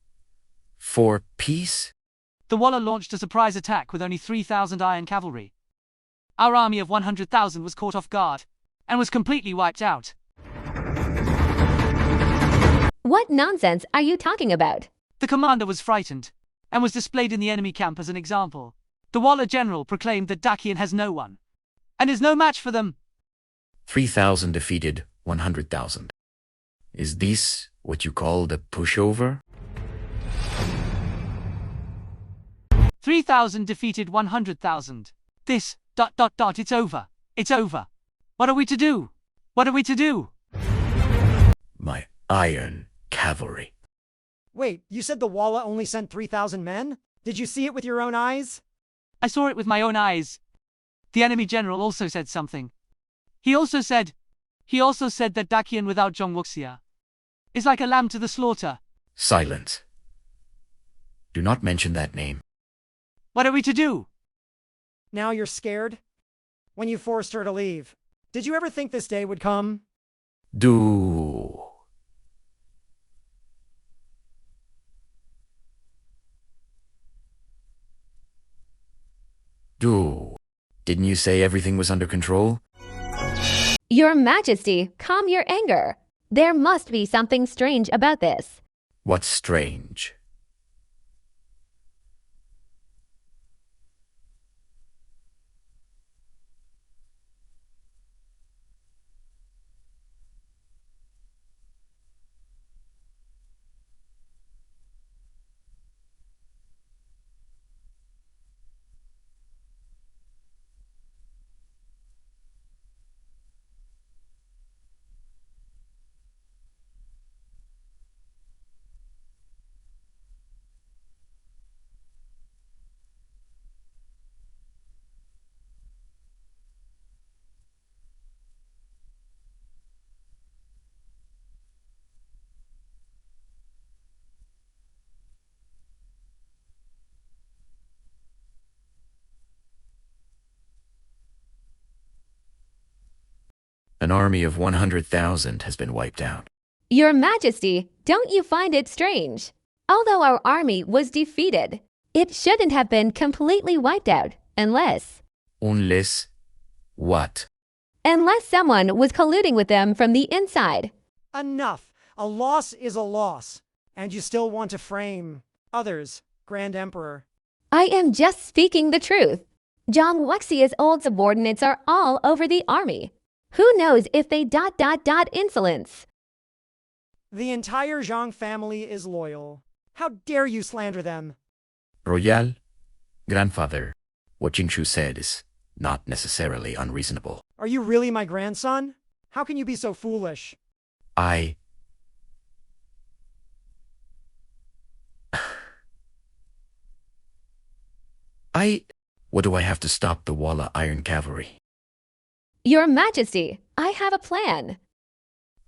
for peace? The Walla launched a surprise attack with only 3,000 iron cavalry. our army of 100,000 was caught off guard and was completely wiped out. What nonsense are you talking about? The commander was frightened and was displayed in the enemy camp as an example. The Walla general proclaimed that Dacian has no one and is no match for them. 3,000 defeated 100,000. Is this what you call the pushover? 3,000 defeated 100,000. This, ... it's over. It's over. What are we to do? What are we to do? My iron cavalry. Wait, you said the Walla only sent 3,000 men? Did you see it with your own eyes? I saw it with my own eyes. The enemy general also said something. He also said that Dacian without Zhong Wuxia is like a lamb to the slaughter. Silence. Do not mention that name. What are we to do? Now you're scared? When you forced her to leave. Did you ever think this day would come? Do. Didn't you say everything was under control? Your Majesty, calm your anger. There must be something strange about this. What's strange? An army of 100,000 has been wiped out. Your Majesty, don't you find it strange? Although our army was defeated, it shouldn't have been completely wiped out unless... Unless what? Unless someone was colluding with them from the inside. Enough! A loss is a loss. And you still want to frame others, Grand Emperor. I am just speaking the truth. Zhong Wuxia's old subordinates are all over the army. Who knows if they ... insolence. The entire Zhang family is loyal. How dare you slander them? Royal, grandfather, what Jingshu said is not necessarily unreasonable. Are you really my grandson? How can you be so foolish? What do I have to stop the Walla Iron Cavalry? Your Majesty, I have a plan.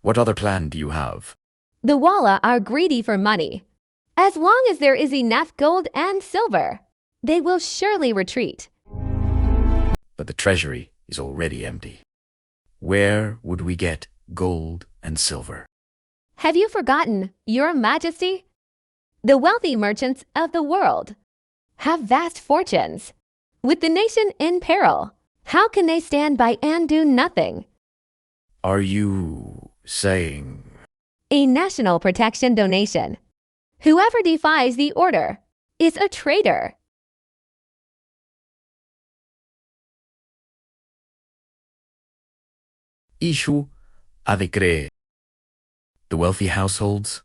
What other plan do you have? The Walla are greedy for money. As long as there is enough gold and silver, they will surely retreat. But the treasury is already empty. Where would we get gold and silver? Have you forgotten, Your Majesty? The wealthy merchants of the world have vast fortunes. With the nation in peril, how can they stand by and do nothing? Are you saying... A national protection donation. Whoever defies the order is a traitor. Ishu adecree. The wealthy households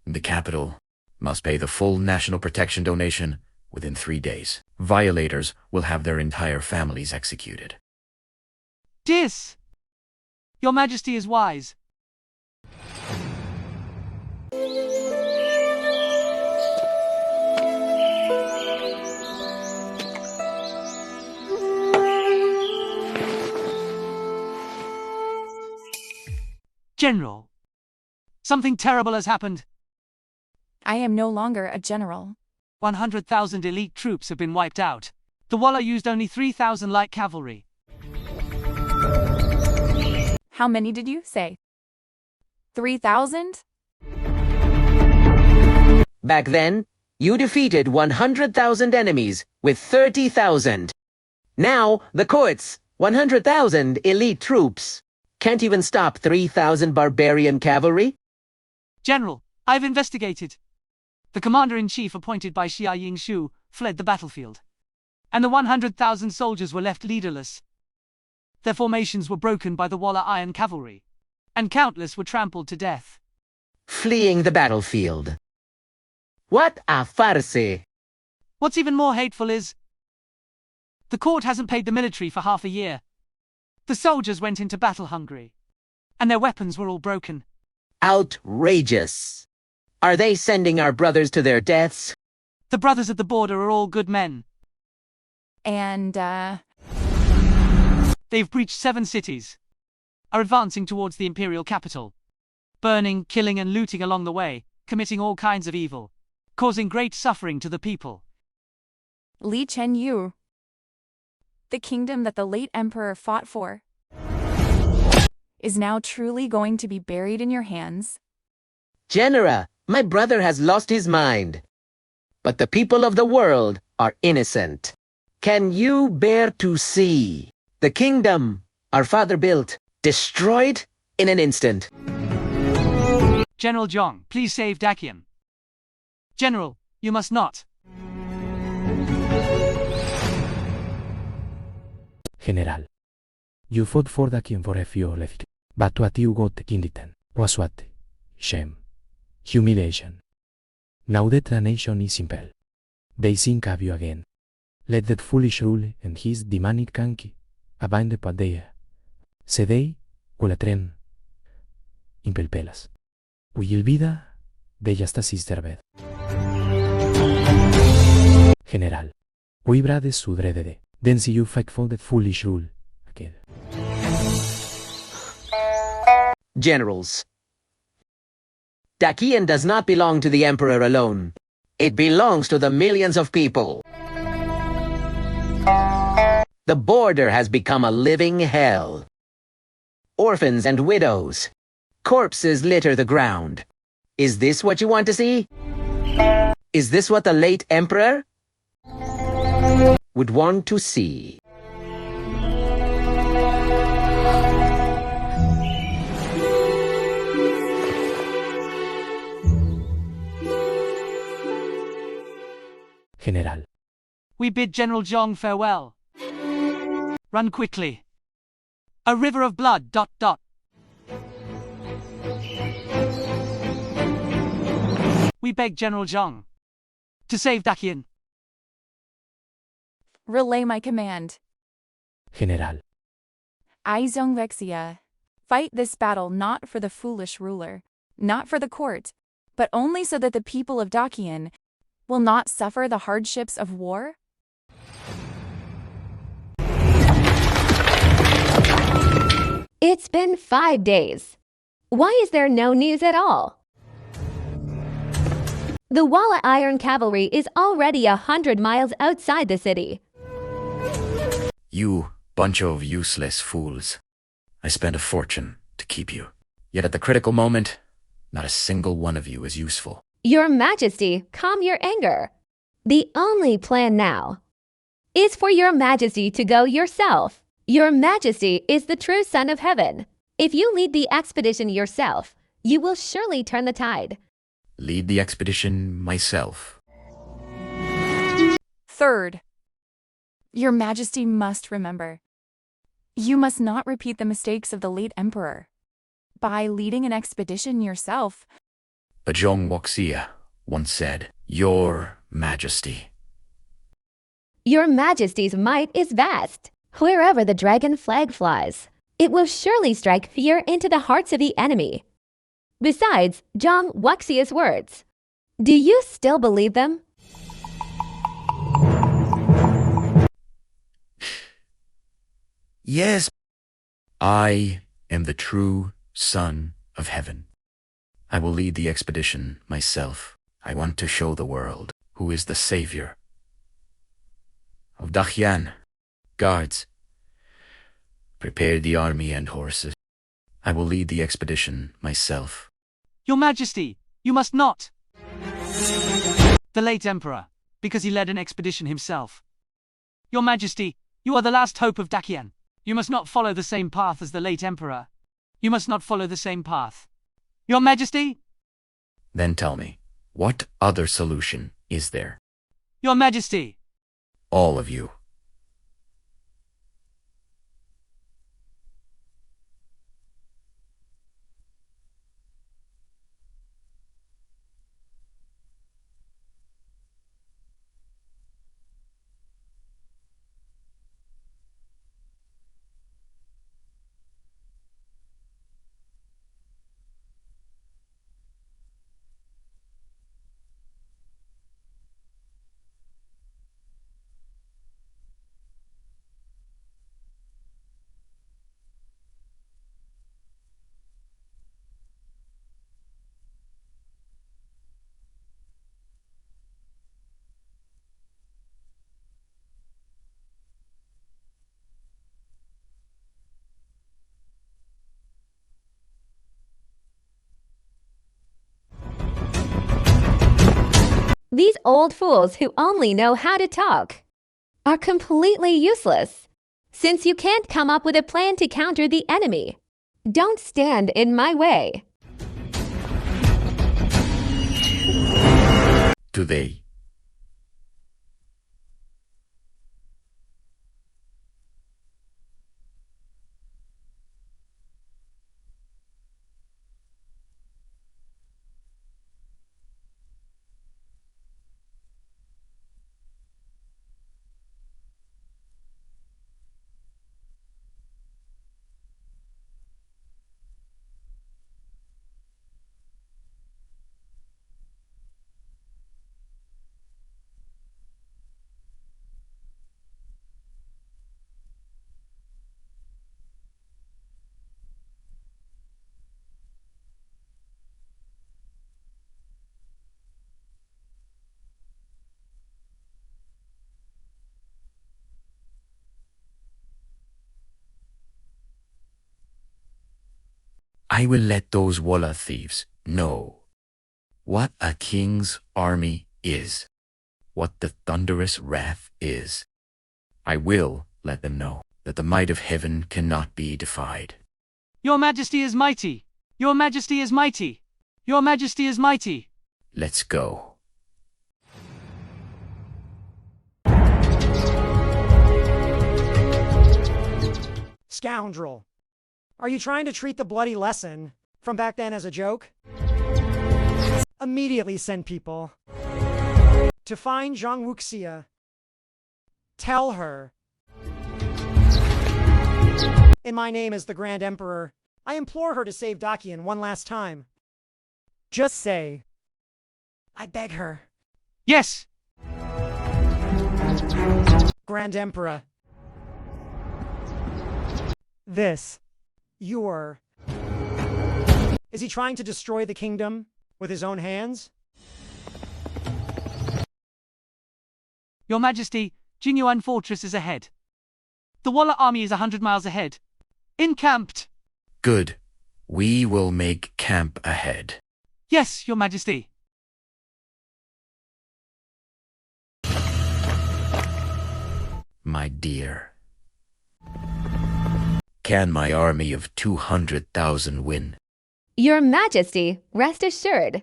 in the capital must pay the full national protection donation within 3 days. Violators will have their entire families executed. Dis! Your Majesty is wise. General, something terrible has happened. I am no longer a general. 100,000 elite troops have been wiped out. The Walla used only 3,000 light cavalry. How many did you say? 3,000? Back then, you defeated 100,000 enemies with 30,000. Now, the courts, 100,000 elite troops. Can't even stop 3,000 barbarian cavalry? General, I've investigated. The commander-in-chief appointed by Xia Yingshu fled the battlefield, and the 100,000 soldiers were left leaderless. Their formations were broken by the Walla Iron Cavalry, and countless were trampled to death. Fleeing the battlefield. What a farce! What's even more hateful is, the court hasn't paid the military for half a year. The soldiers went into battle hungry, and their weapons were all broken. Outrageous! Are they sending our brothers to their deaths? The brothers at the border are all good men. And, They've breached 7 cities, are advancing towards the imperial capital, burning, killing and looting along the way, committing all kinds of evil, causing great suffering to the people. Li Chengyu, the kingdom that the late emperor fought for, is now truly going to be buried in your hands. Genera, my brother has lost his mind. But the people of the world are innocent. Can you bear to see the kingdom our father built destroyed in an instant? General Zhong, please save Dakian. General, you must not. General. You fought for Dakian for a few left, but what you got Kinditen was what? Shame. Humiliation. Now that the nation is in peril, they think of you again. Let that foolish rule and his demonic kanki abide the padea. Sedei culatren impelpelas. Uyilvida de yasta sisterbed. General. Uibra de sudredede. Then see you fight for that foolish rule again. Generals. Dakian does not belong to the emperor alone. It belongs to the millions of people. The border has become a living hell. Orphans and widows. Corpses litter the ground. Is this what you want to see? Is this what the late emperor would want to see? General. We bid General Zhong farewell. Run quickly. A river of blood. ... We beg General Zhong to save Dakian. Relay my command. General. I, Zhong Vexia, fight this battle not for the foolish ruler, not for the court, but only so that the people of Dakian will not suffer the hardships of war? It's been 5 days. Why is there no news at all? The Walla Iron Cavalry is already 100 miles outside the city. You bunch of useless fools. I spent a fortune to keep you. Yet at the critical moment, not a single one of you is useful. Your Majesty, calm your anger. The only plan now is for Your Majesty to go yourself. Your Majesty is the true Son of Heaven. If you lead the expedition yourself, you will surely turn the tide. Lead the expedition myself. Third, Your Majesty must remember, you must not repeat the mistakes of the late emperor by leading an expedition yourself. But Zhong Wuxia once said, Your Majesty. Your Majesty's might is vast. Wherever the dragon flag flies, it will surely strike fear into the hearts of the enemy. Besides Zhong Wuxia's words, do you still believe them? Yes. I am the true Son of Heaven. I will lead the expedition myself. I want to show the world who is the savior of Dakian. Guards, prepare the army and horses. I will lead the expedition myself. Your Majesty, you must not. The late emperor, because he led an expedition himself. Your Majesty, You are the last hope of Dakian. You must not follow the same path as the late emperor. You must not follow the same path. Your Majesty? Then tell me, what other solution is there? Your Majesty! All of you. These old fools who only know how to talk are completely useless, since you can't come up with a plan to counter the enemy. Don't stand in my way. Do they? I will let those Walla thieves know what a king's army is, what the thunderous wrath is. I will let them know that the might of heaven cannot be defied. Your Majesty is mighty! Your Majesty is mighty! Your Majesty is mighty! Let's go. Scoundrel. Are you trying to treat the bloody lesson from back then as a joke? Immediately send people to find Zhang Wuxia. Tell her, in my name as the Grand Emperor, I implore her to save Dakian one last time. Just say, I beg her. Yes! Grand Emperor. This. Your. Is he trying to destroy the kingdom with his own hands? Your Majesty, Jinyuan Fortress is ahead. The Walla army is 100 miles ahead. Encamped! Good. We will make camp ahead. Yes, Your Majesty. My dear. Can my army of 200,000 win? Your Majesty, rest assured.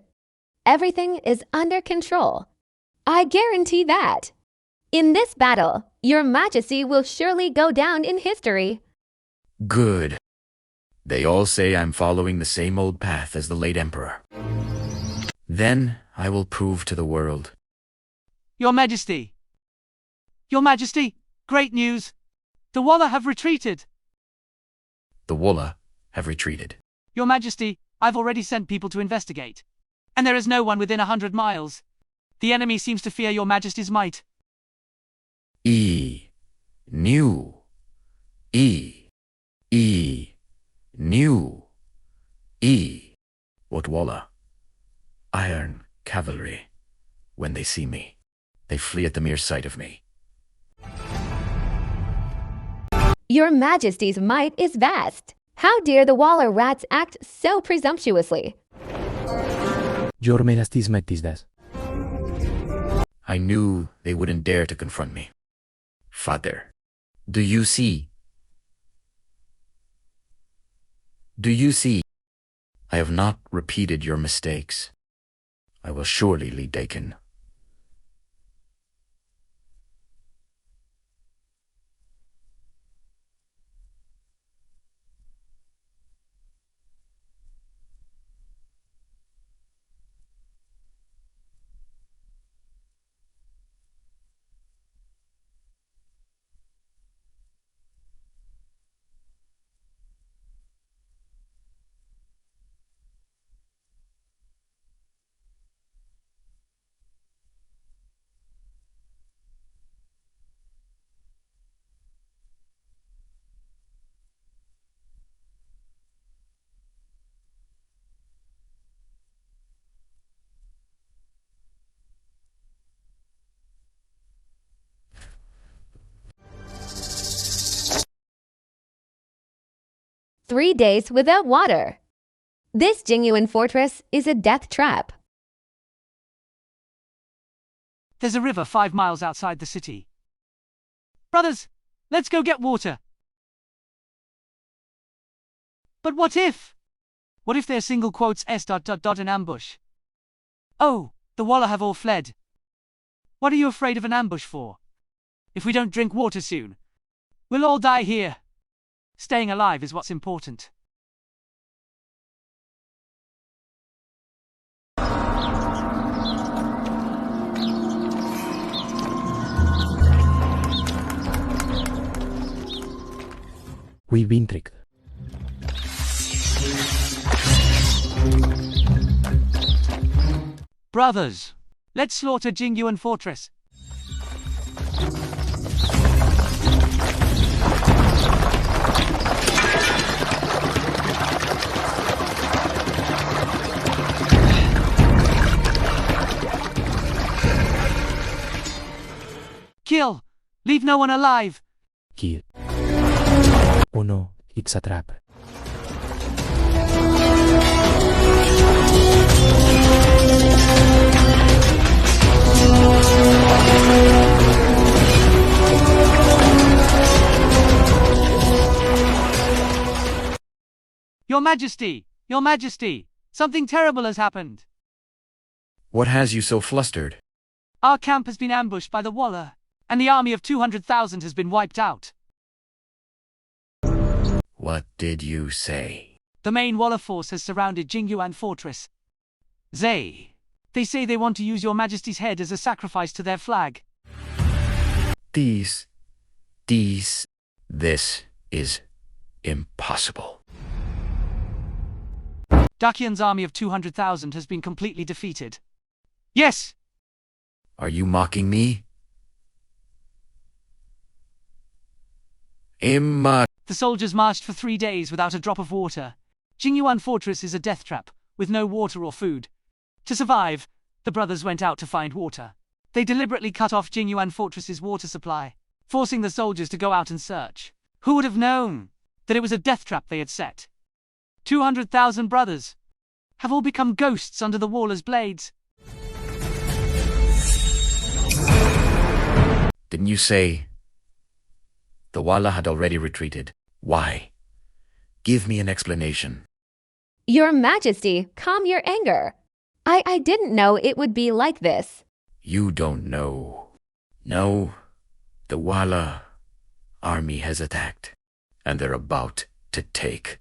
Everything is under control. I guarantee that. In this battle, Your Majesty will surely go down in history. Good. They all say I'm following the same old path as the late emperor. Then I will prove to the world. Your Majesty. Your Majesty, great news. The Walla have retreated. The Walla have retreated. Your Majesty, I've already sent people to investigate. And there is no one within 100 miles. The enemy seems to fear Your Majesty's might. New. What Walla? Iron cavalry. When they see me, they flee at the mere sight of me. Your Majesty's might is vast. How dare the Walla rats act so presumptuously? Your Majesty's might is vast. I knew they wouldn't dare to confront me. Father, Do you see? Do you see? I have not repeated your mistakes. I will surely lead Dakin. Three days without water. This Jingyuan fortress is a death trap. There's a river 5 miles outside the city. Brothers, let's go get water. But what if? What if they're single quotes an ambush? Oh, the Walla have all fled. What are you afraid of an ambush for? If we don't drink water soon, we'll all die here. Staying alive is what's important. We've been tricked. Brothers, let's slaughter Jingyuan fortress. Kill! Leave no one alive! Kill. Oh no, it's a trap. Your Majesty! Your Majesty! Something terrible has happened! What has you so flustered? Our camp has been ambushed by the Walla, and the army of 200,000 has been wiped out. What did you say? The main Walla force has surrounded Jingyuan fortress. They say they want to use your Majesty's head as a sacrifice to their flag. This is impossible. Dakian's army of 200,000 has been completely defeated. Yes! Are you mocking me? The soldiers marched for 3 days without a drop of water. Jingyuan fortress is a death trap, with no water or food. To survive, the brothers went out to find water. They deliberately cut off Jingyuan fortress's water supply, forcing the soldiers to go out and search. Who would have known that it was a death trap they had set? 200,000 brothers have all become ghosts under the Walla's blades. Didn't you say the Walla had already retreated? Why? Give me an explanation. Your Majesty, calm your anger. I didn't know it would be like this. You don't know. No, the Walla army has attacked, and they're about to take.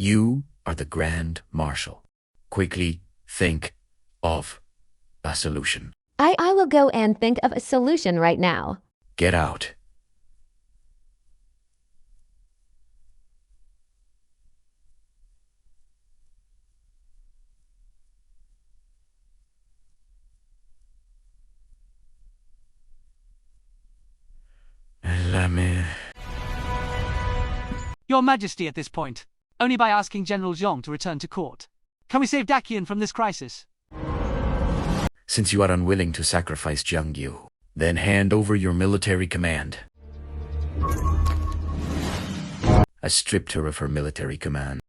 You are the Grand Marshal. quickly think of a solution. I will go and think of a solution right now. Get out. Your Majesty at this point, only by asking General Zhong to return to court. Can we save Dacian from this crisis? Since you are unwilling to sacrifice Jiang Yu, then hand over your military command. I stripped her of her military command,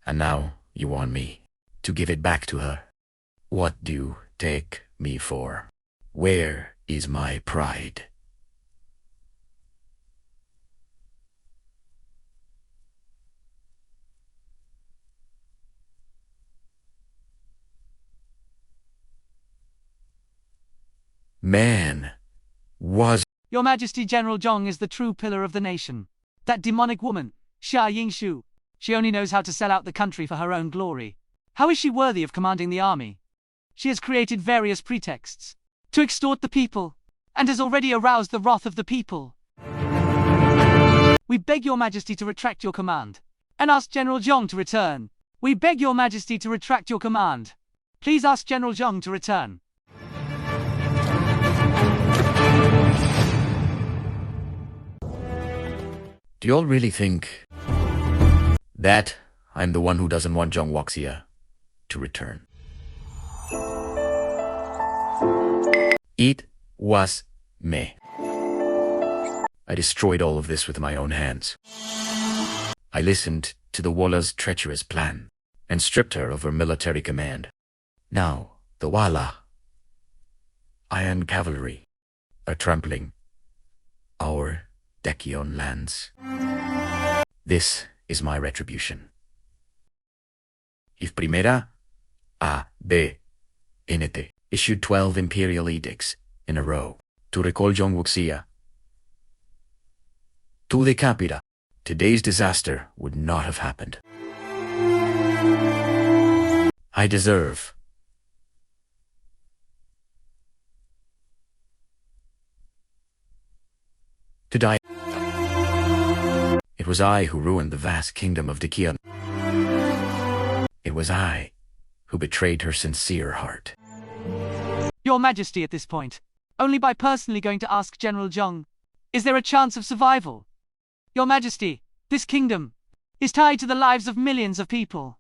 and now you want me to give it back to her. What do you take me for? Where is my pride? Man, was Your Majesty, General Zhong is the true pillar of the nation. That demonic woman, Xia Yingshu, she only knows how to sell out the country for her own glory. How is she worthy of commanding the army? She has created various pretexts to extort the people, and has already aroused the wrath of the people. We beg your Majesty to retract your command, and ask General Zhong to return. We beg your Majesty to retract your command. Please ask General Zhong to return. Do you all really think that I'm the one who doesn't want Zhong Wuxia to return? It was me. I destroyed all of this with my own hands. I listened to the Walla's treacherous plan and stripped her of her military command. Now, the Walla, Iron Cavalry, are trampling our Dacian lands. This is my retribution. If Primera A. B. NT issued 12 imperial edicts in a row to recall Zhong Wuxia to the Capita, today's disaster would not have happened. I deserve to die. It was I who ruined the vast kingdom of Dacian. It was I who betrayed her sincere heart. Your Majesty at this point, only by personally going to ask General Zhong, is there a chance of survival? Your Majesty, this kingdom is tied to the lives of millions of people.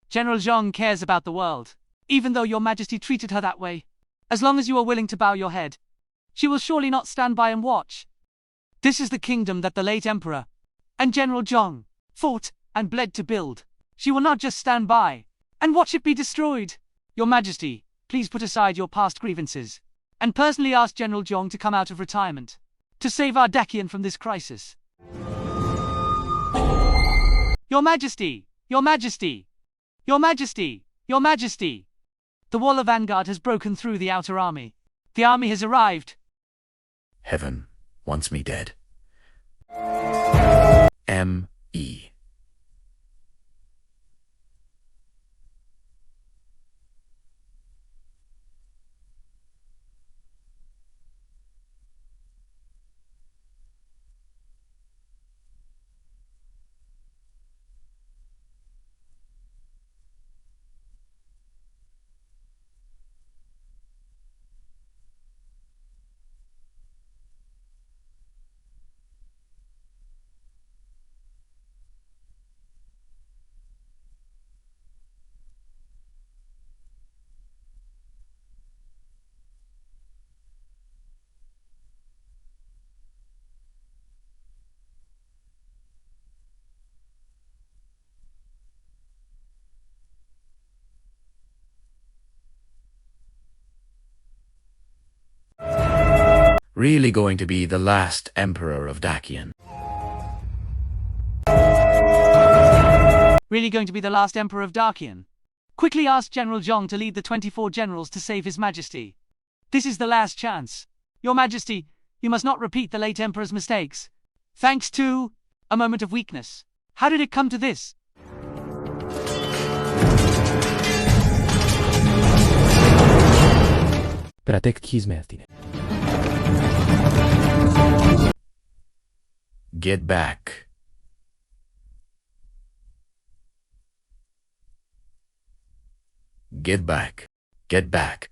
General Zhong cares about the world, even though your Majesty treated her that way. As long as you are willing to bow your head, she will surely not stand by and watch. This is the kingdom that the late Emperor and General Zhong fought and bled to build. She will not just stand by and watch it be destroyed. Your Majesty, please put aside your past grievances and personally ask General Zhong to come out of retirement to save our Dacian from this crisis. Your Majesty, Your Majesty, Your Majesty, Your Majesty. The wall of vanguard has broken through the outer army. The army has arrived. Heaven wants me dead. M.E. Really going to be the last emperor of Dacian. Really going to be the last emperor of Dacian. Quickly ask General Zhong to lead the 24 generals to save His Majesty. This is the last chance. Your Majesty, you must not repeat the late emperor's mistakes. Thanks to a moment of weakness. How did it come to this? Protect his Mertine. Get back. Get back. Get back.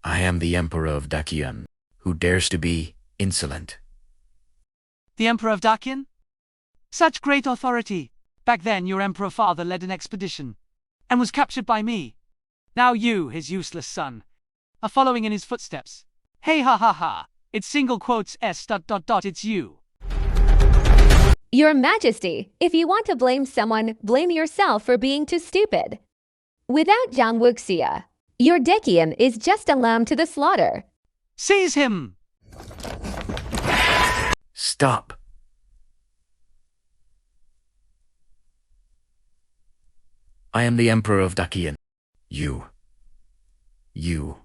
I am the Emperor of Dakian, who dares to be insolent. The Emperor of Dakian? Such great authority. Back then, your Emperor father led an expedition and was captured by me. Now you, his useless son, are following in his footsteps. Hey ha ha ha. It's single quotes s. It's you. Your Majesty, if you want to blame someone, blame yourself for being too stupid. Without Zhang Wuxia, your Dakian is just a lamb to the slaughter. Seize him! Stop. I am the Emperor of Dakian. You. You.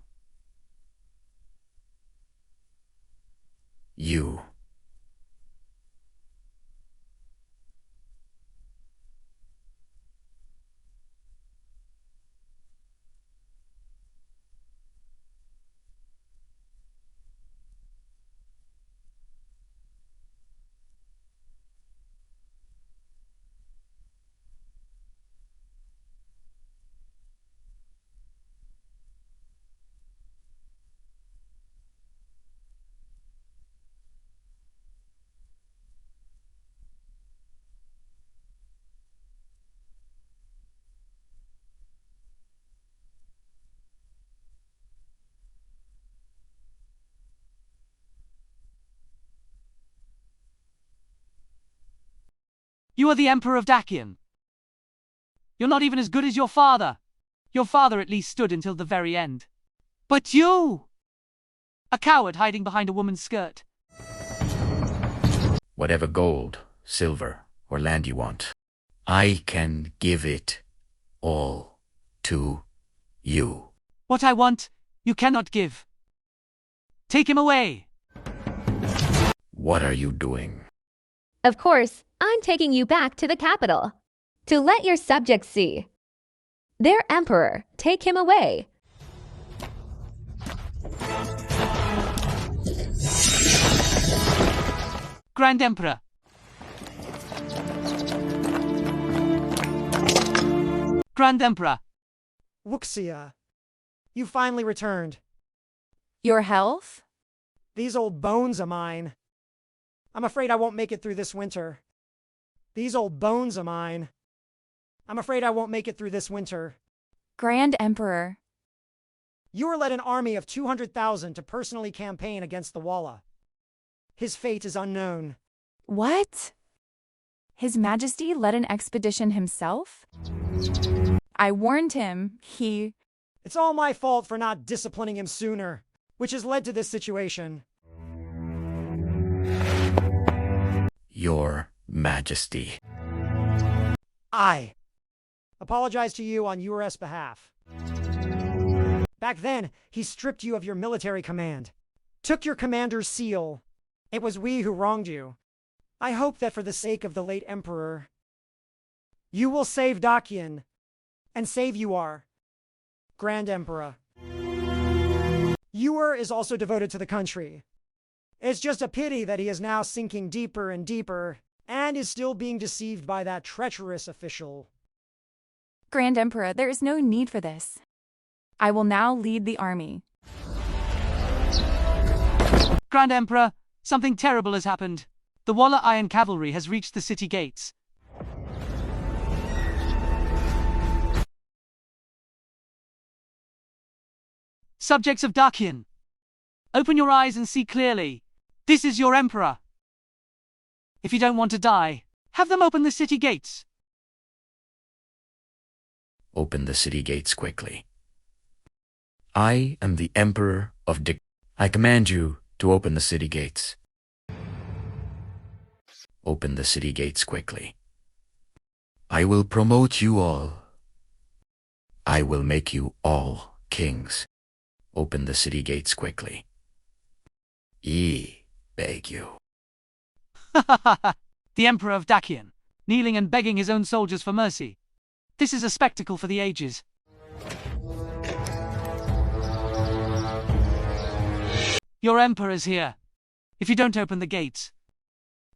You are the Emperor of Dakian. You're not even as good as your father. Your father at least stood until the very end. But you! A coward hiding behind a woman's skirt. Whatever gold, silver, or land you want, I can give it all to you. What I want, you cannot give. Take him away. What are you doing? Of course, I'm taking you back to the capital to let your subjects see. Their emperor, take him away. Grand Emperor. Grand Emperor. Wuxia, you finally returned. Your health? These old bones of mine. I'm afraid I won't make it through this winter. These old bones of mine. I'm afraid I won't make it through this winter. Grand Emperor. Yor led an army of 200,000 to personally campaign against the Walla. His fate is unknown. What? His Majesty led an expedition himself? I warned him. It's all my fault for not disciplining him sooner, which has led to this situation. Your Majesty. I apologize to you on Yor's behalf. Back then, he stripped you of your military command, took your commander's seal. It was we who wronged you. I hope that for the sake of the late Emperor, you will save Dakian and save Yuar, Grand Emperor. Yuar is also devoted to the country. It's just a pity that he is now sinking deeper and deeper and is still being deceived by that treacherous official. Grand Emperor, there is no need for this. I will now lead the army. Grand Emperor, something terrible has happened. The Walla Iron Cavalry has reached the city gates. Subjects of Dakian, open your eyes and see clearly. This is your Emperor. If you don't want to die, have them open the city gates. Open the city gates quickly. I am the Emperor of Dik. I command you to open the city gates. Open the city gates quickly. I will promote you all. I will make you all kings. Open the city gates quickly. Beg you. The Emperor of Dakian, kneeling and begging his own soldiers for mercy. This is a spectacle for the ages. Your emperor is here. If you don't open the gates,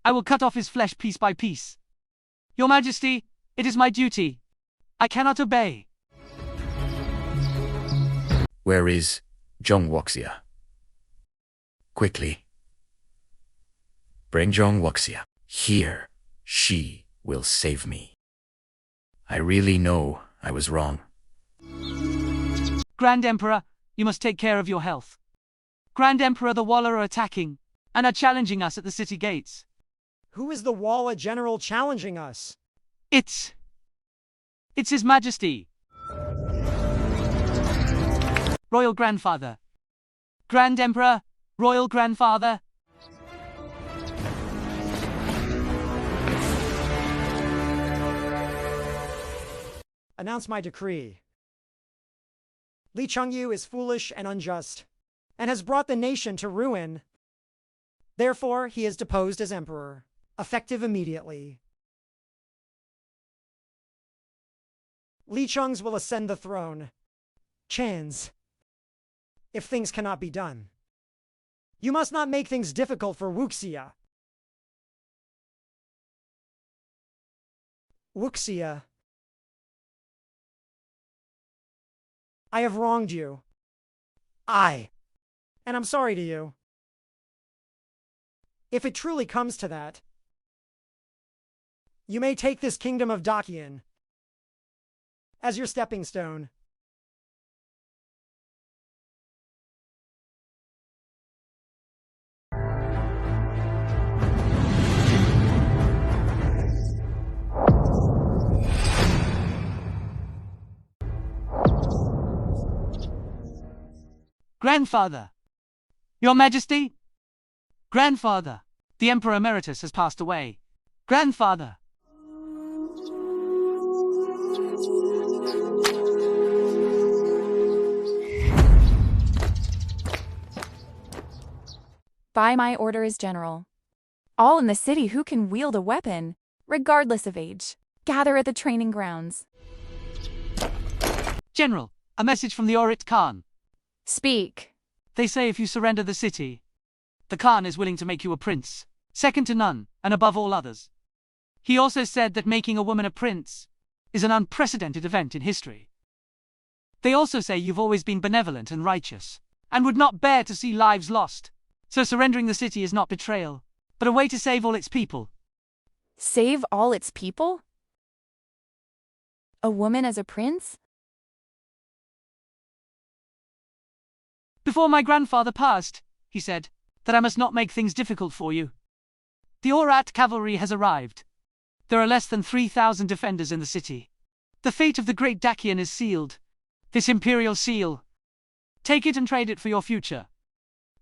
I will cut off his flesh piece by piece. Your Majesty, it is my duty. I cannot obey. Where is Zhong Wuxia? Quickly. Bring Zhong Wuxia. Here, she will save me. I really know I was wrong. Grand Emperor, you must take care of your health. Grand Emperor, the Walla are attacking and are challenging us at the city gates. Who is the Walla general challenging us? It's His Majesty. Royal Grandfather. Grand Emperor, Royal Grandfather. Announce my decree. Li Chengyu is foolish and unjust, and has brought the nation to ruin. Therefore, he is deposed as emperor, effective immediately. Li Cheng's will ascend the throne. Chan's. If things cannot be done. You must not make things difficult for Wuxia. Wuxia. I have wronged you. And I'm sorry to you. If it truly comes to that, you may take this kingdom of Dakian as your stepping stone. Grandfather. Your Majesty? Grandfather. The Emperor Emeritus has passed away. Grandfather. By my orders, General. All in the city who can wield a weapon, regardless of age, gather at the training grounds. General, a message from the Orit Khan. Speak. They say if you surrender the city, the Khan is willing to make you a prince, second to none, and above all others. He also said that making a woman a prince is an unprecedented event in history. They also say you've always been benevolent and righteous, and would not bear to see lives lost. So surrendering the city is not betrayal, but a way to save all its people. Save all its people? A woman as a prince? Before my grandfather passed, he said, that I must not make things difficult for you. The Orat cavalry has arrived. There are less than 3,000 defenders in the city. The fate of the great Dakian is sealed. This imperial seal. Take it and trade it for your future.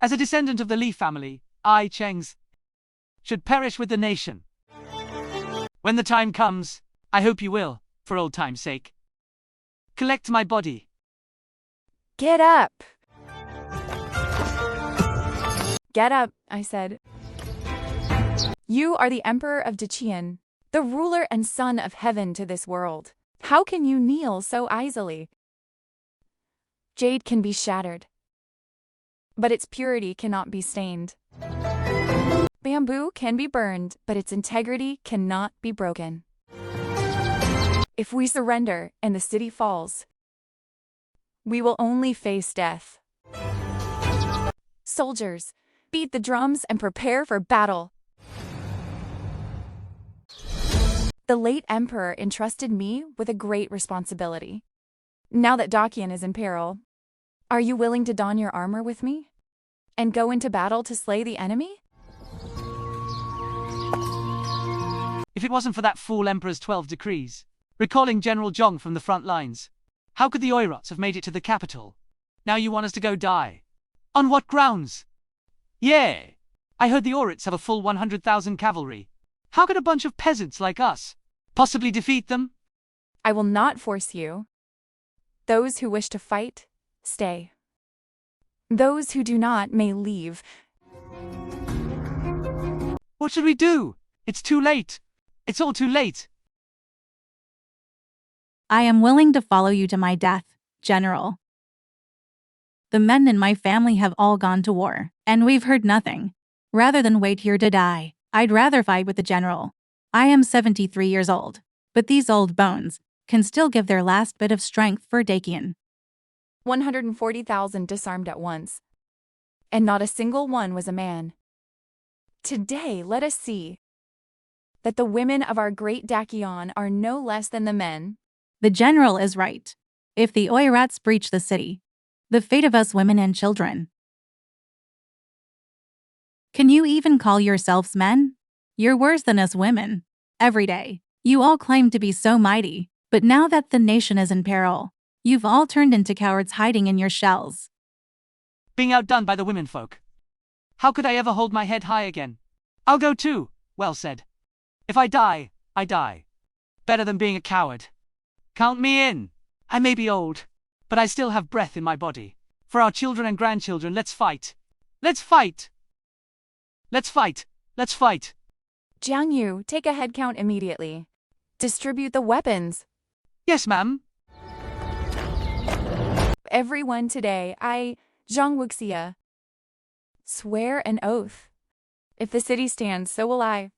As a descendant of the Li family, I, Cheng's, should perish with the nation. When the time comes, I hope you will, for old time's sake. Collect my body. Get up! Get up, I said. You are the Emperor of Daqian, the ruler and son of heaven to this world. How can you kneel so easily? Jade can be shattered, but its purity cannot be stained. Bamboo can be burned, but its integrity cannot be broken. If we surrender and the city falls, we will only face death. Soldiers, beat the drums and prepare for battle. The late emperor entrusted me with a great responsibility. Now that Dakian is in peril, are you willing to don your armor with me and go into battle to slay the enemy? If it wasn't for that fool Emperor's 12 decrees, recalling General Zhong from the front lines, how could the Oirots have made it to the capital? Now you want us to go die. On what grounds? Yeah, I heard the Orits have a full 100,000 cavalry. How could a bunch of peasants like us possibly defeat them? I will not force you. Those who wish to fight, stay. Those who do not may leave. What should we do? It's too late. It's all too late. I am willing to follow you to my death, General. The men in my family have all gone to war, and we've heard nothing. Rather than wait here to die, I'd rather fight with the general. I am 73 years old, but these old bones can still give their last bit of strength for Dakian. 140,000 disarmed at once, and not a single one was a man. Today, let us see that the women of our great Dakion are no less than the men. The general is right. If the Oirats breach the city, the fate of us women and children. Can you even call yourselves men? You're worse than us women. Every day, you all claim to be so mighty, but now that the nation is in peril, you've all turned into cowards hiding in your shells. Being outdone by the womenfolk. How could I ever hold my head high again? I'll go too, well said. If I die, I die. Better than being a coward. Count me in. I may be old, but I still have breath in my body. For our children and grandchildren, let's fight. Let's fight. Let's fight. Let's fight. Jiang Yu, take a head count immediately. Distribute the weapons. Yes, ma'am. Everyone today, I, Zhang Wuxia, swear an oath. If the city stands, so will I.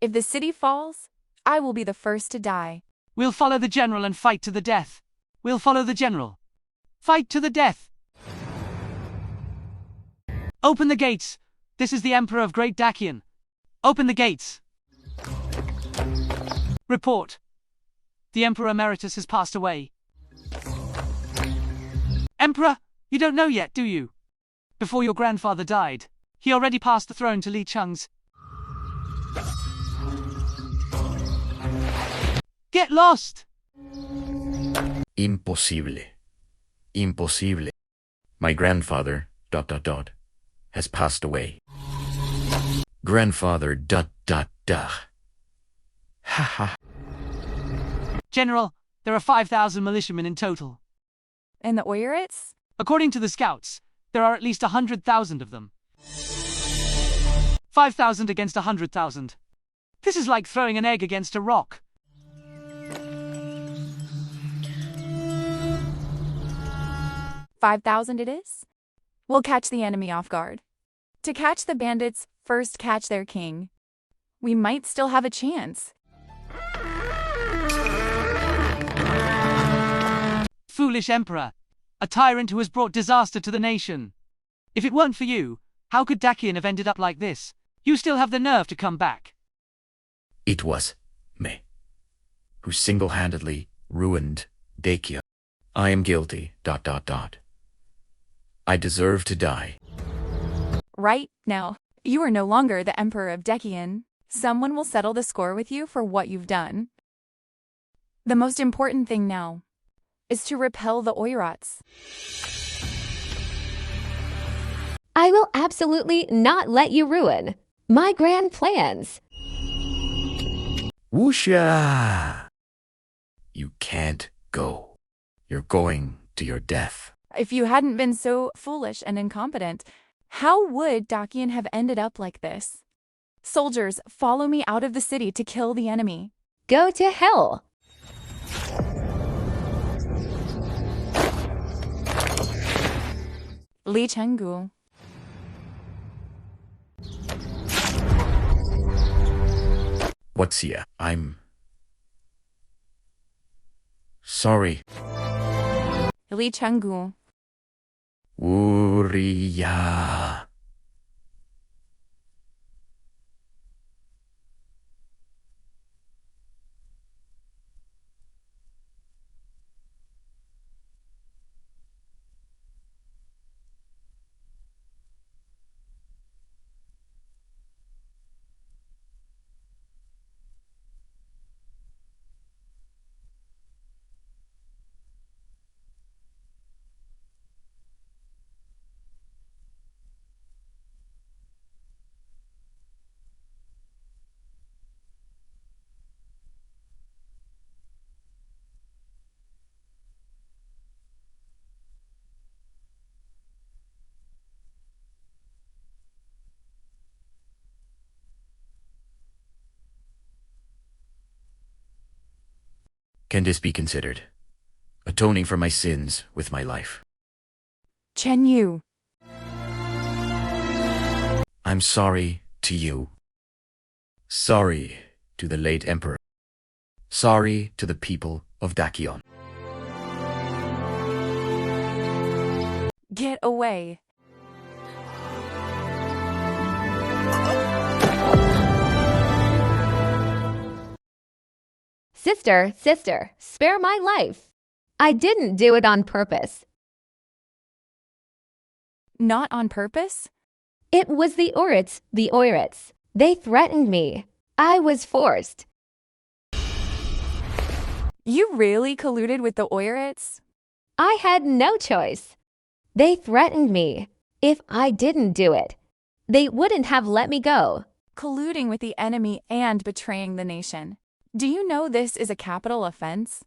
If the city falls, I will be the first to die. We'll follow the general and fight to the death. We'll follow the general. Fight to the death. Open the gates. This is the Emperor of Great Dakian. Open the gates. Report. The Emperor Emeritus has passed away. Emperor, you don't know yet, do you? Before your grandfather died, he already passed the throne to Li Cheng's. Get lost! Imposible. Imposible. My grandfather, ... has passed away. Grandfather, ... Ha ha. General, there are 5,000 militiamen in total. And the Oirats? According to the scouts, there are at least 100,000 of them. 5,000 against 100,000. This is like throwing an egg against a rock. $5,000 it is? We'll catch the enemy off guard. To catch the bandits, first catch their king. We might still have a chance. Foolish Emperor, a tyrant who has brought disaster to the nation. If it weren't for you, how could Dakian have ended up like this? You still have the nerve to come back. It was me who single-handedly ruined Dakia. I am guilty, ... I deserve to die. Right now, you are no longer the Emperor of Dakian. Someone will settle the score with you for what you've done. The most important thing now is to repel the Oirats. I will absolutely not let you ruin my grand plans. Wuxia! You can't go. You're going to your death. If you hadn't been so foolish and incompetent, how would Dakian have ended up like this? Soldiers, follow me out of the city to kill the enemy. Go to hell. Li Chenggu. Wuxia, I'm sorry. Li Chenggu. Wuria. Can this be considered atoning for my sins with my life? Chen Yu. I'm sorry to you. Sorry to the late emperor. Sorry to the people of Dakion. Get away. Sister, sister, spare my life. I didn't do it on purpose. Not on purpose? It was the Oirits. They threatened me. I was forced. You really colluded with the Oirits? I had no choice. They threatened me. If I didn't do it, they wouldn't have let me go. Colluding with the enemy and betraying the nation. Do you know this is a capital offense?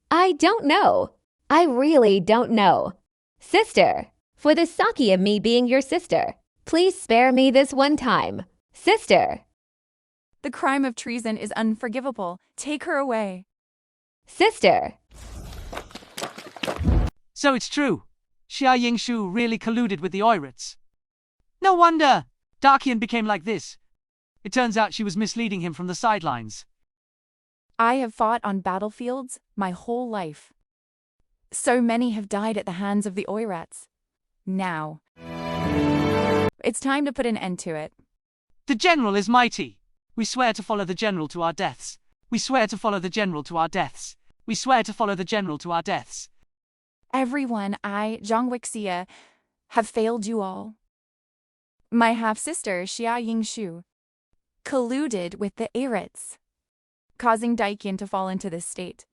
I don't know. I really don't know. Sister, for the sake of me being your sister, please spare me this one time. Sister. The crime of treason is unforgivable. Take her away. Sister. So it's true. Xia Yingshu really colluded with the Oirits. No wonder Dakian became like this. It turns out she was misleading him from the sidelines. I have fought on battlefields my whole life. So many have died at the hands of the Oirats. Now, it's time to put an end to it. The general is mighty. We swear to follow the general to our deaths. We swear to follow the general to our deaths. We swear to follow the general to our deaths. Everyone, Zhang Wuxia, have failed you all. My half-sister, Xia Yingshu, colluded with the Oirits, causing Dakian to fall into this state.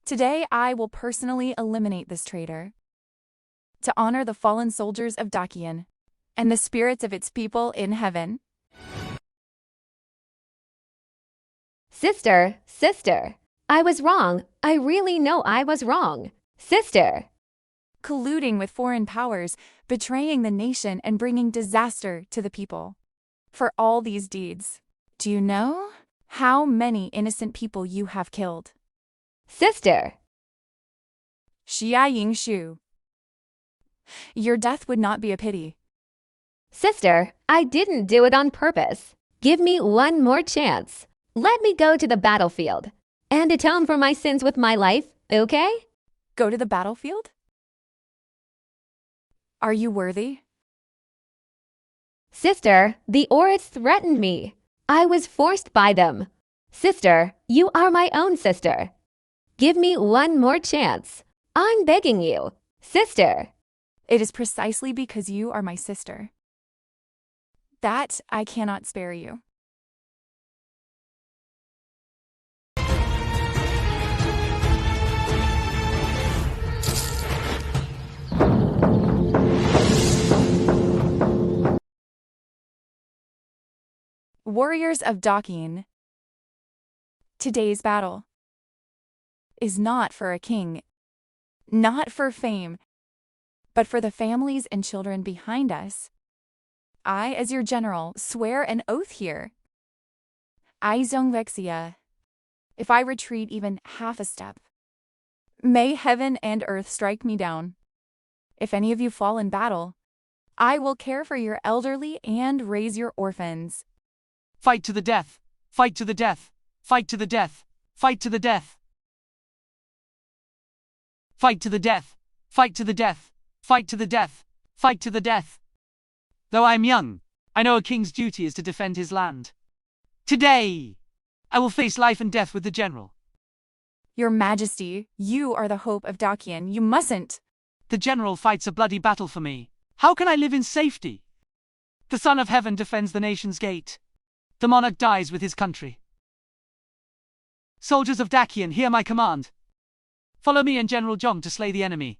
Today, I will personally eliminate this traitor. To honor the fallen soldiers of Dakian and the spirits of its people in heaven. Sister, sister. I was wrong. I really know I was wrong. Sister. Colluding with foreign powers, betraying the nation and bringing disaster to the people. For all these deeds, do you know how many innocent people you have killed? Sister. Xia Yingshu. Your death would not be a pity. Sister, I didn't do it on purpose. Give me one more chance. Let me go to the battlefield and atone for my sins with my life, okay? Go to the battlefield? Are you worthy? Sister, the Oirits threatened me. I was forced by them. Sister, you are my own sister. Give me one more chance. I'm begging you. Sister. It is precisely because you are my sister that I cannot spare you. Warriors of Dakian, today's battle is not for a king, not for fame, but for the families and children behind us. I, as your general, swear an oath here. Zhang Wuxia, if I retreat even half a step, may heaven and earth strike me down. If any of you fall in battle, I will care for your elderly and raise your orphans. Fight to the death. Fight to the death. Fight to the death. Fight to the death. Fight to the death. Fight to the death. Fight to the death. Fight to the death. Though I am young, I know a king's duty is to defend his land. Today, I will face life and death with the general. Your Majesty, you are the hope of Dakian. You mustn't. The general fights a bloody battle for me. How can I live in safety? The Son of Heaven defends the nation's gate. The monarch dies with his country. Soldiers of Dakian, hear my command. Follow me and General Zhong to slay the enemy.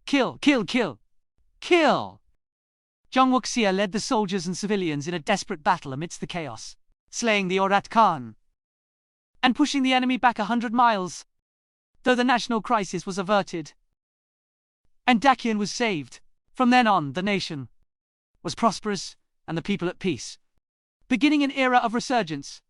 Kill, kill, kill, kill! Zhang Wuxia led the soldiers and civilians in a desperate battle amidst the chaos, slaying the Oirat Khan and pushing the enemy back 100 miles, though the national crisis was averted and Dakian was saved. From then on, the nation was prosperous and the people at peace, beginning an era of resurgence.